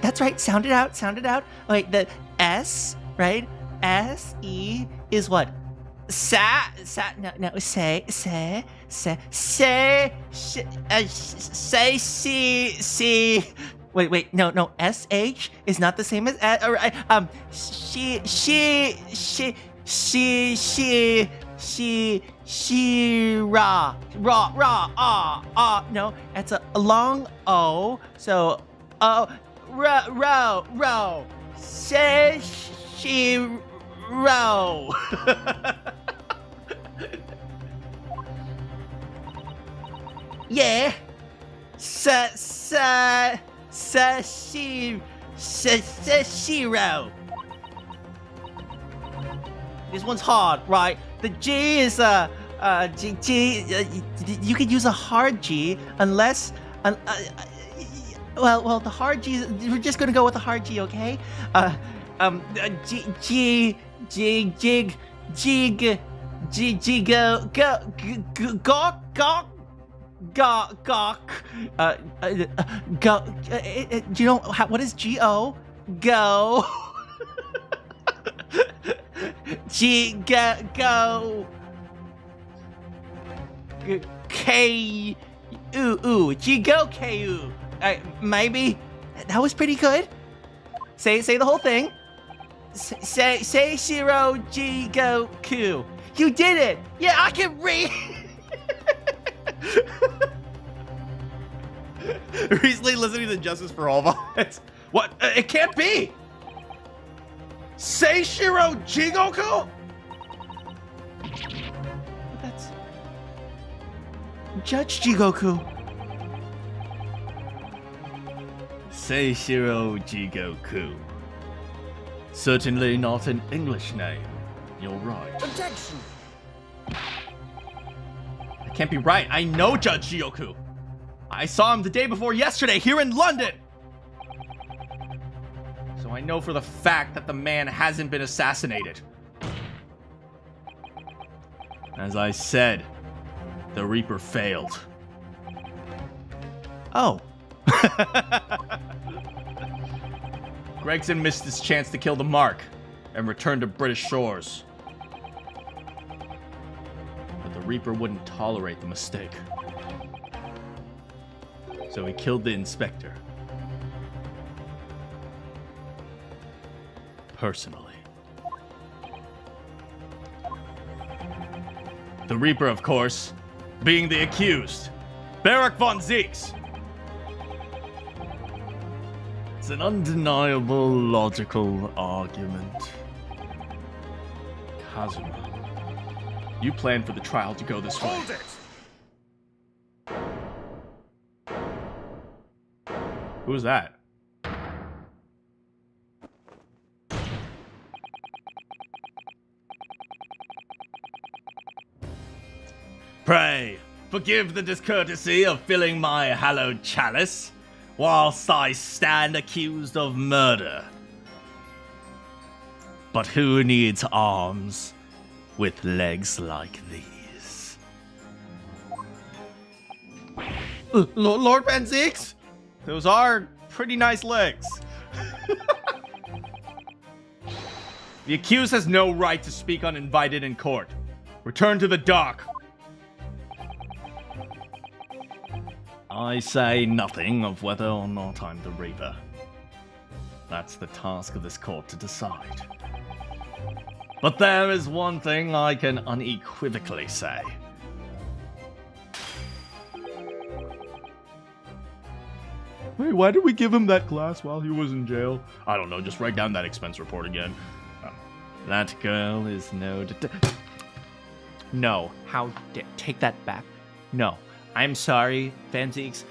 That's right. Sound it out. Wait, the S, right? S-E is what? Wait, no, S-H is not the same no, it's a long O, so row, row. Yeah, Shiro. This one's hard, right? The G is G. You could use a hard G unless, well, the hard G. We're just gonna go with the hard G, okay? Go. Do you know what is G-O? Go. Go. K. G-Go K-U. Maybe. That was pretty good. Say the whole thing. Say Shiro G-Go Q. You did it. Yeah, I can read. Recently listening to Justice for All Vibes. What? It can't be! Seishiro Jigoku? That's Judge Jigoku. Seishiro Jigoku. Certainly not an English name. You're right. Objection! That can't be right. I know Judge Jigoku. I saw him the day before yesterday here in London. So I know for the fact that the man hasn't been assassinated. As I said, the Reaper failed. Oh. Gregson missed his chance to kill the Mark and return to British shores. But the Reaper wouldn't tolerate the mistake. So he killed the inspector. Personally. The Reaper, of course, being the accused, Barak von Zeeks. It's an undeniable logical argument. Kazuma, you planned for the trial to go this way. Hold it! Who's that? Pray, forgive the discourtesy of filling my hallowed chalice, whilst I stand accused of murder. But who needs arms with legs like these? Lord Van Zeeks? Those are pretty nice legs. The accused has no right to speak uninvited in court. Return to the dock. I say nothing of whether or not I'm the Reaper. That's the task of this court to decide. But there is one thing I can unequivocally say. Wait, why did we give him that class while he was in jail? I don't know, just write down that expense report again. That girl is no... No, take that back. No, I'm sorry, Van Zeeks.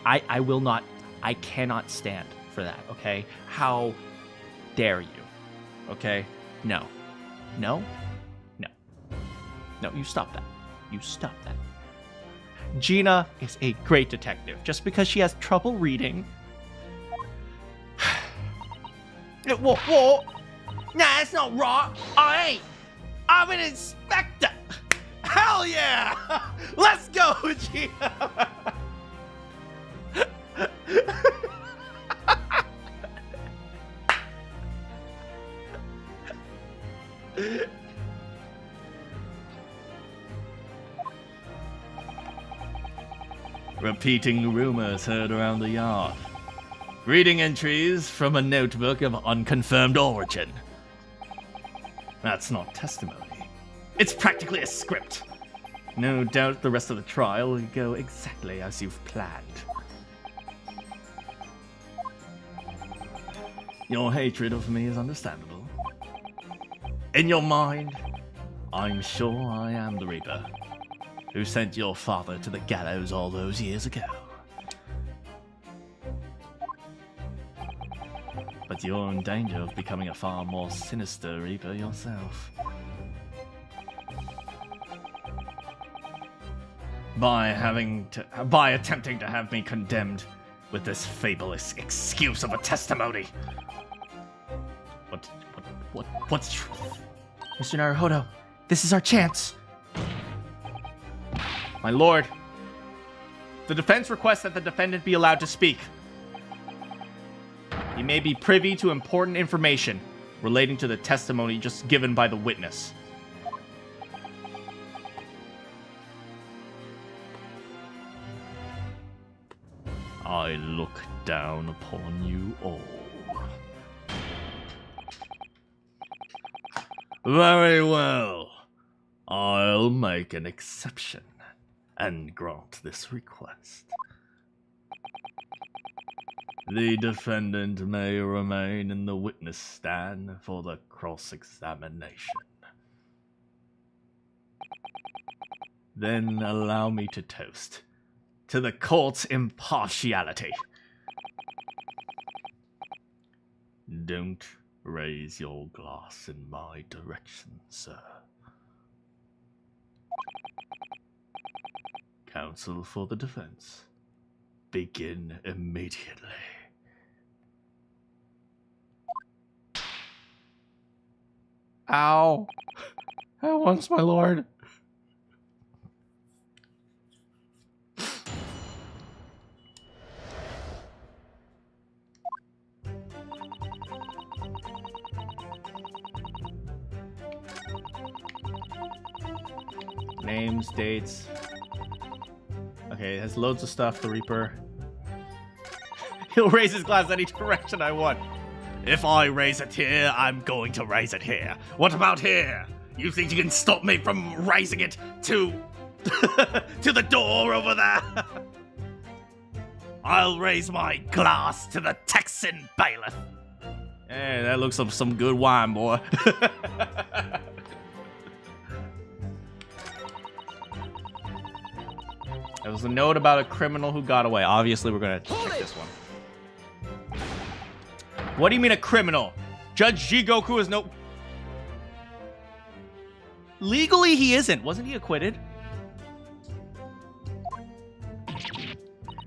I will not, I cannot stand for that, okay? How dare you, okay? No, you stop that. You stop that. Gina is a great detective. Just because she has trouble reading... What? Nah, that's not right. I ain't. I'm an inspector. Hell yeah! Let's go, Gina! Repeating rumors heard around the yard. Reading entries from a notebook of unconfirmed origin. That's not testimony. It's practically a script. No doubt the rest of the trial will go exactly as you've planned. Your hatred of me is understandable. In your mind, I'm sure I am the Reaper, who sent your father to the gallows all those years ago. But you're in danger of becoming a far more sinister Reaper yourself. By attempting to have me condemned with this fabulous excuse of a testimony. What's truth? Mr. Naruhodo, this is our chance. My lord, the defense requests that the defendant be allowed to speak. He may be privy to important information relating to the testimony just given by the witness. I look down upon you all. Very well. I'll make an exception and grant this request. The defendant may remain in the witness stand for the cross-examination. Then allow me to toast to the court's impartiality. Don't raise your glass in my direction, sir. Counsel for the defense, begin immediately. Ow. At once, my lord. Names, dates. Okay, it has loads of stuff, the Reaper. He'll raise his glass any direction I want. If I raise it here, I'm going to raise it here. What about here? You think you can stop me from raising it to... to the door over there? I'll raise my glass to the Texan bailiff. Hey, that looks like some good wine, boy. There was a note about a criminal who got away. Obviously, we're gonna check this one. What do you mean a criminal? Judge Jigoku is no... Legally, he isn't. Wasn't he acquitted?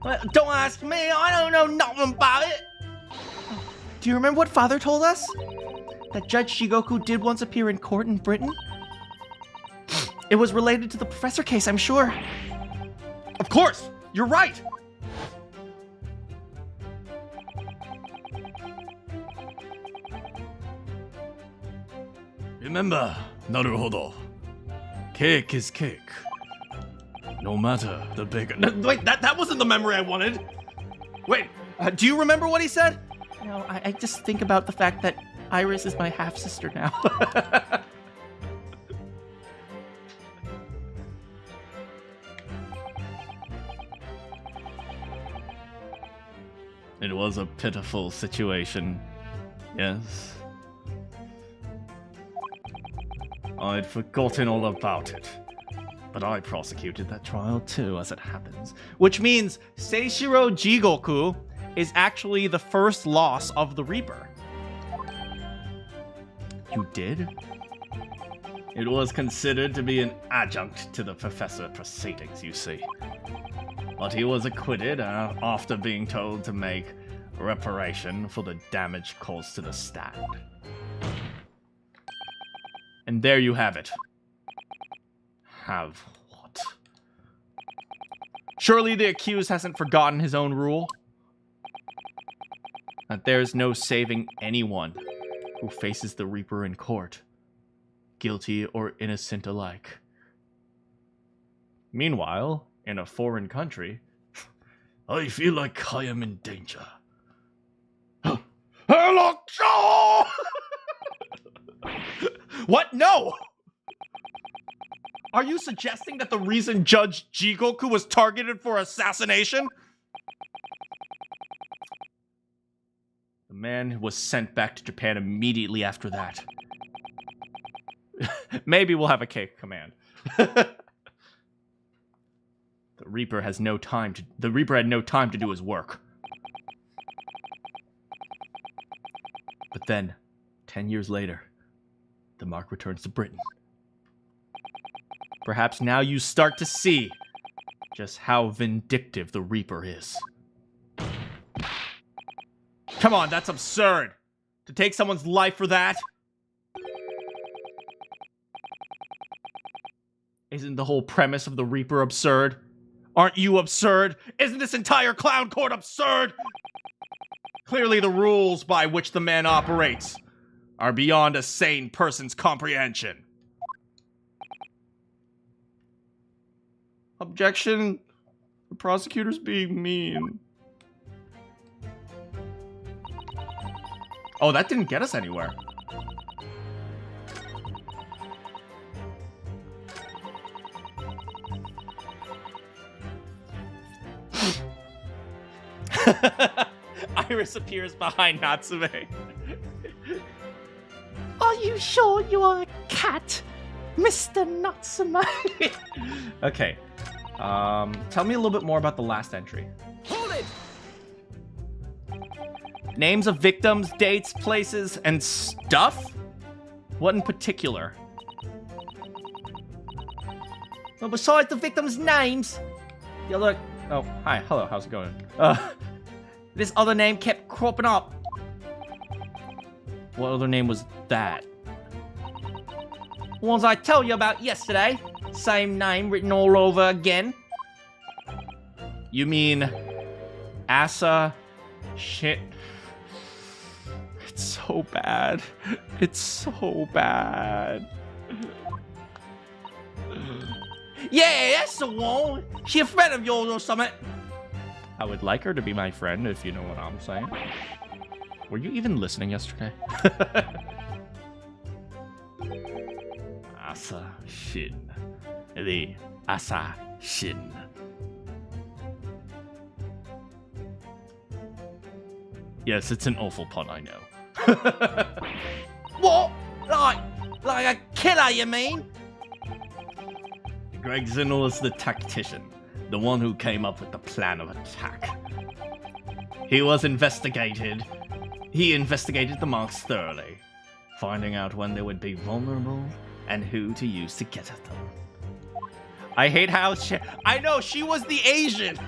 Well, don't ask me. I don't know nothing about it. Do you remember what Father told us? That Judge Jigoku did once appear in court in Britain? It was related to the professor case, I'm sure. Of course! You're right! Remember, Naruhodo. Cake is cake. No matter the bigger... Wait, that wasn't the memory I wanted. Wait, do you remember what he said? No, I just think about the fact that Iris is my half-sister now. It was a pitiful situation. Yes. I'd forgotten all about it. But I prosecuted that trial too, as it happens. Which means Seishiro Jigoku is actually the first loss of the Reaper. You did? It was considered to be an adjunct to the professor proceedings, you see. But he was acquitted after being told to make reparation for the damage caused to the stand. And there you have it. Have what? Surely the accused hasn't forgotten his own rule? That there's no saving anyone who faces the Reaper in court, guilty or innocent alike. Meanwhile, in a foreign country, I feel like I am in danger. What? No! Are you suggesting that the reason Judge Jigoku was targeted for assassination? The man was sent back to Japan immediately after that. Maybe we'll have a cake command. The Reaper had no time to do his work. But then, 10 years later, the mark returns to Britain. Perhaps now you start to see just how vindictive the Reaper is. Come on, that's absurd. To take someone's life for that? Isn't the whole premise of the Reaper absurd? Aren't you absurd? Isn't this entire clown court absurd? Clearly the rules by which the man operates are beyond a sane person's comprehension. Objection. The prosecutor's being mean. Oh, that didn't get us anywhere. Iris appears behind Natsume. Are you sure you are a cat, Mr. Natsume? Okay. Tell me a little bit more about the last entry. Hold it! Names of victims, dates, places, and stuff? What in particular? Well, besides the victims' names, Yeah, look. Oh, hi. Hello. How's it going? this other name kept cropping up. What other name was that? Ones I told you about yesterday. Same name written all over again. You mean Asa? Shit. It's so bad. It's so bad. Yeah, that's the one. She a friend of yours or something. I would like her to be my friend, if you know what I'm saying. Were you even listening yesterday? Shin. The assassin. Yes, it's an awful pun, I know. What? Like a killer, you mean? Gregson was the tactician, the one who came up with the plan of attack. He investigated the marks thoroughly, finding out when they would be vulnerable and who to use to get at them. I hate how I know she was the Asian.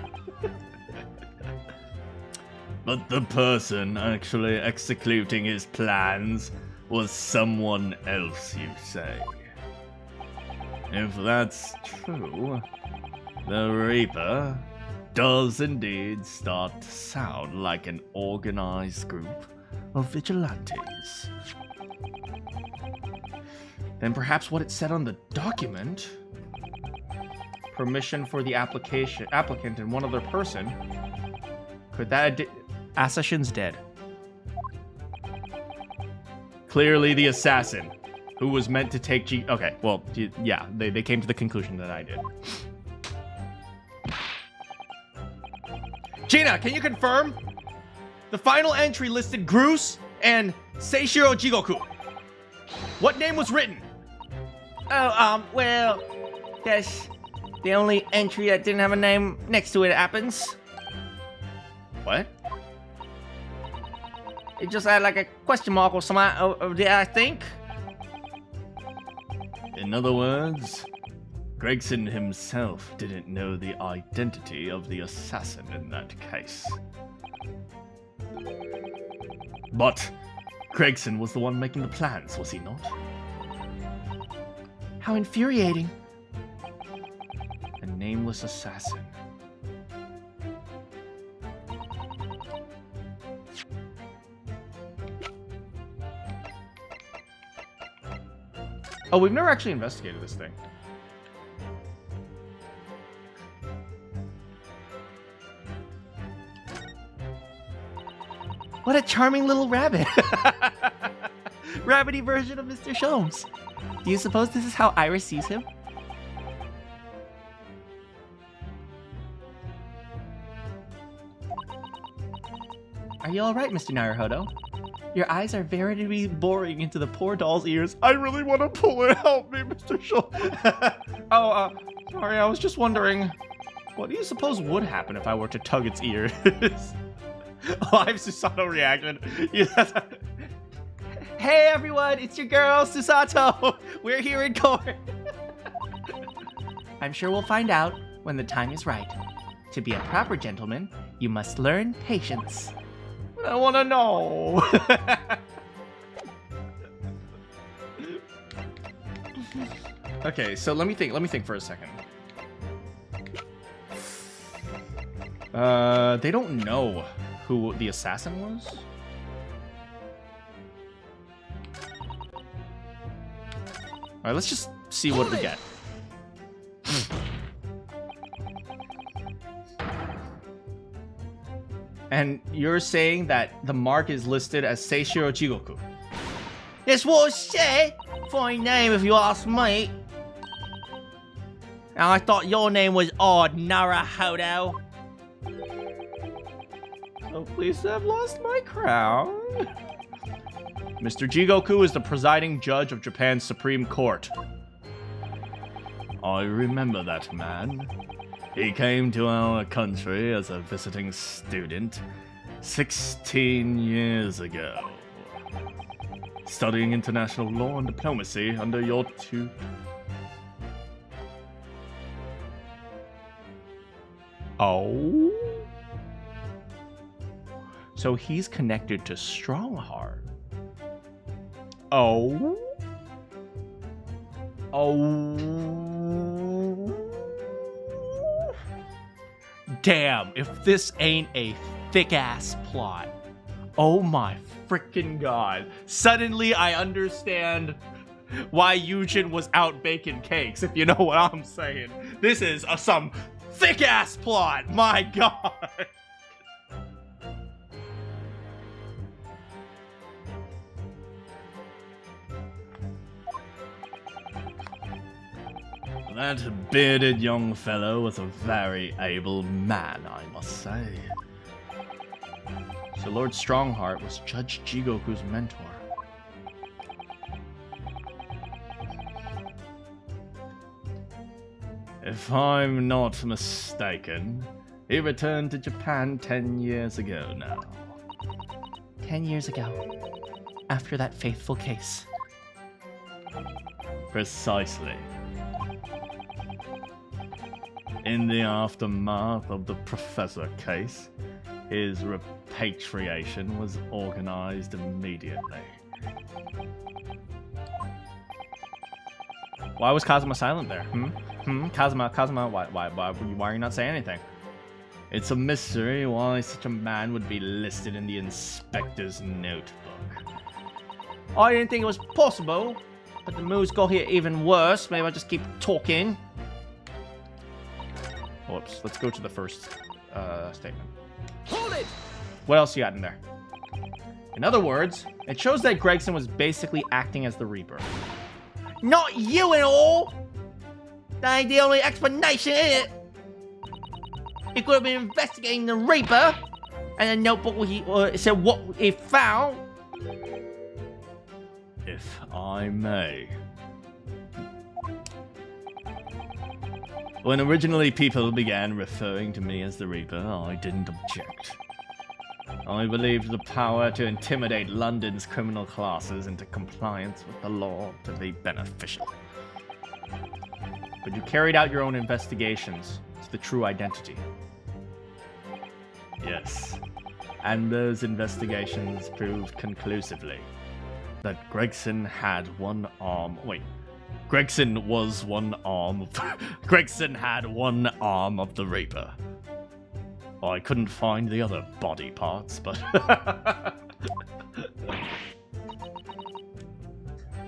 But the person actually executing his plans was someone else, you say? If that's true, the Reaper does indeed start to sound like an organized group of vigilantes. Then perhaps what it said on the document, permission for the applicant and one other person, could that assassin's dead? Clearly the assassin who was meant to take okay, well, yeah, they came to the conclusion that I did. Gina, can you confirm? The final entry listed Groose and Seishiro Jigoku. What name was written? Oh, well, that's the only entry that didn't have a name next to it happens. What? It just had like a question mark or something over there, I think. In other words, Gregson himself didn't know the identity of the assassin in that case. But Gregson was the one making the plans, was he not? How infuriating. A nameless assassin. Oh, we've never actually investigated this thing. What a charming little rabbit. Rabbity version of Mr. Sholmes. Do you suppose this is how Iris sees him? Are you alright, Mr. Naruhodo? Your eyes are very boring into the poor doll's ears. I really want to pull it. Help me, Mr. Sholmes. Sorry, I was just wondering, what do you suppose would happen if I were to tug its ears? Live Susato reaction. Yes. Hey everyone, it's your girl, Susato. We're here in court. I'm sure we'll find out when the time is right. To be a proper gentleman, you must learn patience. I want to know. Okay, so let me think for a second. They don't know who the assassin was? Alright, let's just see what we get. And you're saying that the mark is listed as Seishiro Jigoku? That's what I said. Fine name if you ask me. And I thought your name was Odd Naruhodo. So please have lost my crown. Mr. Jigoku is the presiding judge of Japan's Supreme Court. I remember that man. He came to our country as a visiting student 16 years ago, studying international law and diplomacy under your tutor. Oh? So he's connected to Strongheart. Oh? Oh? Damn, if this ain't a thick-ass plot. Oh my freaking god. Suddenly I understand why Yujin was out baking cakes, if you know what I'm saying. This is some thick-ass plot, my god. That bearded young fellow was a very able man, I must say. So Lord Strongheart was Judge Jigoku's mentor. If I'm not mistaken, he returned to Japan 10 years ago now. 10 years ago, after that faithful case. Precisely. In the aftermath of the Professor case, his repatriation was organized immediately. Why was Kazuma silent there? Kazuma, why are you not saying anything? It's a mystery why such a man would be listed in the inspector's notebook. I didn't think it was possible, but the mood's got here even worse. Maybe I'll just keep talking. Whoops, let's go to the first statement. Hold it! What else you got in there? In other words, it shows that Gregson was basically acting as the Reaper. Not you and all! That ain't the only explanation, is it? He could have been investigating the Reaper, and the notebook said what he found. If I may. When originally people began referring to me as the Reaper, I didn't object. I believed the power to intimidate London's criminal classes into compliance with the law to be beneficial. But you carried out your own investigations to the true identity. Yes, and those investigations proved conclusively that Gregson had one arm. Wait, Gregson was one arm. Gregson had one arm of the Reaper. I couldn't find the other body parts, but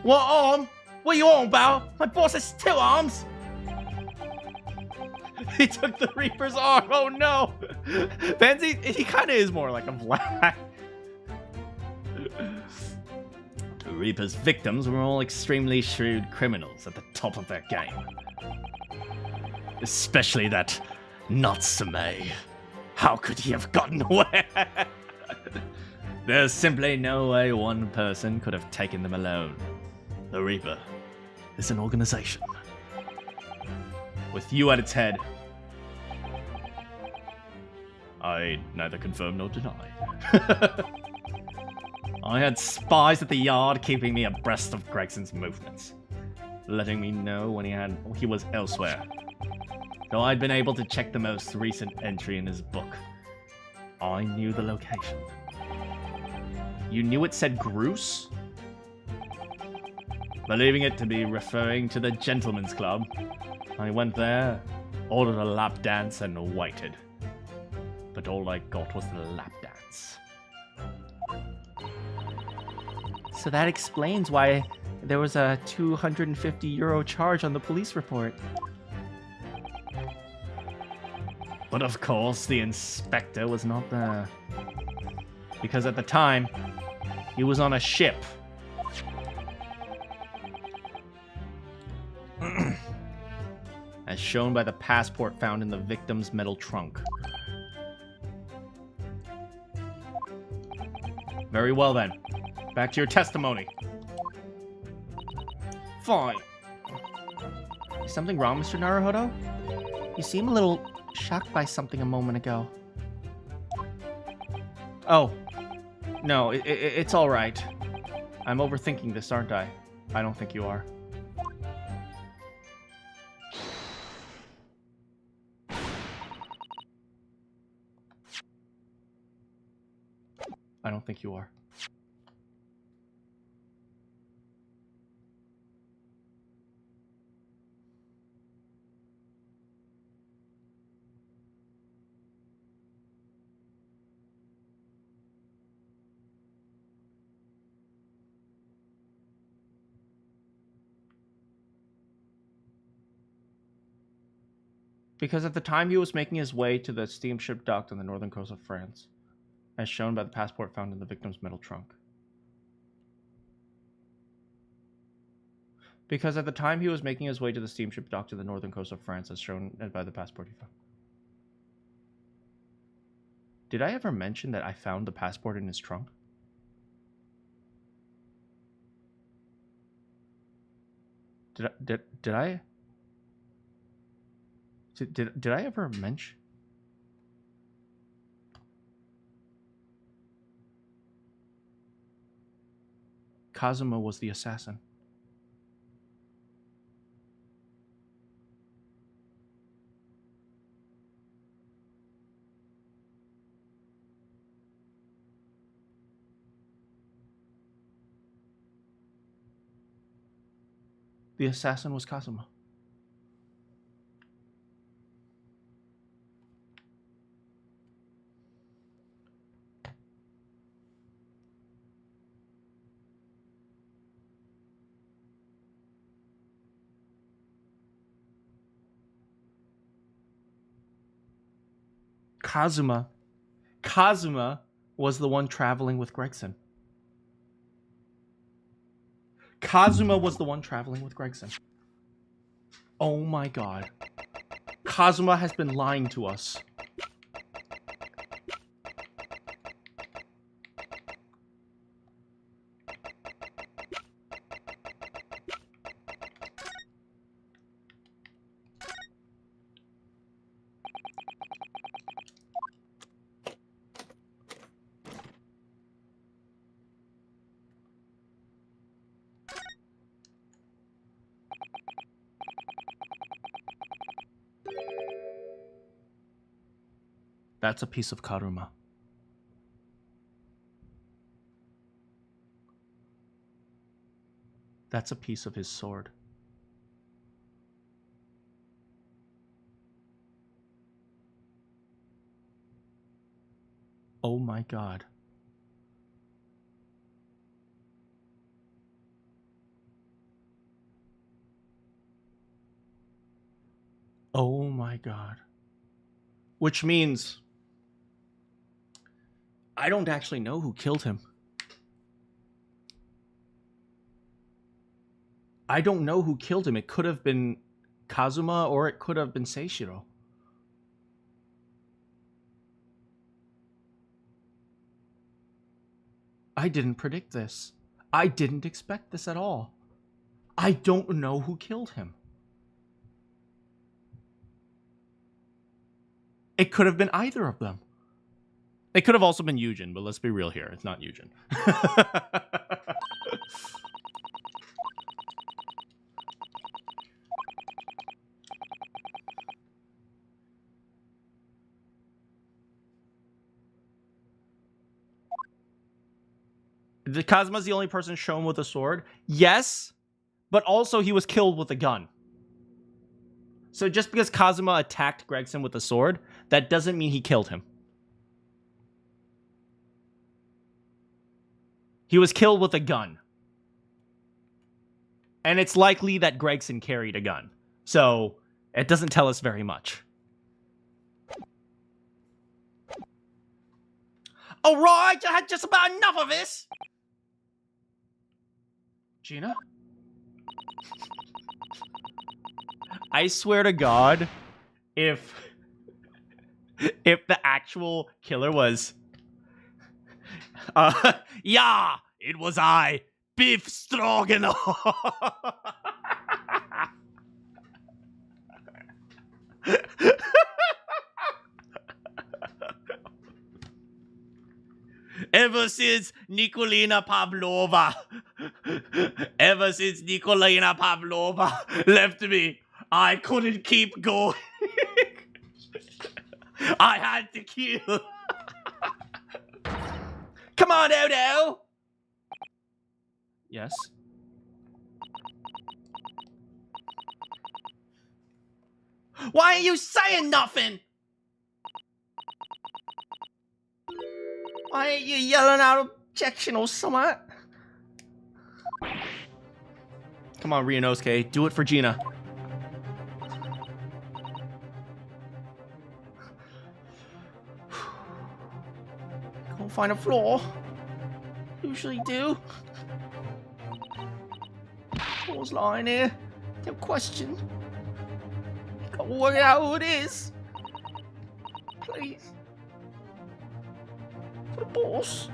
What arm? What are you on about? My boss has 2 arms! He took the Reaper's arm. Oh no! Fancy, he kind of is more like a black. the Reaper's victims were all extremely shrewd criminals at the top of their game. Especially that Natsume. How could he have gotten away? There's simply no way one person could have taken them alone. The Reaper is an organization. With you at its head, I neither confirm nor deny. I had spies at the yard keeping me abreast of Gregson's movements, letting me know when he was elsewhere. Though I'd been able to check the most recent entry in his book, I knew the location. You knew it said Groose? Believing it to be referring to the Gentleman's Club, I went there, ordered a lap dance, and waited. But all I got was the lap dance. So that explains why there was a €250 charge on the police report. But of course, the inspector was not there. Because at the time, He was on a ship. As shown by the passport found in the victim's metal trunk. Very well then. Back to your testimony. Fine. Is something wrong, Mr. Naruhodo? You seem a little shocked by something a moment ago. Oh. No, it's all right. I'm overthinking this, aren't I? I don't think you are. I don't think you are. Because at the time he was making his way to the steamship docked on the northern coast of France, as shown by the passport found in the victim's metal trunk. Because at the time he was making his way to the steamship dock to the northern coast of France, as shown by the passport he found. Did I ever mention that I found the passport in his trunk? Did I ever mention? Kazuma was the assassin. The assassin was Kazuma. Kazuma was the one traveling with Gregson. Kazuma was the one traveling with Gregson. Oh my god. Kazuma has been lying to us. That's a piece of Karuma. That's a piece of his sword. Oh my god. Oh my god. Which means I don't actually know who killed him. I don't know who killed him. It could have been Kazuma or it could have been Seishiro. I didn't predict this. I didn't expect this at all. I don't know who killed him. It could have been either of them. It could have also been Yujin, but let's be real here. It's not Yujin. The Kazuma's the only person shown with a sword? Yes, but also he was killed with a gun. So just because Kazuma attacked Gregson with a sword, that doesn't mean he killed him. He was killed with a gun. And it's likely that Gregson carried a gun. So it doesn't tell us very much. Alright, I had just about enough of this! Gina? I swear to God, if the actual killer was... yeah, it was I, Beef Stroganoff. Ever since Nikolina Pavlova left me, I couldn't keep going. I had to kill. Come on, Odo. Yes. Why are you saying nothing? Why ain't you yelling out objection or something? Come on, Ryunosuke, do it for Gina. Go find a floor. Usually do. Oh, Paul's lying here. No question. Gotta work out who it is. Please. For the boss.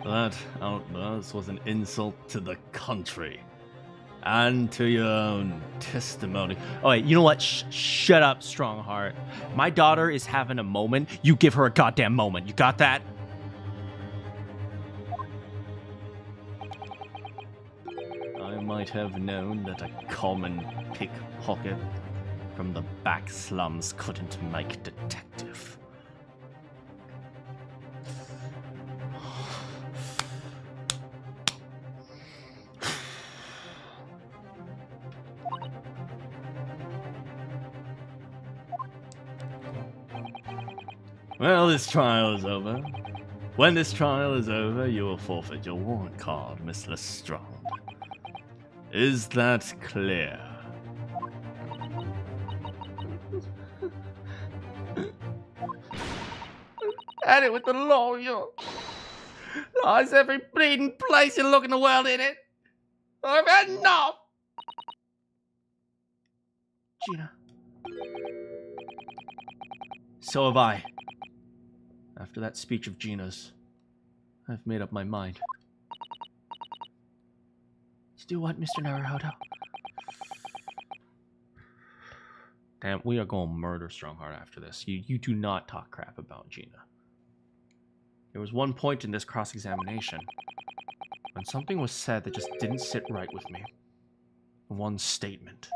That outburst was an insult to the country. And to your own testimony. Oh, wait, you know what? Shut up, Strongheart. My daughter is having a moment. You give her a goddamn moment. You got that? I might have known that a common pickpocket from the back slums couldn't make detective. Well, this trial is over. When this trial is over, you will forfeit your warrant card, Miss Lestrade. Is that clear? At it with the lawyer. Lies every bleeding place you look in the world in it. I've had enough. Gina. So have I. After that speech of Gina's, I've made up my mind. To do what, Mr. Naruhodo? Damn, we are going to murder Strongheart after this. You do not talk crap about Gina. There was one point in this cross-examination when something was said that just didn't sit right with me. One statement.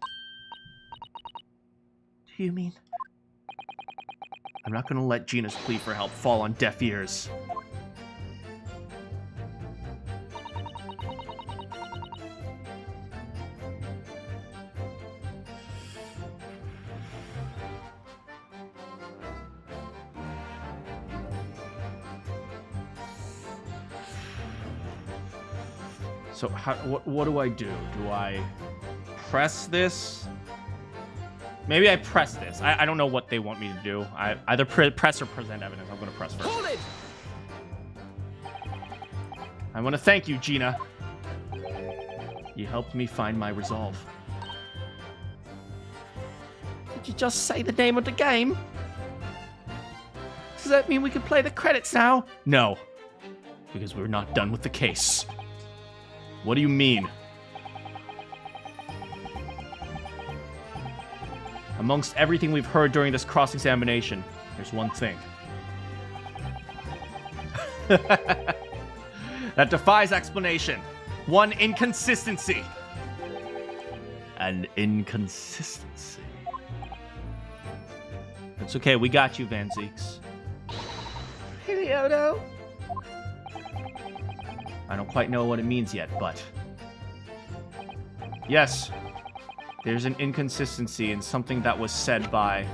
Do you mean? I'm not going to let Gina's plea for help fall on deaf ears. So what do I do? Do I press this? Maybe I press this. I don't know what they want me to do. I either press or present evidence. I'm going to press first. Hold it! I want to thank you, Gina. You helped me find my resolve. Did you just say the name of the game? Does that mean we can play the credits now? No, because we're not done with the case. What do you mean? Amongst everything we've heard during this cross-examination, there's one thing. That defies explanation. One inconsistency. An inconsistency. It's okay, we got you, Van Zeeks. Hiriodo? I don't quite know what it means yet, but... Yes, there's an inconsistency in something that was said by...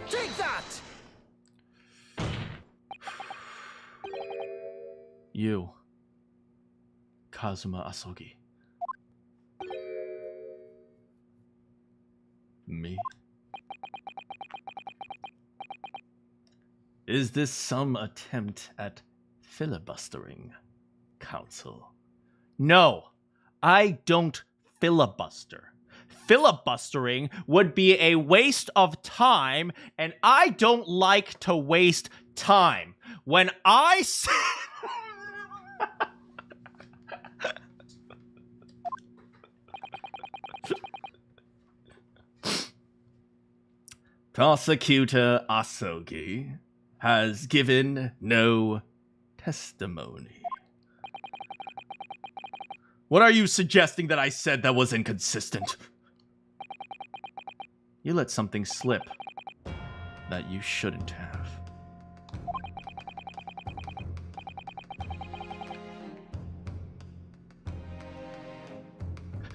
Take that! You, Kazuma Asogi. Me? Is this some attempt at filibustering, counsel? No, I don't filibuster. Filibustering would be a waste of time, and I don't like to waste time. When I say... Prosecutor Asogi has given no testimony. What are you suggesting that I said that was inconsistent? You let something slip that you shouldn't have.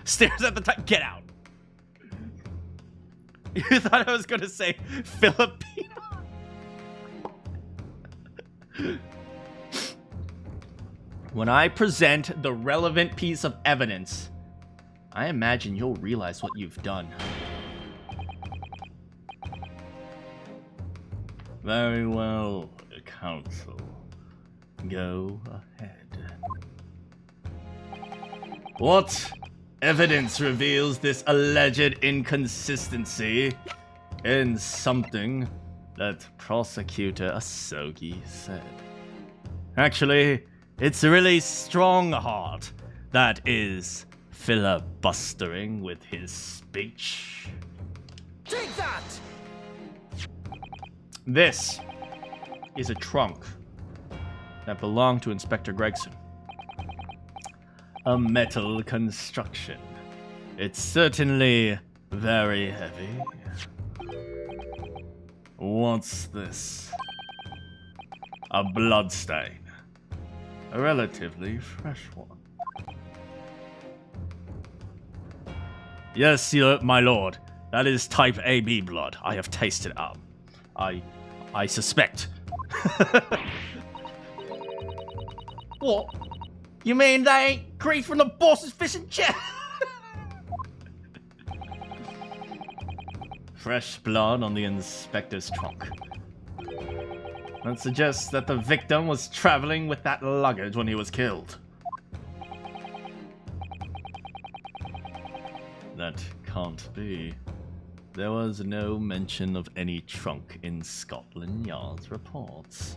Stares at the time. Get out. You thought I was going to say Filipino? When I present the relevant piece of evidence, I imagine you'll realize what you've done. Very well, counsel. Go ahead. What evidence reveals this alleged inconsistency in something that Prosecutor Asogi said? Actually, it's really Strongheart that is filibustering with his speech. Take that! This is a trunk that belonged to Inspector Gregson. A metal construction. It's certainly very heavy. What's this? A bloodstain. A relatively fresh one. Yes, my lord. That is type AB blood. I have tasted it. I suspect. What? You mean they ain't grease from the boss's fishing chair? Fresh blood on the inspector's trunk. That suggests that the victim was traveling with that luggage when he was killed. That can't be. There was no mention of any trunk in Scotland Yard's reports.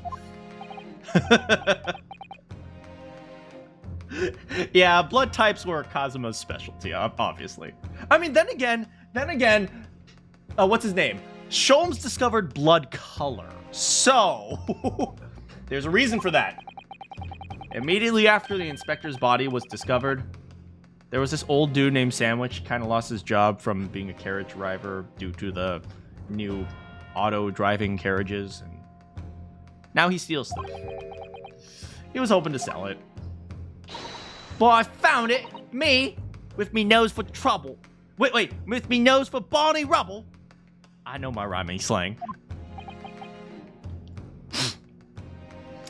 Yeah, blood types were Kazuma's specialty, obviously. I mean, then again, what's his name? Sholmes discovered blood color. So, there's a reason for that. Immediately after the inspector's body was discovered, there was this old dude named Sandwich. He kind of lost his job from being a carriage driver due to the new auto-driving carriages. And now he steals stuff. He was hoping to sell it. Well, I found it. Me, with me nose for trouble. Wait, with me nose for Barney Rubble. I know my rhyming slang.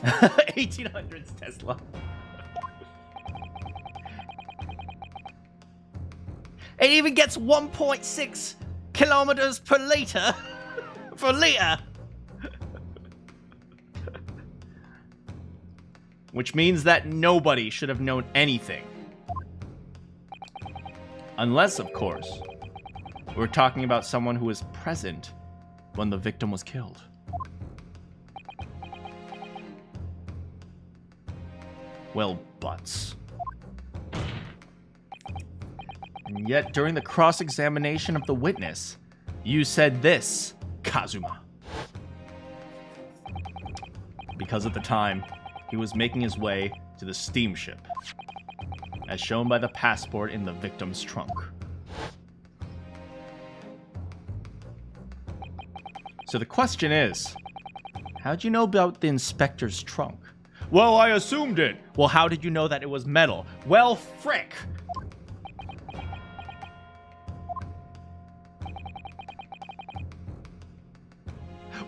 1800s Tesla. It even gets 1.6 kilometers per liter. Per liter. Which means that nobody should have known anything. Unless, of course, we're talking about someone who was present when the victim was killed. Well, butts. And yet, during the cross-examination of the witness, you said this, Kazuma. Because at the time, he was making his way to the steamship, as shown by the passport in the victim's trunk. So the question is, how'd you know about the inspector's trunk? Well, I assumed it. Well, how did you know that it was metal? Well, frick.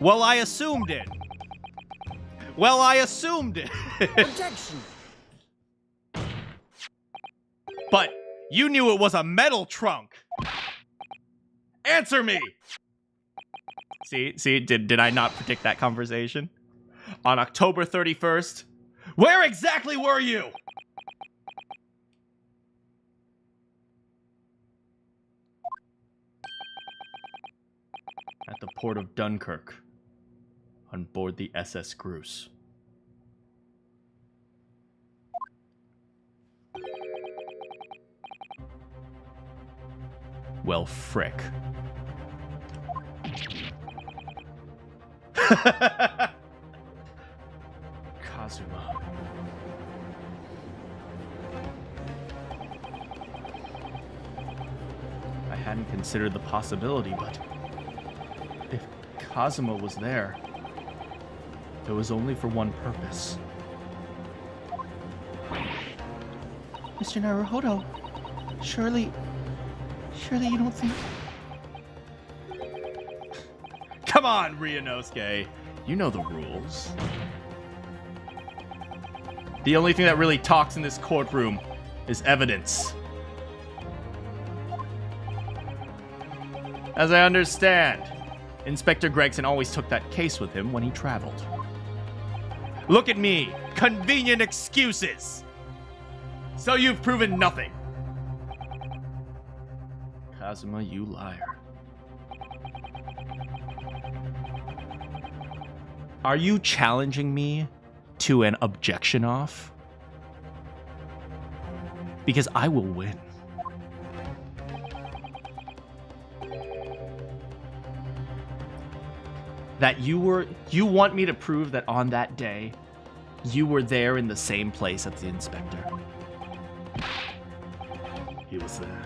Well, I assumed it. Well, I assumed it. Objection! But you knew it was a metal trunk. Answer me. See, did I not predict that conversation? On October 31st, where exactly were you? At the port of Dunkirk, on board the SS Groose. Well, frick. Kazuma. I hadn't considered the possibility, but if Kazuma was there, it was only for one purpose. Mr. Naruhodo, surely you don't think... Come on, Ryunosuke. You know the rules. The only thing that really talks in this courtroom is evidence. As I understand, Inspector Gregson always took that case with him when he traveled. Look at me! Convenient excuses! So you've proven nothing! Kazuma, you liar. Are you challenging me to an objection off? Because I will win. That you want me to prove that on that day, you were there in the same place as the inspector. He was there.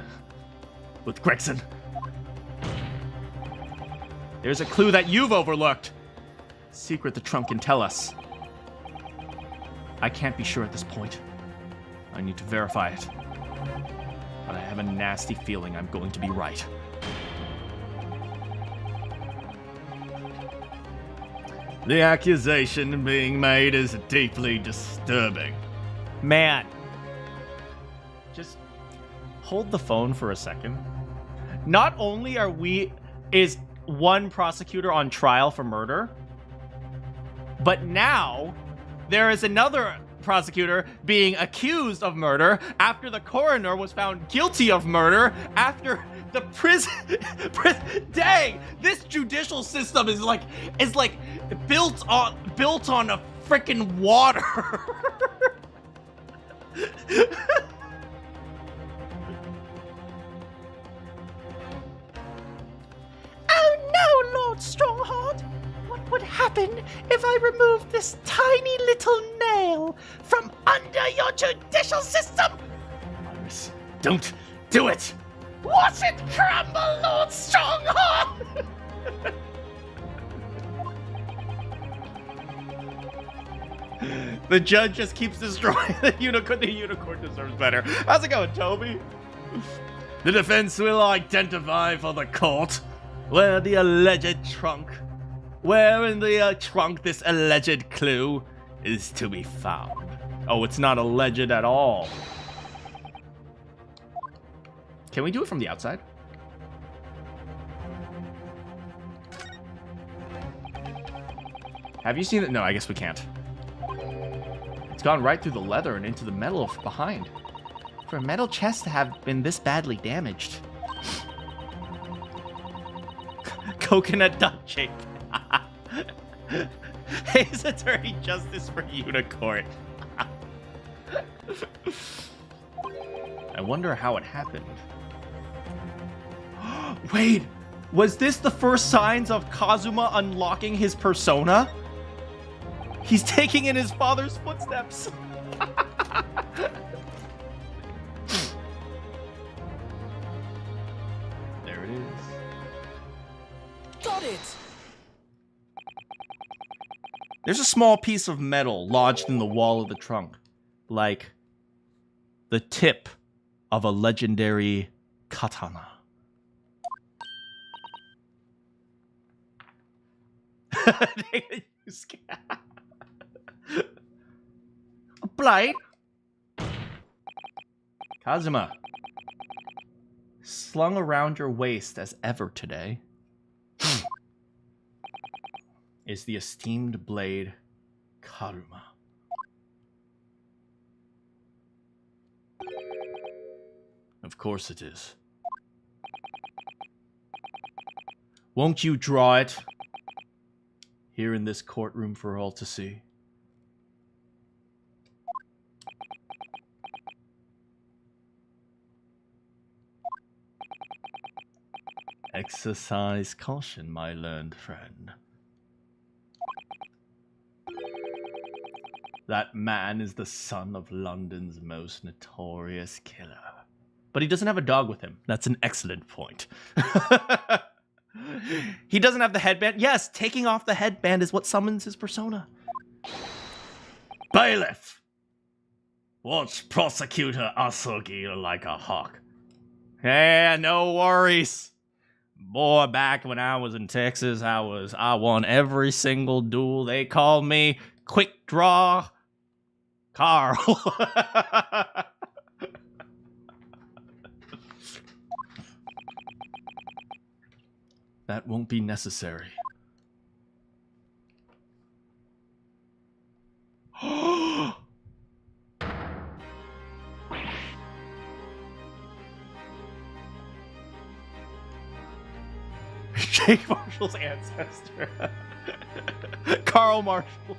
With Gregson. There's a clue that you've overlooked. Secret the trunk can tell us. I can't be sure at this point. I need to verify it. But I have a nasty feeling I'm going to be right. The accusation being made is deeply disturbing. Man. Just hold the phone for a second. Not only is one prosecutor on trial for murder, but now there is another prosecutor being accused of murder after the coroner was found guilty of murder after the prison. Dang, this judicial system is like built on a freaking water. Oh no, Lord Strongheart! What would happen if I removed this tiny little nail from under your judicial system? Iris, don't do it! Watch it crumble, Lord Strongheart! The judge just keeps destroying the unicorn. The unicorn deserves better. How's it going, Toby? The defense will identify for the court where the alleged trunk, where in the trunk this alleged clue is to be found. Oh, it's not alleged at all. Can we do it from the outside? Have you seen it? No, I guess we can't. It's gone right through the leather and into the metal behind. For a metal chest to have been this badly damaged. Coconut duck shape. His attorney justice for unicorn. I wonder how it happened. Wait, was this the first signs of Kazuma unlocking his persona? He's taking in his father's footsteps. There it is. Got it! There's a small piece of metal lodged in the wall of the trunk, like the tip of a legendary katana. A blade? Kazuma. Slung around your waist as ever today is the esteemed blade Karuma. Of course it is. Won't you draw it here in this courtroom for all to see? Exercise caution, my learned friend. That man is the son of London's most notorious killer. But he doesn't have a dog with him. That's an excellent point. He doesn't have the headband. Yes, taking off the headband is what summons his persona. Bailiff! Watch Prosecutor Asogi like a hawk. Yeah, no worries. Boy, back when I was in Texas, I won every single duel. They called me Quick Draw Carl. That won't be necessary. Jake Marshall's ancestor. Carl Marshall.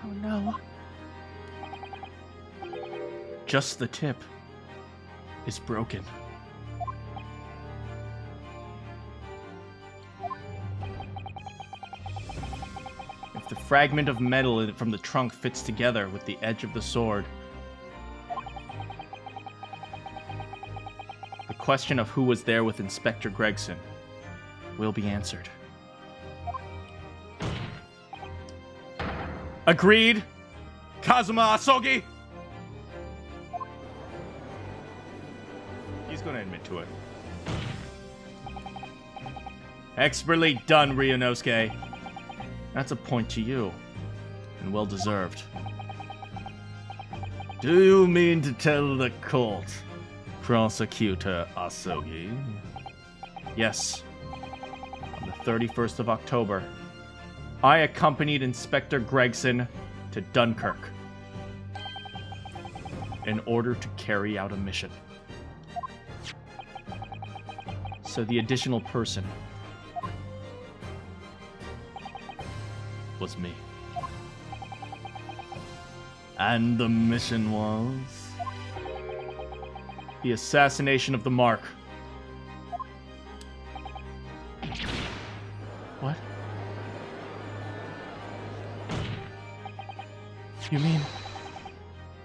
Oh no. Just the tip is broken. If the fragment of metal from the trunk fits together with the edge of the sword, the question of who was there with Inspector Gregson will be answered. Agreed, Kazuma Asogi? He's gonna admit to it. Expertly done, Ryunosuke. That's a point to you, and well deserved. Do you mean to tell the court, Prosecutor Asogi? Yes. On the 31st of October, I accompanied Inspector Gregson to Dunkirk in order to carry out a mission. So the additional person was me. And the mission was? The assassination of the Mark. What? You mean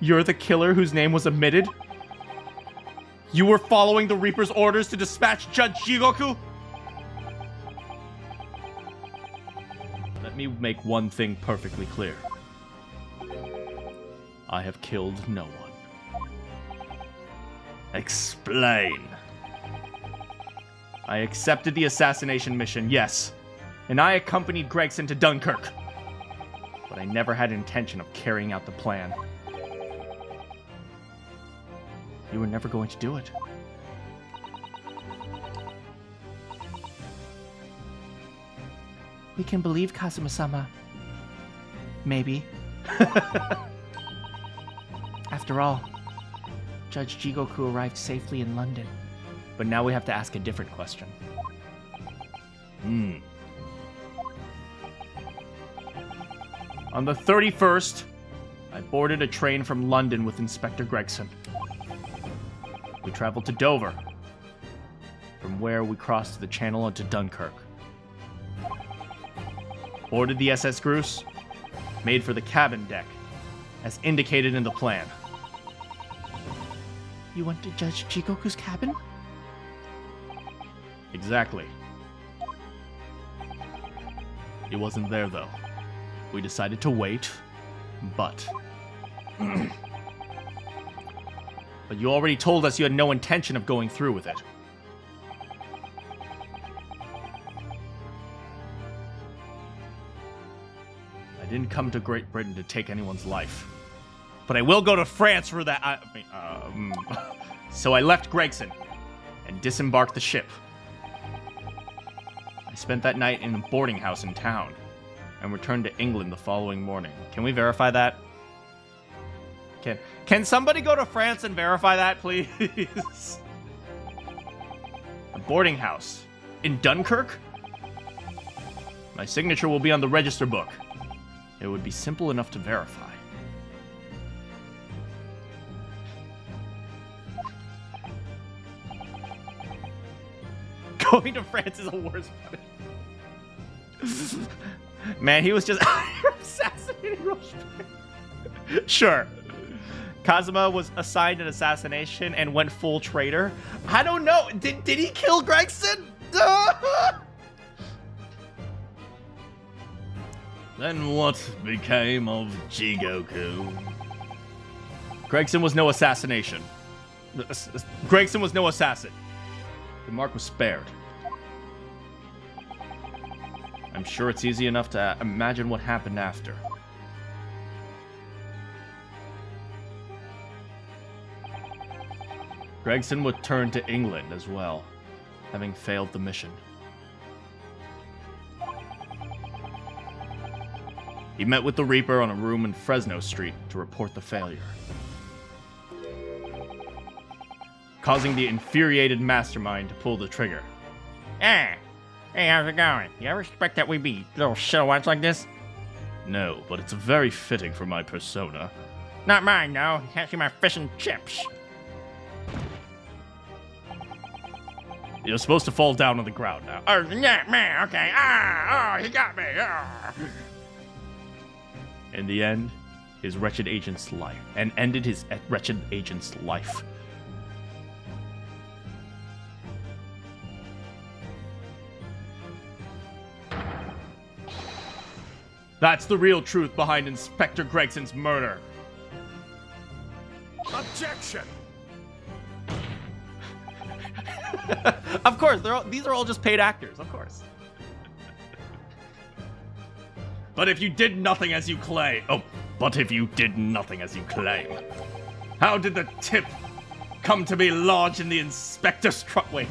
you're the killer whose name was omitted? You were following the Reaper's orders to dispatch Judge Jigoku? Let me make one thing perfectly clear. I have killed no one. Explain. I accepted the assassination mission, yes, and I accompanied Gregson to Dunkirk. But I never had intention of carrying out the plan. You were never going to do it. We can believe Kazuma-sama. Maybe. After all, Judge Jigoku arrived safely in London. But now we have to ask a different question. On the 31st, I boarded a train from London with Inspector Gregson. We traveled to Dover, from where we crossed the channel into Dunkirk. Boarded the SS Groose, made for the cabin deck, as indicated in the plan. You went to Judge Jigoku's cabin? Exactly. He wasn't there, though. We decided to wait, but... But you already told us you had no intention of going through with it. I didn't come to Great Britain to take anyone's life. But I will go to France for that. So I left Gregson and disembarked the ship. I spent that night in a boarding house in town and returned to England the following morning. Can we verify that? Can somebody go to France and verify that, please? A boarding house in Dunkirk? My signature will be on the register book. It would be simple enough to verify. Going to France is a worse punishment. Man, he was just assassinating Rochefort. Sure. Kazuma was assigned an assassination and went full traitor. I don't know. Did he kill Gregson? Then what became of Jigoku? Gregson was no assassination. Gregson was no assassin. The Mark was spared. I'm sure it's easy enough to imagine what happened after. Gregson would turn to England as well. having failed the mission. He met with the Reaper on a room in Fresno Street to report the failure, causing the infuriated mastermind to pull the trigger. Hey, how's it going? You ever expect that we'd be little silhouettes like this? No, but it's very fitting for my persona. Not mine, no. You can't see my fish and chips. You're supposed to fall down on the ground now. Oh, yeah, man, okay. He got me. In the end, his wretched agent's life, and ended his wretched agent's life. That's the real truth behind Inspector Gregson's murder. Objection! Of course, these are all just paid actors, of course. But if you did nothing as you claim... Oh, but if you did nothing as you claim, how did the tip come to be lodged in the inspector's truck? Wait.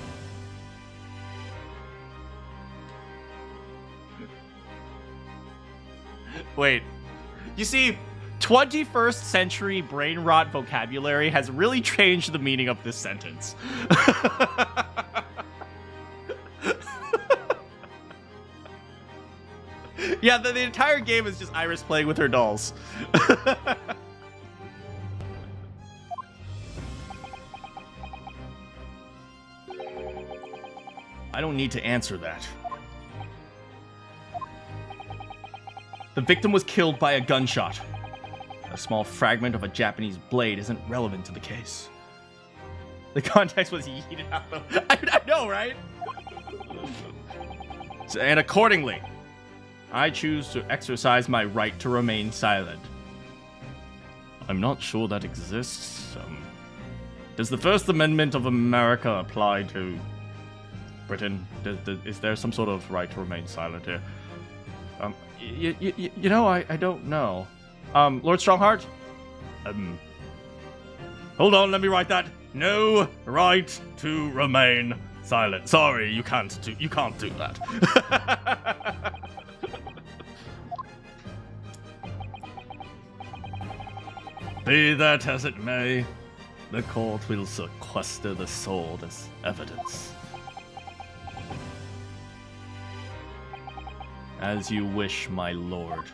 Wait. You see, 21st century brain rot vocabulary has really changed the meaning of this sentence. Yeah, the entire game is just Iris playing with her dolls. I don't need to answer that. The victim was killed by a gunshot. A small fragment of a Japanese blade isn't relevant to the case. The context was yeeted out though. I know, right? And accordingly, I choose to exercise my right to remain silent. I'm not sure that exists. Does the First Amendment of America apply to Britain? Is there some sort of right to remain silent here? You know, I don't know. Lord Strongheart? Hold on, let me write that. No right to remain silent. Sorry, you can't do that. Be that as it may, the court will sequester the sword as evidence. As you wish, my lord.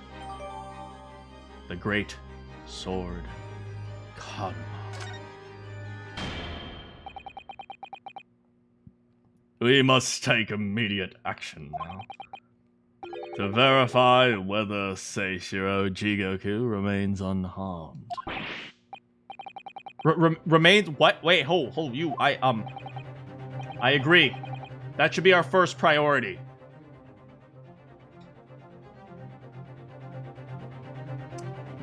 The great sword Karma. We must take immediate action now to verify whether Seishiro Jigoku remains unharmed. Remains what? Wait, hold you. I agree. That should be our first priority.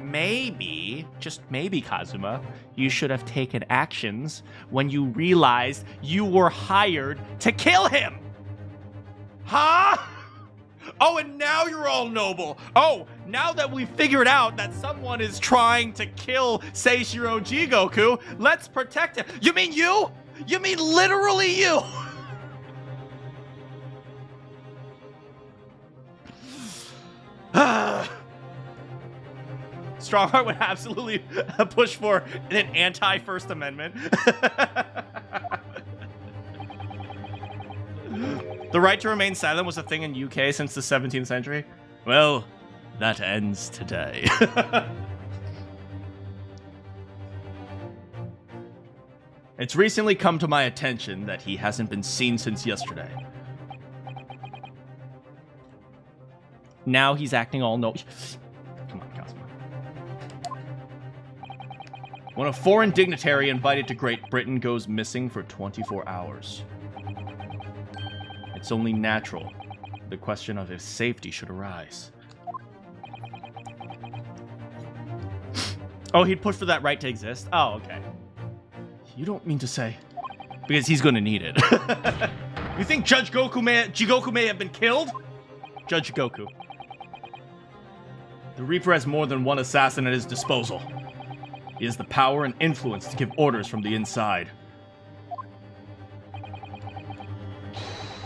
Maybe, just maybe, Kazuma, you should have taken actions when you realized you were hired to kill him. Huh? Oh, and now you're all noble. Oh, now that we figured out that someone is trying to kill Seishiro Jigoku, let's protect him. You mean you? You mean literally you? Strongheart would absolutely push for an anti-First Amendment. The right to remain silent was a thing in UK since the 17th century. Well, that ends today. It's recently come to my attention that he hasn't been seen since yesterday. Now he's acting all no. Come on, Cosmo. When a foreign dignitary invited to Great Britain goes missing for 24 hours, it's only natural the question of his safety should arise. Oh, he'd push for that right to exist? Oh, okay. You don't mean to say... Because he's gonna need it. You think Judge Jigoku may have been killed? Judge Goku. The Reaper has more than one assassin at his disposal. He has the power and influence to give orders from the inside.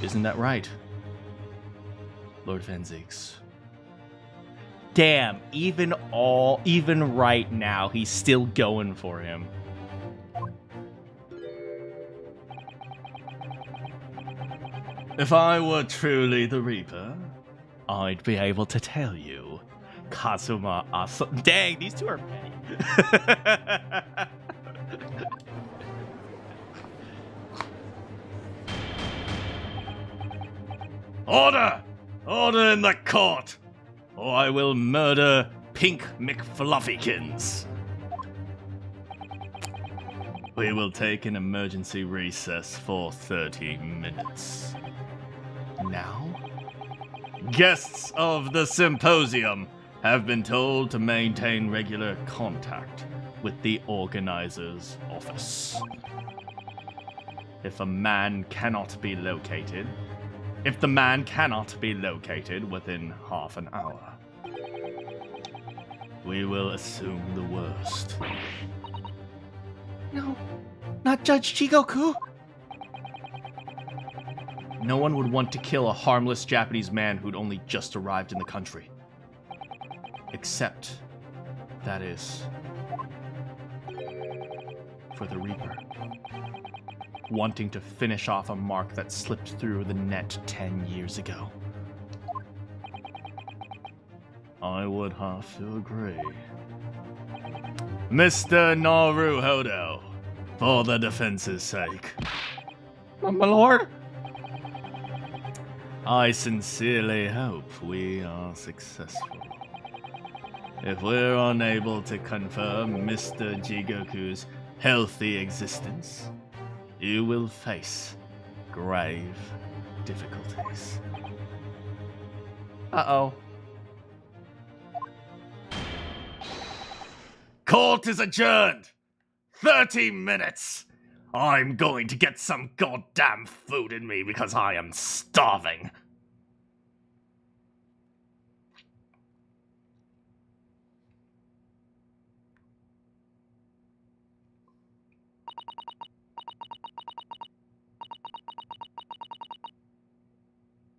Isn't that right, Lord Van Zieks? Damn, even right now, he's still going for him. If I were truly the Reaper, I'd be able to tell you. Kazuma Dang, these two are petty. Order! Order in the court! Or I will murder Pink McFluffykins. We will take an emergency recess for 30 minutes. Now, guests of the symposium have been told to maintain regular contact with the organizer's office. If the man cannot be located within half an hour, we will assume the worst. No, not Judge Chigoku. No one would want to kill a harmless Japanese man who'd only just arrived in the country. Except, that is, for the Reaper. Wanting to finish off a mark that slipped through the net 10 years ago. I would have to agree. Mr. Naruhodo, for the defense's sake. My lord? I sincerely hope we are successful. If we're unable to confirm Mr. Jigoku's healthy existence, you will face grave difficulties. Uh-oh. Court is adjourned! 30 minutes! I'm going to get some goddamn food in me because I am starving.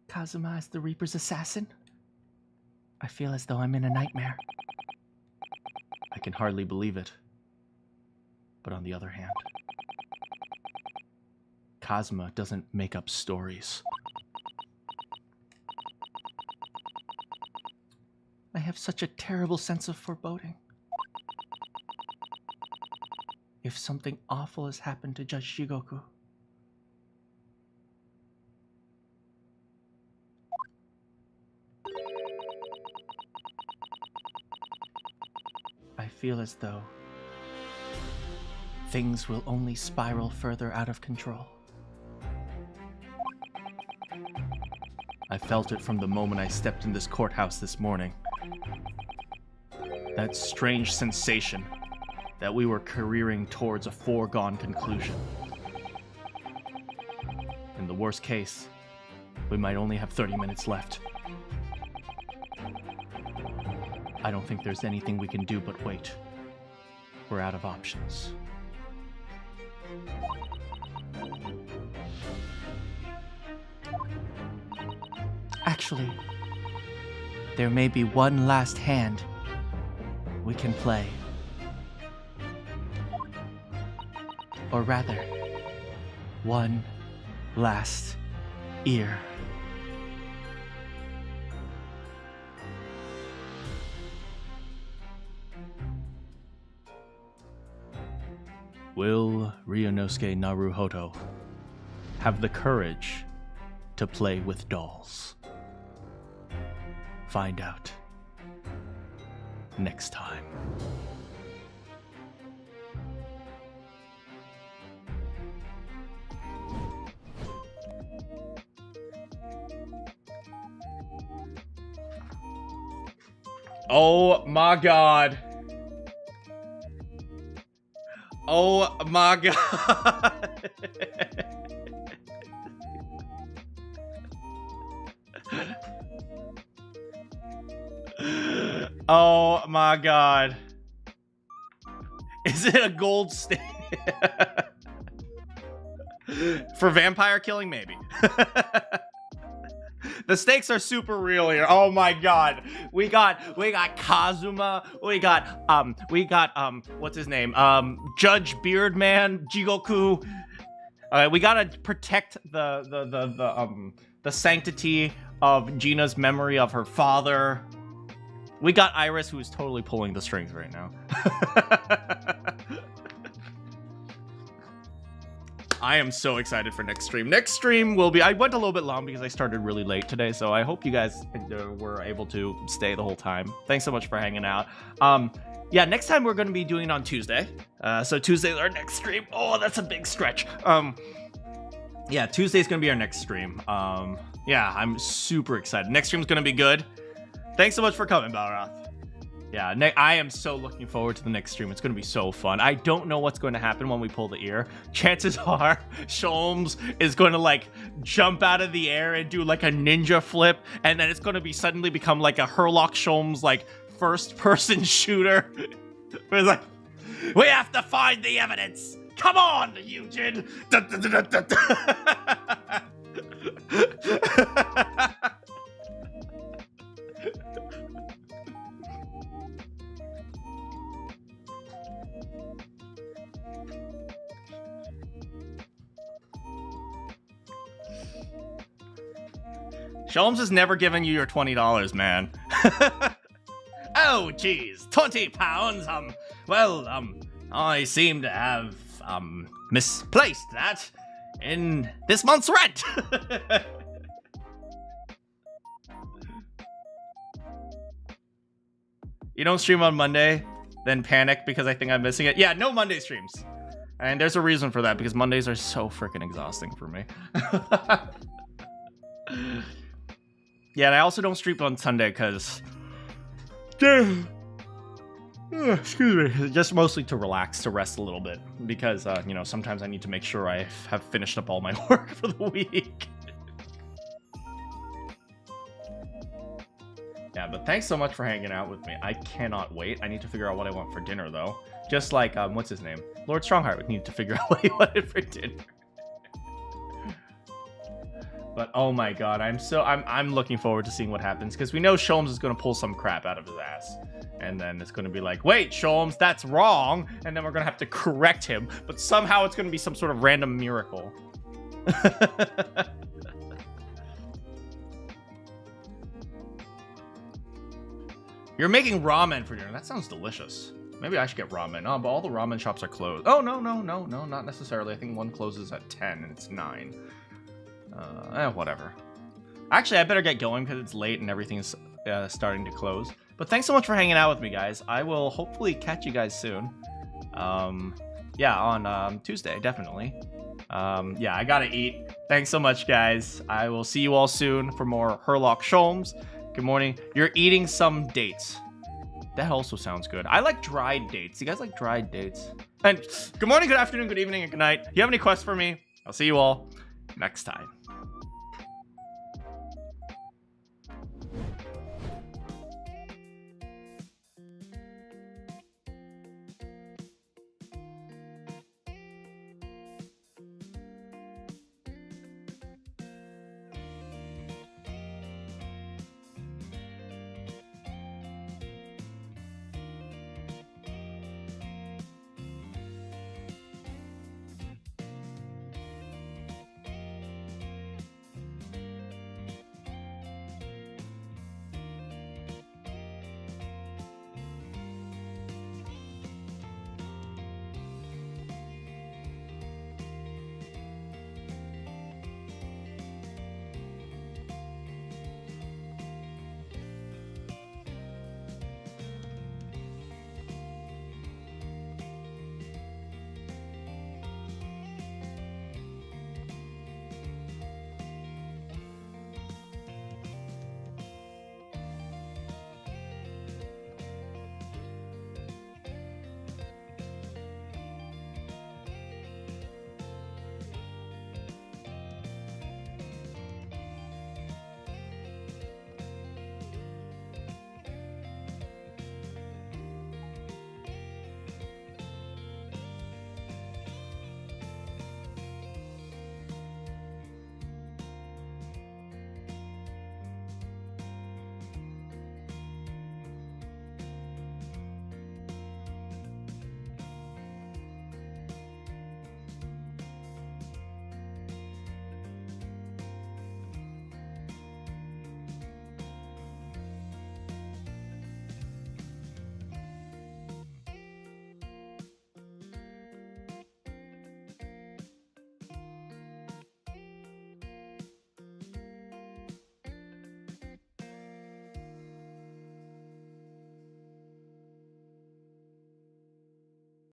Kazuma is the Reaper's assassin? I feel as though I'm in a nightmare. I can hardly believe it. But on the other hand, Kazuma doesn't make up stories. I have such a terrible sense of foreboding. If something awful has happened to Judge Shigoku, I feel as though things will only spiral further out of control. I felt it from the moment I stepped in this courthouse this morning. That strange sensation that we were careering towards a foregone conclusion. In the worst case, we might only have 30 minutes left. I don't think there's anything we can do but wait. We're out of options. Actually, there may be one last hand we can play. Or rather, one last ear. Will Ryunosuke Naruhodo have the courage to play with dolls? Find out next time. Oh my god. Oh my god. Oh my god. Is it a gold stain? For vampire killing, maybe. The stakes are super real here. Oh my god. We got Kazuma. We got what's his name? Judge Beardman, Jigoku. We gotta protect the sanctity of Gina's memory of her father. We got Iris, who's totally pulling the strings right now. I am so excited for next stream. Next stream will be... I went a little bit long because I started really late today, so I hope you guys were able to stay the whole time. Thanks so much for hanging out. Yeah, next time we're going to be doing it on Tuesday. So Tuesday's our next stream. Oh, that's a big stretch. Yeah, Tuesday's going to be our next stream. Yeah, I'm super excited. Next stream's going to be good. Thanks so much for coming, Balroth. Yeah, I am so looking forward to the next stream. It's going to be so fun. I don't know what's going to happen when we pull the ear. Chances are Sholmes is going to like jump out of the air and do like a ninja flip, and then it's going to be suddenly become like a Herlock Sholmes like first-person shooter. It's like, we have to find the evidence. Come on, Eugen. Sholmes has never given you your $20, man. Oh, geez, £20. Well, I seem to have misplaced that in this month's rent. You don't stream on Monday, then panic because I think I'm missing it. Yeah, no Monday streams. And there's a reason for that, because Mondays are so freaking exhausting for me. Yeah, and I also don't stream on Sunday because... excuse me. Just mostly to relax, to rest a little bit. Because, you know, sometimes I need to make sure I have finished up all my work for the week. Yeah, but thanks so much for hanging out with me. I cannot wait. I need to figure out what I want for dinner, though. Just like, what's his name? Lord Strongheart would need to figure out what he wanted for dinner. But oh my god, I'm looking forward to seeing what happens, because we know Sholmes is going to pull some crap out of his ass. And then it's going to be like, wait, Sholmes, that's wrong. And then we're going to have to correct him. But somehow it's going to be some sort of random miracle. You're making ramen for dinner. That sounds delicious. Maybe I should get ramen. Oh, but all the ramen shops are closed. Oh, no, not necessarily. I think one closes at 10 and it's 9. Whatever. Actually, I better get going because it's late and everything's starting to close. But thanks so much for hanging out with me, guys. I will hopefully catch you guys soon. Yeah, on Tuesday, definitely. Yeah, I gotta eat. Thanks so much, guys. I will see you all soon for more Herlock Sholmes. Good morning. You're eating some dates. That also sounds good. I like dried dates. You guys like dried dates? And good morning, good afternoon, good evening, and good night. If you have any quests for me, I'll see you all next time.